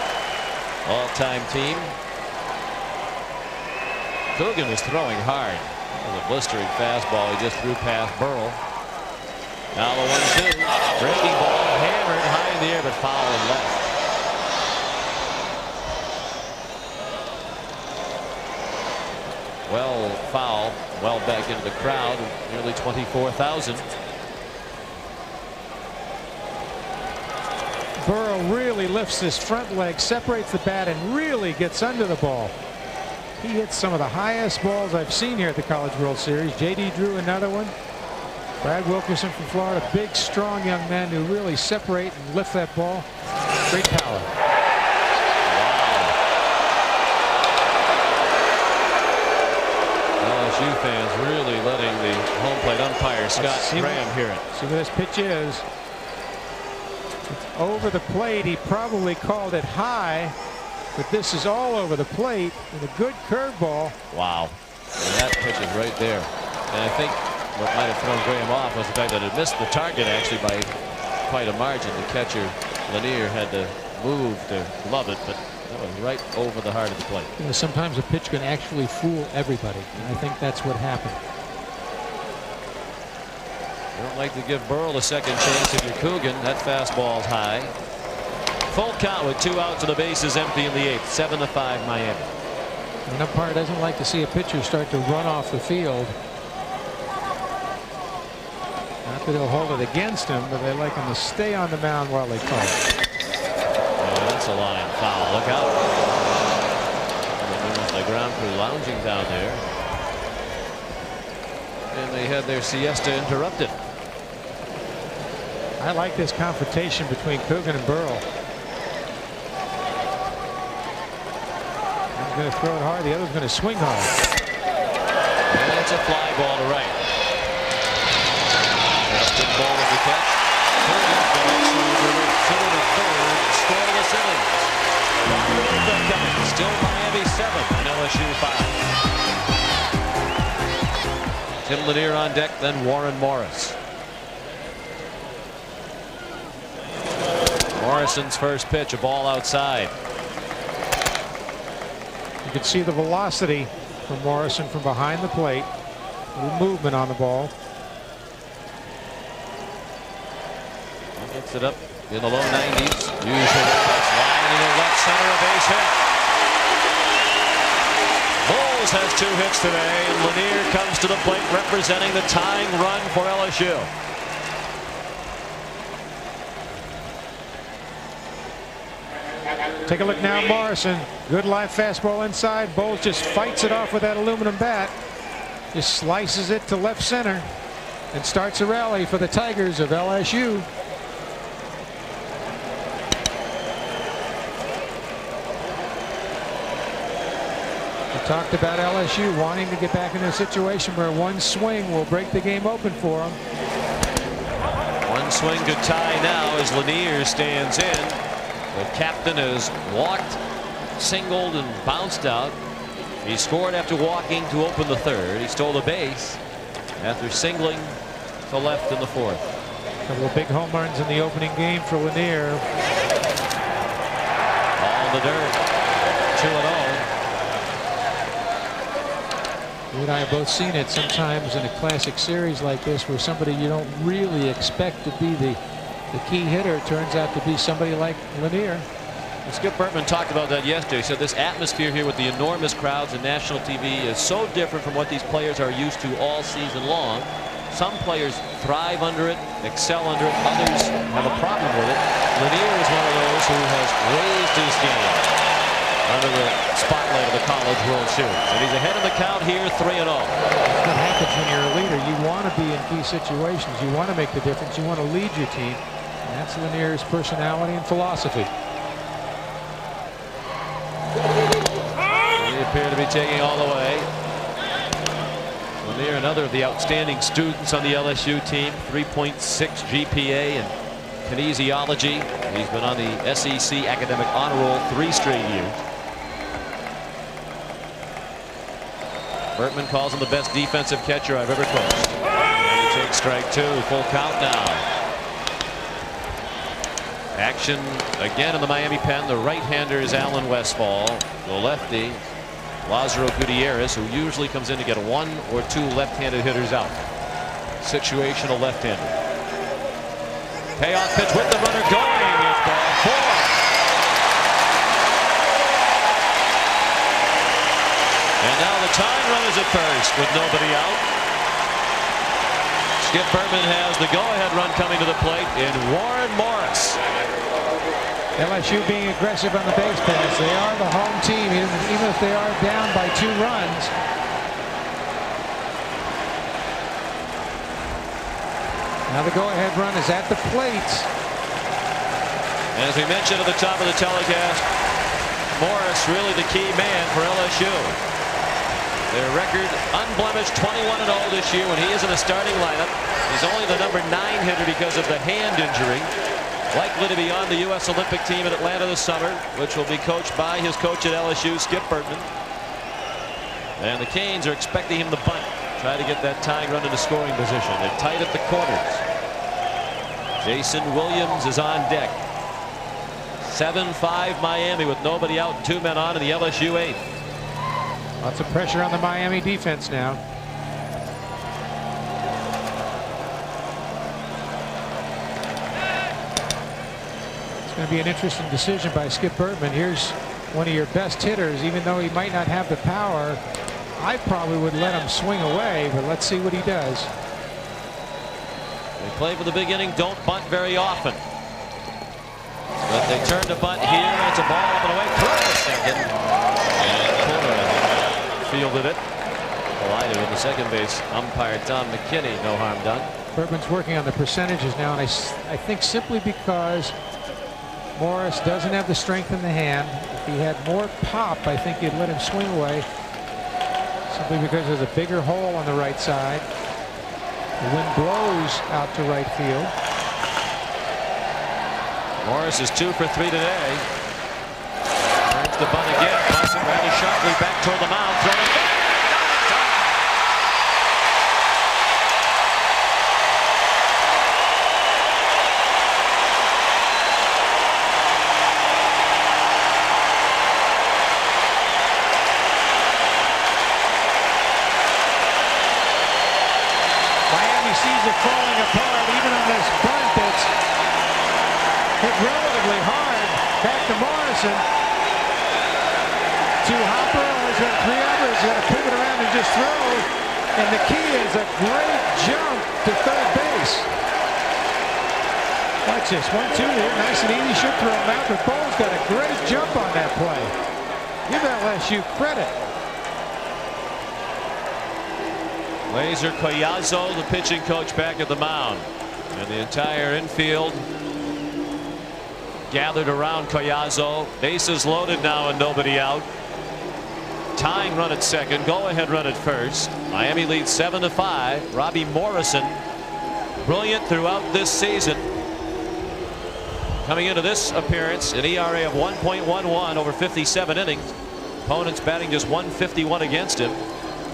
Speaker 1: all-time team. Coogan is throwing hard. That was a blistering fastball he just threw past Burrell. Now the 1-2. Breaking ball hammered high in the air, but foul and left. well foul, well back into the crowd, nearly 24,000.
Speaker 2: Burrow really lifts his front leg, separates the bat, and really gets under the ball. He hits some of the highest balls I've seen here at the College World Series. J.D. Drew another one. Brad Wilkerson from Florida, big, strong young men who really separate and lift that ball. Great power.
Speaker 1: LSU fans really letting the home plate umpire Scott Graham hear it.
Speaker 2: See where this pitch is. It's over the plate. He probably called it high, but this is all over the plate with a good curveball.
Speaker 1: Wow. And that pitch is right there. And I think what might have thrown Graham off was the fact that it missed the target actually by quite a margin. The catcher, Lanier, had to move to glove it, but that was right over the heart of the plate.
Speaker 2: You know, sometimes a pitch can actually fool everybody, and I think that's what happened.
Speaker 1: You don't like to give Burrell a second chance if you're Coogan. That fastball's high. Full count with 2 outs and the bases empty in the 8th. 7-5 Miami.
Speaker 2: An umpire doesn't like to see a pitcher start to run off the field. Not that he'll hold it against him, but they like him to stay on the mound while they call it.
Speaker 1: Oh, that's a line foul. Look out. There's the ground crew lounging down there. And they had their siesta interrupted.
Speaker 2: I like this confrontation between Coogan and Burrell. One's going to throw it hard, the other's going to swing hard.
Speaker 1: And it's a fly ball to right. Justin Ball with the catch. Coogan to the third, scoreless innings. Still Miami 7 and LSU 5. Tim Lanier on deck, then Warren Morris. Morrison's first pitch, a ball outside.
Speaker 2: You can see the velocity from Morrison from behind the plate. A little movement on the ball.
Speaker 1: He gets it up in the low 90s. Usually that's line in the left center, a base hit. Bowles has 2 hits today, and Lanier comes to the plate representing the tying run for LSU.
Speaker 2: Take a look now, Morrison. Good live fastball inside. Bowles just fights it off with that aluminum bat. Just slices it to left center and starts a rally for the Tigers of LSU. We talked about LSU wanting to get back in a situation where one swing will break the game open for them.
Speaker 1: One swing could tie now as Lanier stands in. The captain has walked, singled, and bounced out. He scored after walking to open the 3rd. He stole a base after singling to left in the 4th.
Speaker 2: A couple of big home runs in the opening game for Lanier.
Speaker 1: All in the dirt. 2-0.
Speaker 2: You and I have both seen it sometimes in a classic series like this where somebody you don't really expect to be the key hitter turns out to be somebody like Lanier.
Speaker 1: Skip Bertman talked about that yesterday. He said this atmosphere here with the enormous crowds and national TV is so different from what these players are used to all season long. Some players thrive under it, excel under it. Others have a problem with it. Lanier is one of those who has raised his game under the spotlight of the College World Series. And he's ahead of the count here, 3-0.
Speaker 2: What happens when you're a leader? You want to be in key situations. You want to make the difference. You want to lead your team. And that's Lanier's personality and philosophy.
Speaker 1: They appear to be taking all the way. Lanier, another of the outstanding students on the LSU team, 3.6 GPA in kinesiology. He's been on the SEC academic honor roll 3 straight years. Bertman calls him the best defensive catcher I've ever coached. And he takes strike 2, full count now. Action again in the Miami pen. The right-hander is Alan Westfall. The lefty, Lázaro Gutierrez, who usually comes in to get 1 or 2 left-handed hitters out. Situational left-hander. Payoff pitch with the runner going. It's ball 4. And now the tying run is at first with nobody out. Skip Bertman has the go-ahead run coming to the plate in Warren Morris.
Speaker 2: LSU being aggressive on the base pass. They are the home team, even if they are down by 2 runs. Now the go-ahead run is at the plate.
Speaker 1: As we mentioned at the top of the telecast, Morris really the key man for LSU. Their record unblemished 21-0 this year when he is in the starting lineup. He's only the number 9 hitter because of the hand injury. Likely to be on the U.S. Olympic team in Atlanta this summer, which will be coached by his coach at LSU, Skip Bertman. And the Canes are expecting him to bunt, try to get that tying run into scoring position. They're tight at the corners. Jason Williams is on deck. 7-5 Miami with nobody out and 2 men on in the LSU 8th.
Speaker 2: Lots of pressure on the Miami defense now. It's going to be an interesting decision by Skip Bertman. Here's one of your best hitters. Even though he might not have the power, I probably would let him swing away, but let's see what he does.
Speaker 1: They play for the big inning, don't bunt very often. But they turn to bunt here. It's a ball up and away. Close second. And Cora fielded it. Collided with the second base umpire Tom McKinney. No harm done.
Speaker 2: Bertman's working on the percentages now, and I think simply because Morris doesn't have the strength in the hand. If he had more pop, I think he'd let him swing away. Simply because there's a bigger hole on the right side. The wind blows out to right field.
Speaker 1: Morris is 2 for 3 today. Turns the bunt again. Bunts it rather sharply back toward the mound. Throwing it.
Speaker 2: Sees it falling apart even on this bunt that's hit relatively hard. Back to Morrison. To Hopper. He's got 3 others. He's got to pivot around and just throw. And the key is a great jump to third base. Watch this. 1-2 here. Nice and easy. Should throw him out. But Bowles got a great jump on that play. Give LSU credit.
Speaker 1: Laser Collazo, the pitching coach, back at the mound. And the entire infield gathered around Collazo. Bases loaded now and nobody out. Tying run at second. Go-ahead run at first. Miami leads 7-5. Robbie Morrison, brilliant throughout this season. Coming into this appearance, an ERA of 1.11 over 57 innings. Opponents batting just 151 against him.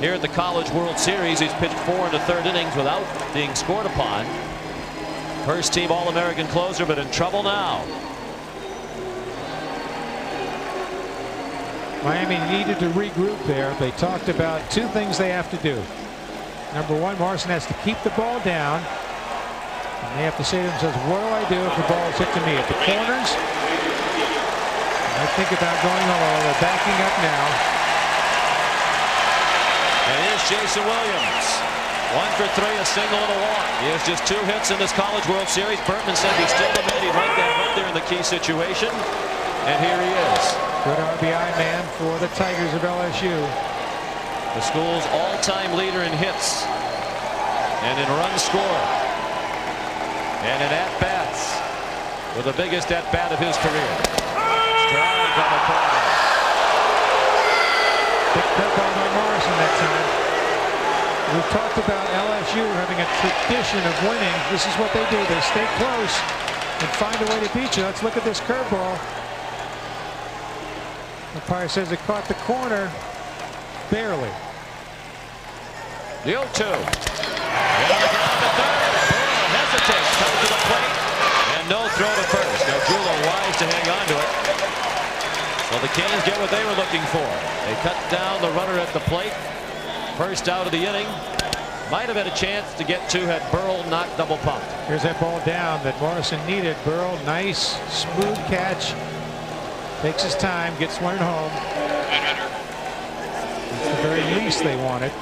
Speaker 1: Here at the College World Series, he's pitched 4 in the 3rd innings without being scored upon. First team All-American closer, but in trouble now.
Speaker 2: Miami needed to regroup there. They talked about 2 things they have to do. Number 1, Morrison has to keep the ball down. And they have to say to themselves, what do I do if the ball is hit to me? At the corners, I think about going low. They're backing up now.
Speaker 1: And here's Jason Williams. 1 for 3, a single and a walk. He has just 2 hits in this College World Series. Bertman said he's still the man. He'd like that right there in the key situation. And here he is.
Speaker 2: Good RBI man for the Tigers of LSU.
Speaker 1: The school's all-time leader in hits and in runs scored and in at-bats, with the biggest at-bat of his career. Strike on the corner.
Speaker 2: Big curveball by Morrison that time. We've talked about LSU having a tradition of winning. This is what they do. They stay close and find a way to beat you. Let's look at this curveball. Umpire says it caught the corner. Barely.
Speaker 1: The 0-2. Hesitates, comes to the plate, and no throw to first. Now Julo wise to hang on to it. So the Canes get what they were looking for. They cut down the runner at the plate. First out of the inning. Might have had a chance to get 2 had Burrell not double pumped.
Speaker 2: Here's that ball down that Morrison needed. Burrell, nice, smooth catch. Takes his time, gets one at home. It's the very least pace they wanted.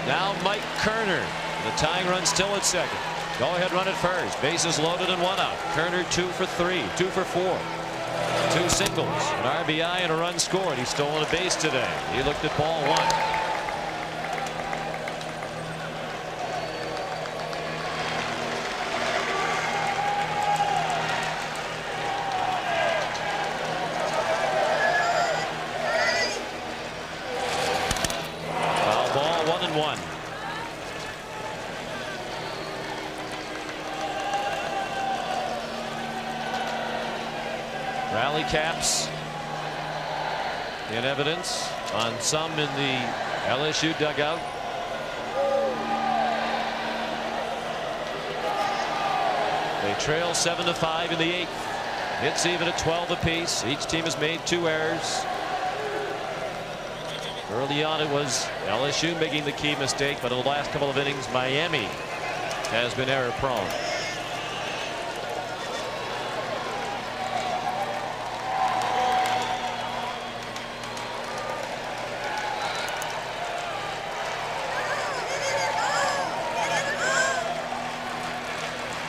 Speaker 1: Now Mike Kerner. The tying run still at second. Go ahead, run at first. Bases loaded and 1 out. Kerner 2 for 3, 2 for 4. 2 singles, an RBI and a run scored. He's stolen a base today. He looked at ball 1. Foul ball, 1-1. Rally caps in evidence on some in the LSU dugout. They trail 7-5 in the 8th. It's even at 12 apiece. Each team has made 2 errors. Early on it was LSU making the key mistake, but in the last couple of innings Miami has been error prone.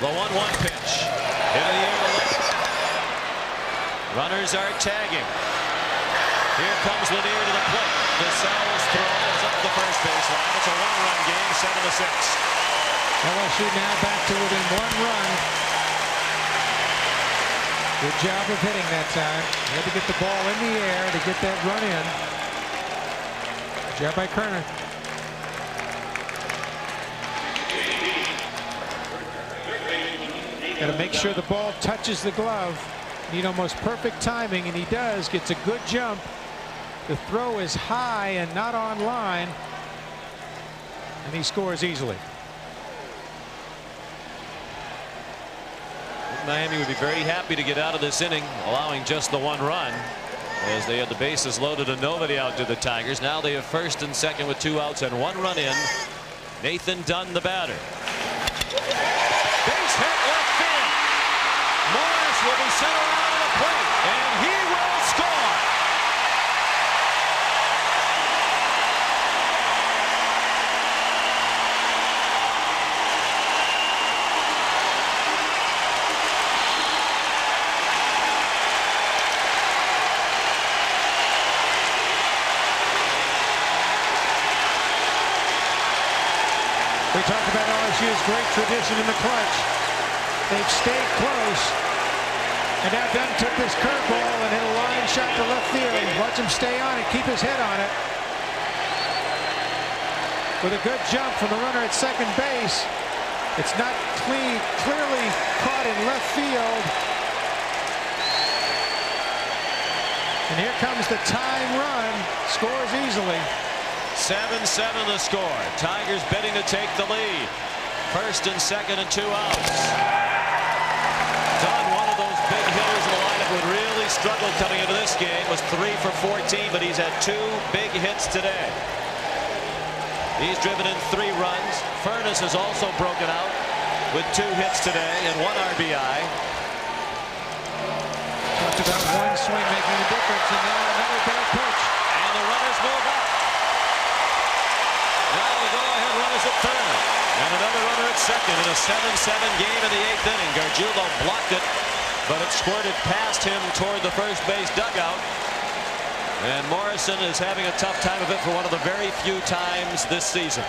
Speaker 1: The 1-1 pitch. Into the air. Runners are tagging. Here comes Lanier to the plate. DeSal's throw is up the first baseline. It's a 1-run game, 7-6.
Speaker 2: LSU now back to within 1 run. Good job of hitting that time. You had to get the ball in the air to get that run in. Good job by Kerner. Got to make sure the ball touches the glove. Need almost perfect timing, and he does. Gets a good jump. The throw is high and not on line, and he scores easily.
Speaker 1: Miami would be very happy to get out of this inning, allowing just the 1 run, as they had the bases loaded and nobody out to the Tigers. Now they have first and second with 2 outs and 1 run in. Nathan Dunn, the batter. Base hit left field. Morris will be sent around to the plate, and he will score.
Speaker 2: We talked about LSU's great tradition in the clutch. They've stayed close. And now Dunn took this curveball and hit a line shot to left field. Watch him stay on it, keep his head on it. With a good jump from the runner at second base. It's not clearly caught in left field. And here comes the tying run. Scores easily.
Speaker 1: 7-7 the score. Tigers betting to take the lead. First and second and 2 outs. Dunn, one of those big hitters in the lineup, who really struggled coming into this game, was 3 for 14, but he's had 2 big hits today. He's driven in 3 runs. Furness has also broken out with 2 hits today and 1 RBI.
Speaker 2: Talked about one swing making a difference, and now another bad pitch.
Speaker 1: And the runners move up. Now the go-ahead runners at third. And another runner at second in a 7-7 game in the 8th inning. Gargiulo blocked it, but it squirted past him toward the first base dugout. And Morrison is having a tough time of it for one of the very few times this season.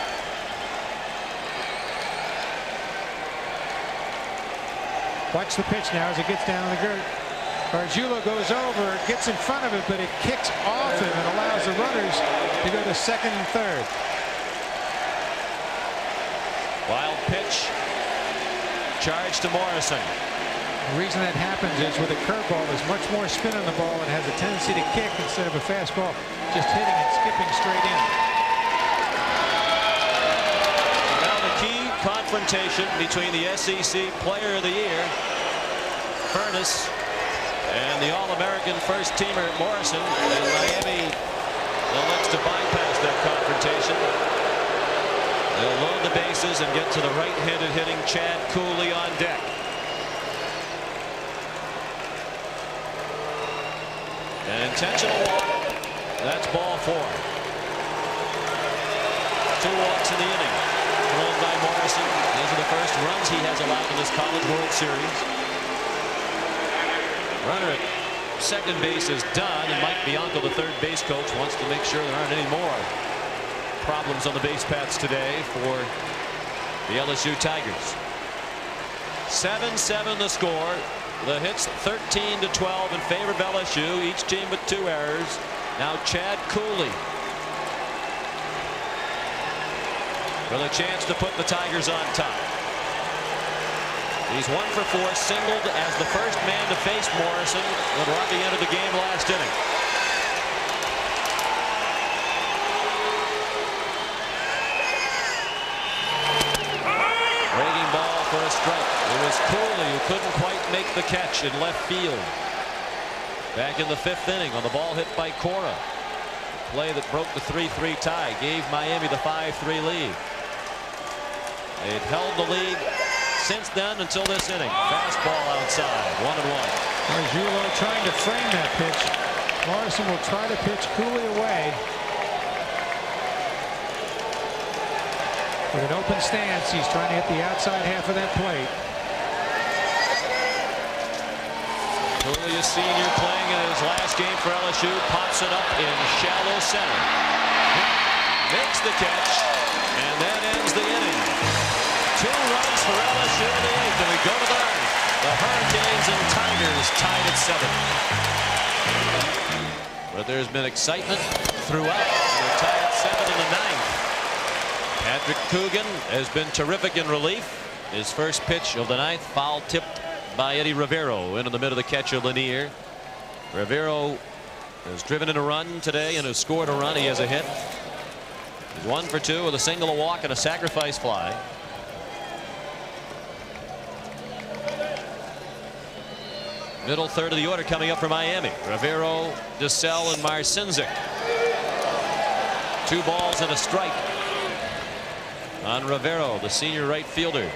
Speaker 2: Watch the pitch now as it gets down in the dirt. Gargiulo goes over, gets in front of it, but it kicks off him and allows the runners to go to second and third.
Speaker 1: Wild pitch. Charge to Morrison.
Speaker 2: The reason that happens is with a curveball, there's much more spin on the ball and has a tendency to kick instead of a fastball just hitting and skipping straight in.
Speaker 1: Now the key confrontation between the SEC Player of the Year, Furness, and the All-American first-teamer Morrison. And Miami elects to bypass that confrontation. They'll load the bases and get to the right-handed hitting Chad Cooley on deck. An intentional walk. That's ball 4. 2 walks in the inning. Thrown by Morrison. These are the first runs he has allowed in this College World Series. Runner at second base is done, and Mike Bianco, the third base coach, wants to make sure there aren't any more problems on the base paths today for the LSU Tigers. 7-7 the score. The hits 13-12 in favor of LSU. Each team with 2 errors. Now Chad Cooley with a chance to put the Tigers on top. He's 1 for 4, singled as the first man to face Morrison when Robbie entered the game last inning. Breaking ball for a strike. It was Cooley who couldn't quite make the catch in left field. Back in the 5th inning on the ball hit by Cora. Play that broke the 3-3 tie, gave Miami the 5-3 lead. They've held the lead since then until this inning. Fastball outside, 1-1.
Speaker 2: Julo trying to frame that pitch. Morrison will try to pitch Cooley away. With an open stance, he's trying to hit the outside half of that plate.
Speaker 1: Cooley, a senior, playing in his last game for LSU, pops it up in shallow center. Makes the catch, and that ends the inning. 2 runs for LSU in the 8th, and we go to the 9th. The Hurricanes and Tigers tied at 7. But there's been excitement throughout. They're tied at 7 in the 9th. Patrick Coogan has been terrific in relief. His first pitch of the 9th, foul tipped by Eddie Rivero into the middle of the catcher Lanier. Rivero has driven in a run today and has scored a run. He has a hit. He's 1 for 2 with a single, a walk, and a sacrifice fly. Middle third of the order coming up for Miami. Rivero, DeSalle, and Marcinzik. 2 balls and a strike on Rivero, the senior right fielder.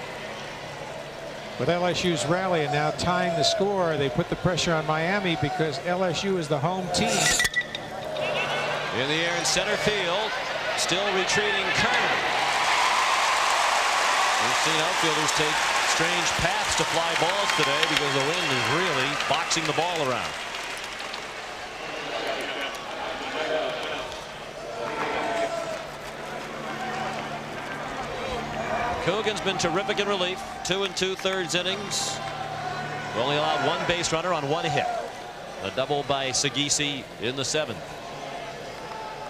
Speaker 2: With LSU's rally and now tying the score, they put the pressure on Miami because LSU is the home team.
Speaker 1: In the air in center field, still retreating Kerner. We've seen outfielders take strange paths to fly balls today because the wind is really boxing the ball around. Coogan's been terrific in relief. 2 2/3 innings. Only allowed 1 base runner on 1 hit. A double by Sagisi in the 7th.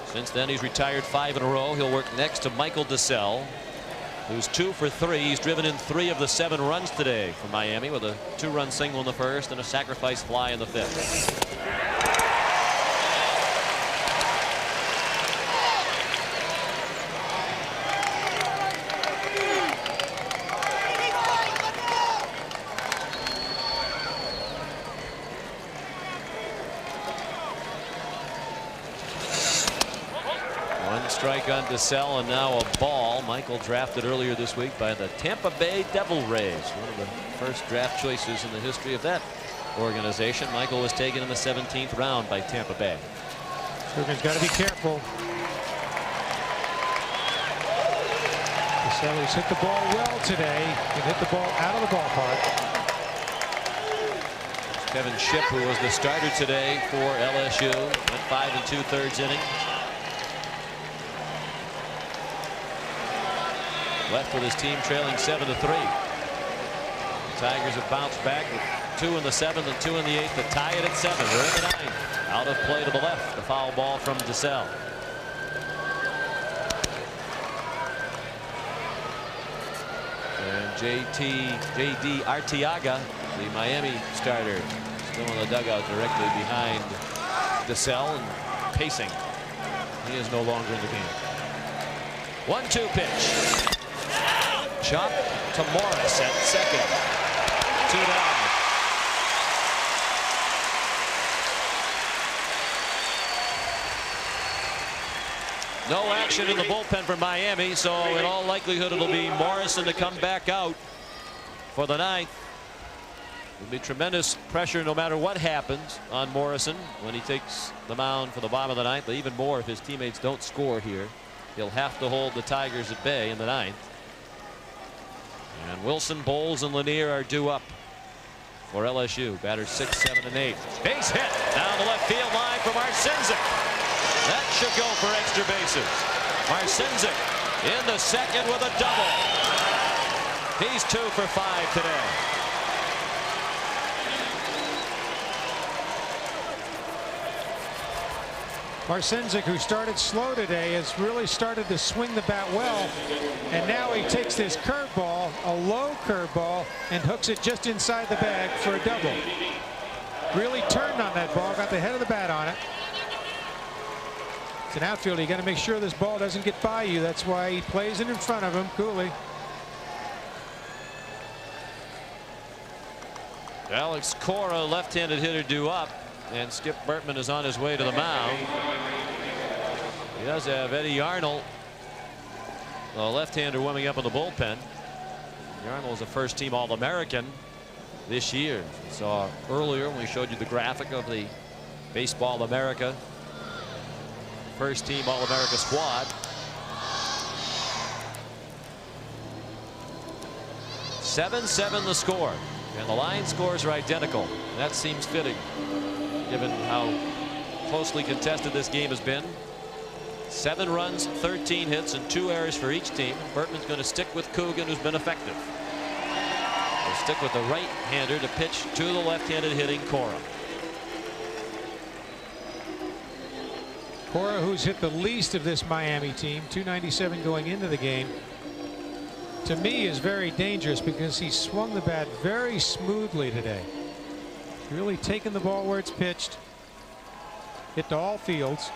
Speaker 1: Since then, he's retired 5 in a row. He'll work next to Michael DeSalle, who's 2 for 3. He's driven in 3 of the 7 runs today for Miami with a 2-run single in the 1st and a sacrifice fly in the 5th. Strike on DeSalle, and now a ball. Michael drafted earlier this week by the Tampa Bay Devil Rays, one of the first draft choices in the history of that organization. Michael was taken in the 17th round by Tampa Bay.
Speaker 2: Coogan's got to be careful. DeSalle's hit the ball well today and hit the ball out of the ballpark.
Speaker 1: Kevin Shipp, who was the starter today for LSU, went 5 2/3 innings. Left with his team trailing 7-3. The Tigers have bounced back with 2 in the 7th and 2 in the 8th to tie it at 7. We're in the 9th. Out of play to the left. The foul ball from DeSalle. And J.D. Arteaga, the Miami starter, still in the dugout directly behind DeSalle and pacing. He is no longer in the game. 1-2 pitch. Chop to Morris at second. 2 down. No action in the bullpen for Miami, so in all likelihood it'll be Morrison to come back out for the 9th. There'll be tremendous pressure no matter what happens on Morrison when he takes the mound for the bottom of the ninth. But even more if his teammates don't score here. He'll have to hold the Tigers at bay in the ninth. And Wilson, Bowles, and Lanier are due up for LSU. Batters 6, 7, and 8. Base hit down the left field line for Marcinzik. That should go for extra bases. Marcinzik into second with a double. He's 2 for 5 today.
Speaker 2: Marcinzik, who started slow today, has really started to swing the bat well. And now he takes this curveball, a low curveball, and hooks it just inside the bag for a double. Really turned on that ball, got the head of the bat on it. It's an outfielder. You got to make sure this ball doesn't get by you. That's why he plays it in front of him. Cooley.
Speaker 1: Alex Cora, left-handed hitter, due up. And Skip Bertman is on his way to the mound. He does have Eddie Arnold, the left-hander, warming up in the bullpen. Arnold is a first-team All-American this year. We saw earlier when we showed you the graphic of the Baseball America first-team All-America squad. 7-7 the score, and the line scores are identical. That seems fitting, given how closely contested this game has been. 7 runs, 13 hits, and 2 errors for each team. Bertman's going to stick with Coogan, who's been effective. He'll stick with the right-hander to pitch to the left-handed hitting Cora.
Speaker 2: Cora, who's hit the least of this Miami team, 297 going into the game, to me is very dangerous because he swung the bat very smoothly today. Really taking the ball where it's pitched. Hit to all fields.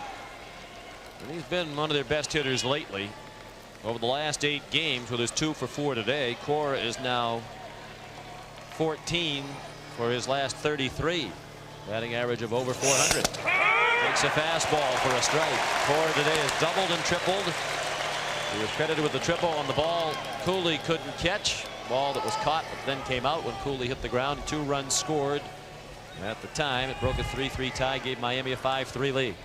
Speaker 1: And he's been one of their best hitters lately. Over the last 8 games, with his 2 for 4 today, Cora is now 14 for his last 33. Batting average of over 400. Takes a fastball for a strike. Cora today has doubled and tripled. He was credited with the triple on the ball Cooley couldn't catch. Ball that was caught but then came out when Cooley hit the ground. 2 runs scored. At the time, it broke a 3-3 tie, gave Miami a 5-3 lead.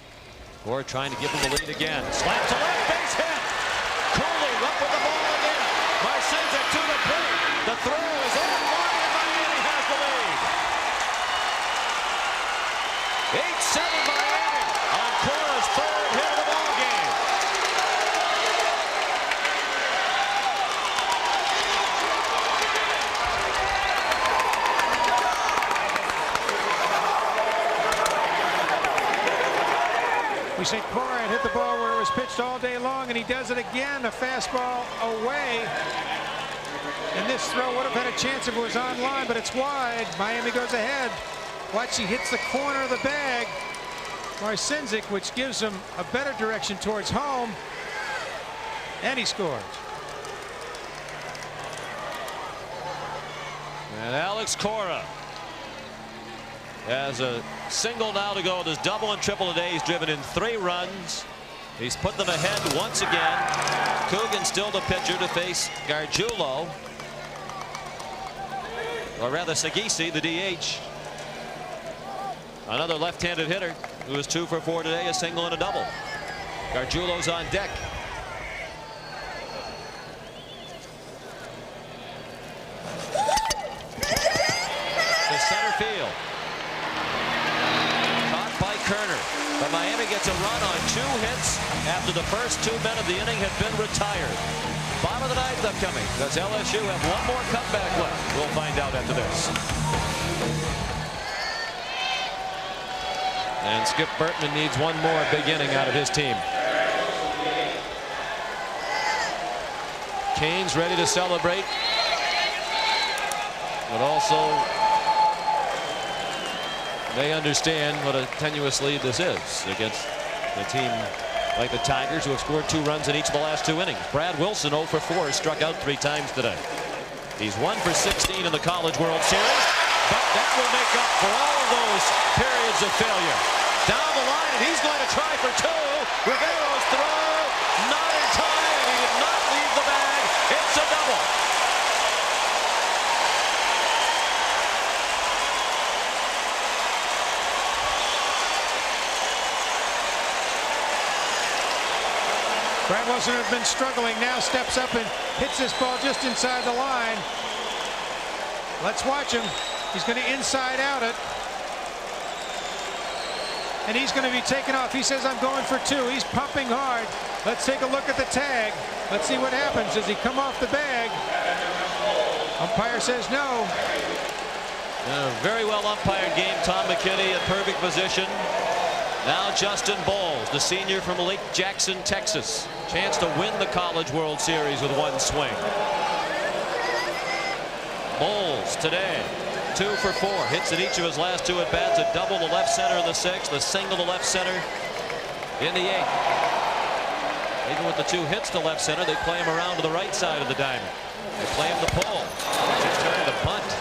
Speaker 1: Cora trying to give him the lead again. Slap to left, base hit. Cooley up with the ball again. Marcinzik to the plate. The throw is on line, and Miami has the lead. 8-7 Miami on Cora's 3rd hit of the ball game.
Speaker 2: We said Cora had hit the ball where it was pitched all day long, and he does it again. A fastball away. And this throw would have had a chance if it was on line, but it's wide. Miami goes ahead. Watch, he hits the corner of the bag. Marcinzik, which gives him a better direction towards home. And he scores.
Speaker 1: And Alex Cora has a single now to go with his double and triple today. He's driven in 3 runs. He's put them ahead once again. Coogan still the pitcher to face Gargiulo, or rather Sagisi, the DH. Another left-handed hitter who is 2 for 4 today, a single and a double. Gargiulo's on deck. To center field. Kerner, but Miami gets a run on 2 hits after the first 2 men of the inning have been retired. Bottom of the 9th upcoming. Does LSU have one more comeback left? We'll find out after this. And Skip Bertman needs one more big inning out of his team. Cain's ready to celebrate, but also they understand what a tenuous lead this is against a team like the Tigers, who have scored 2 runs in each of the last 2 innings. Brad Wilson, 0 for 4, struck out 3 times today. He's 1 for 16 in the College World Series, but that will make up for all of those periods of failure. Down the line, and he's going to try for 2. Rivero's throw, not in time. He did not leave the bag. It's a double.
Speaker 2: Brad Wilson, has been struggling, now steps up and hits this ball just inside the line. Let's watch him. He's going to inside out it. And he's going to be taken off. He says, I'm going for 2. He's pumping hard. Let's take a look at the tag. Let's see what happens. Does he come off the bag? Umpire says no.
Speaker 1: Very well umpired game. Tom McKinney at perfect position. Now Justin Bowles, the senior from Lake Jackson, Texas. Chance to win the College World Series with one swing. Bowles today 2 for 4. Hits in each of his last 2 at-bats. A double to left center in the 6th. A single to left center in the 8th. Even with the 2 hits to left center, they play him around to the right side of the diamond. They play him the pull. Just turned to bunt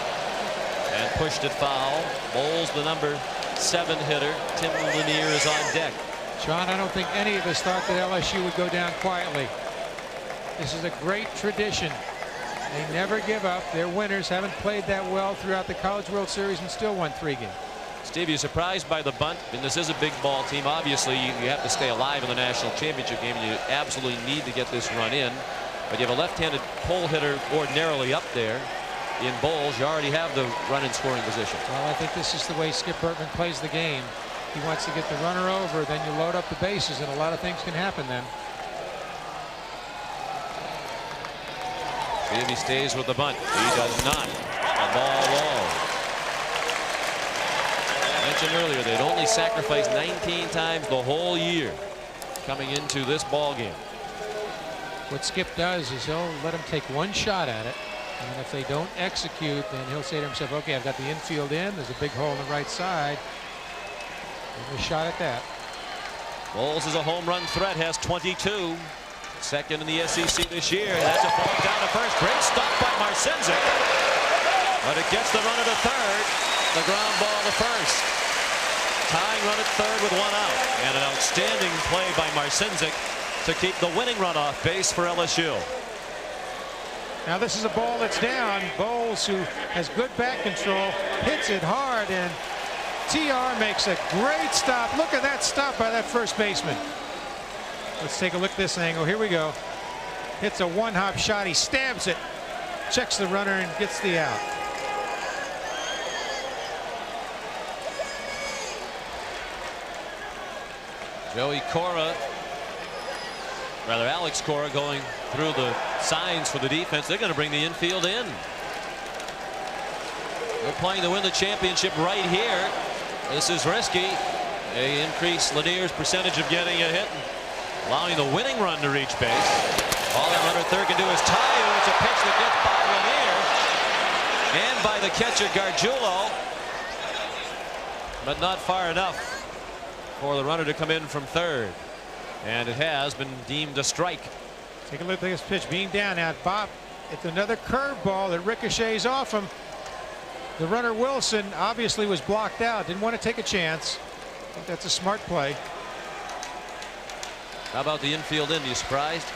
Speaker 1: and pushed it foul. Bowles, the number 7 hitter. Tim Lanier is on deck.
Speaker 2: Sean, I don't think any of us thought that LSU would go down quietly. This is a great tradition. They never give up. They're winners. Haven't played that well throughout the College World Series and still won 3 games.
Speaker 1: Steve, you surprised by the bunt? And this is a big ball team. Obviously, you have to stay alive in the national championship game, and you absolutely need to get this run in. But you have a left-handed pull hitter ordinarily up there in Bowles. You already have the run in scoring position.
Speaker 2: Well, I think this is the way Skip Bertman plays the game. He wants to get the runner over, then you load up the bases, and a lot of things can happen then.
Speaker 1: See if he stays with the bunt. He does not. A ball low. I mentioned earlier they'd only sacrificed 19 times the whole year coming into this ball game.
Speaker 2: What Skip does is he'll let them take 1 shot at it, and if they don't execute, then he'll say to himself, okay, I've got the infield in, there's a big hole on the right side. Give a shot at that.
Speaker 1: Bowles is a home run threat, has 22. Second in the SEC this year. That's a ball down to first. Great stop by Marcinzik. But it gets the runner to third. The ground ball to first. Tying run at third with 1 out. And an outstanding play by Marcinzik to keep the winning run off base for LSU.
Speaker 2: Now this is a ball that's down. Bowles, who has good back control, hits it hard, and TR makes a great stop. Look at that stop by that first baseman. Let's take a look at this angle. Here we go. Hits a 1-hop shot. He stabs it, checks the runner, and gets the out.
Speaker 1: Joey Cora, rather Alex Cora, going through the signs for the defense. They're going to bring the infield in. They're playing to win the championship right here. This is risky. They increase Lanier's percentage of getting a hit, allowing the winning run to reach base. All that runner third can do is tie it. It's a pitch that gets by Lanier and by the catcher Gargiulo, but not far enough for the runner to come in from third, and it has been deemed a strike.
Speaker 2: Take a look at this pitch being down now. Bob, it's another curveball that ricochets off him. The runner Wilson obviously was blocked out, didn't want to take a chance. I think that's a smart play.
Speaker 1: How about the infield in? Are you surprised?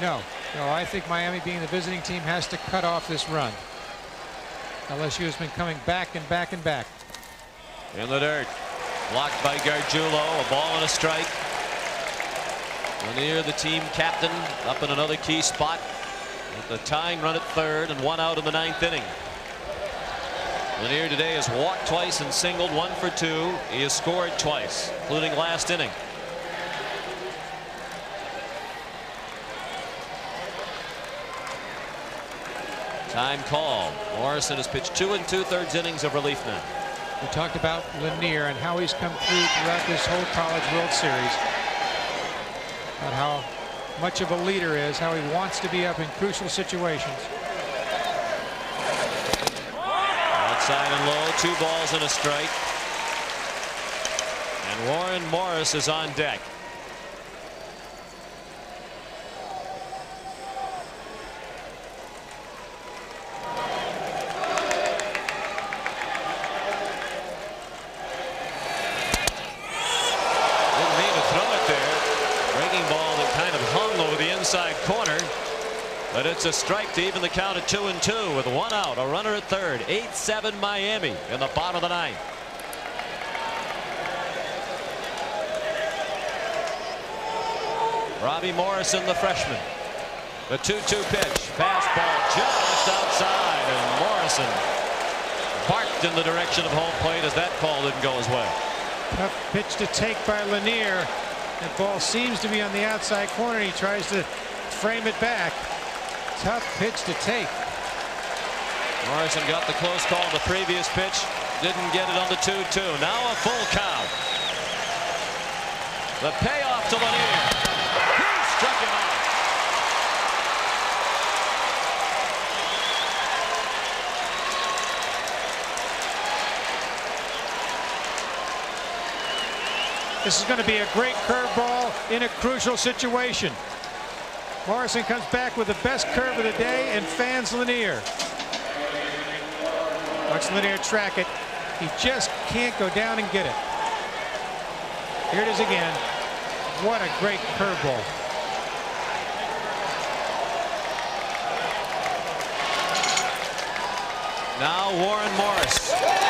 Speaker 2: No, I think Miami, being the visiting team, has to cut off this run. LSU has been coming back and back and back.
Speaker 1: In the dirt. Blocked by Gargiulo. A ball and a strike. Lanier, the team captain, up in another key spot with the tying run at third and 1 out in the 9th inning. Lanier today has walked twice and singled, 1 for 2. He has scored twice, including last inning. Time call. Morrison has pitched 2 2/3 innings of relief now.
Speaker 2: We talked about Lanier and how he's come through throughout this whole College World Series. About how much of a leader is, how he wants to be up in crucial situations.
Speaker 1: Outside and low, 2 balls and a strike. And Warren Morris is on deck. Corner, but it's a strike to even the count at 2-2 with 1 out. A runner at third. 8-7 Miami in the bottom of the 9th. Robbie Morrison, the freshman. The 2-2 pitch. Fastball just outside, and Morrison barked in the direction of home plate as that call didn't go his way.
Speaker 2: Tough pitch to take by Lanier. That ball seems to be on the outside corner. He tries to frame it back. Tough pitch to take.
Speaker 1: Morrison got the close call on the previous pitch. Didn't get it on the 2-2. Now a full count. The payoff to Lanier. He struck him out.
Speaker 2: This is going to be a great curveball in a crucial situation. Morrison comes back with the best curve of the day and fans Lanier. Watch Lanier track it. He just can't go down and get it. Here it is again. What a great curveball.
Speaker 1: Now Warren Morris.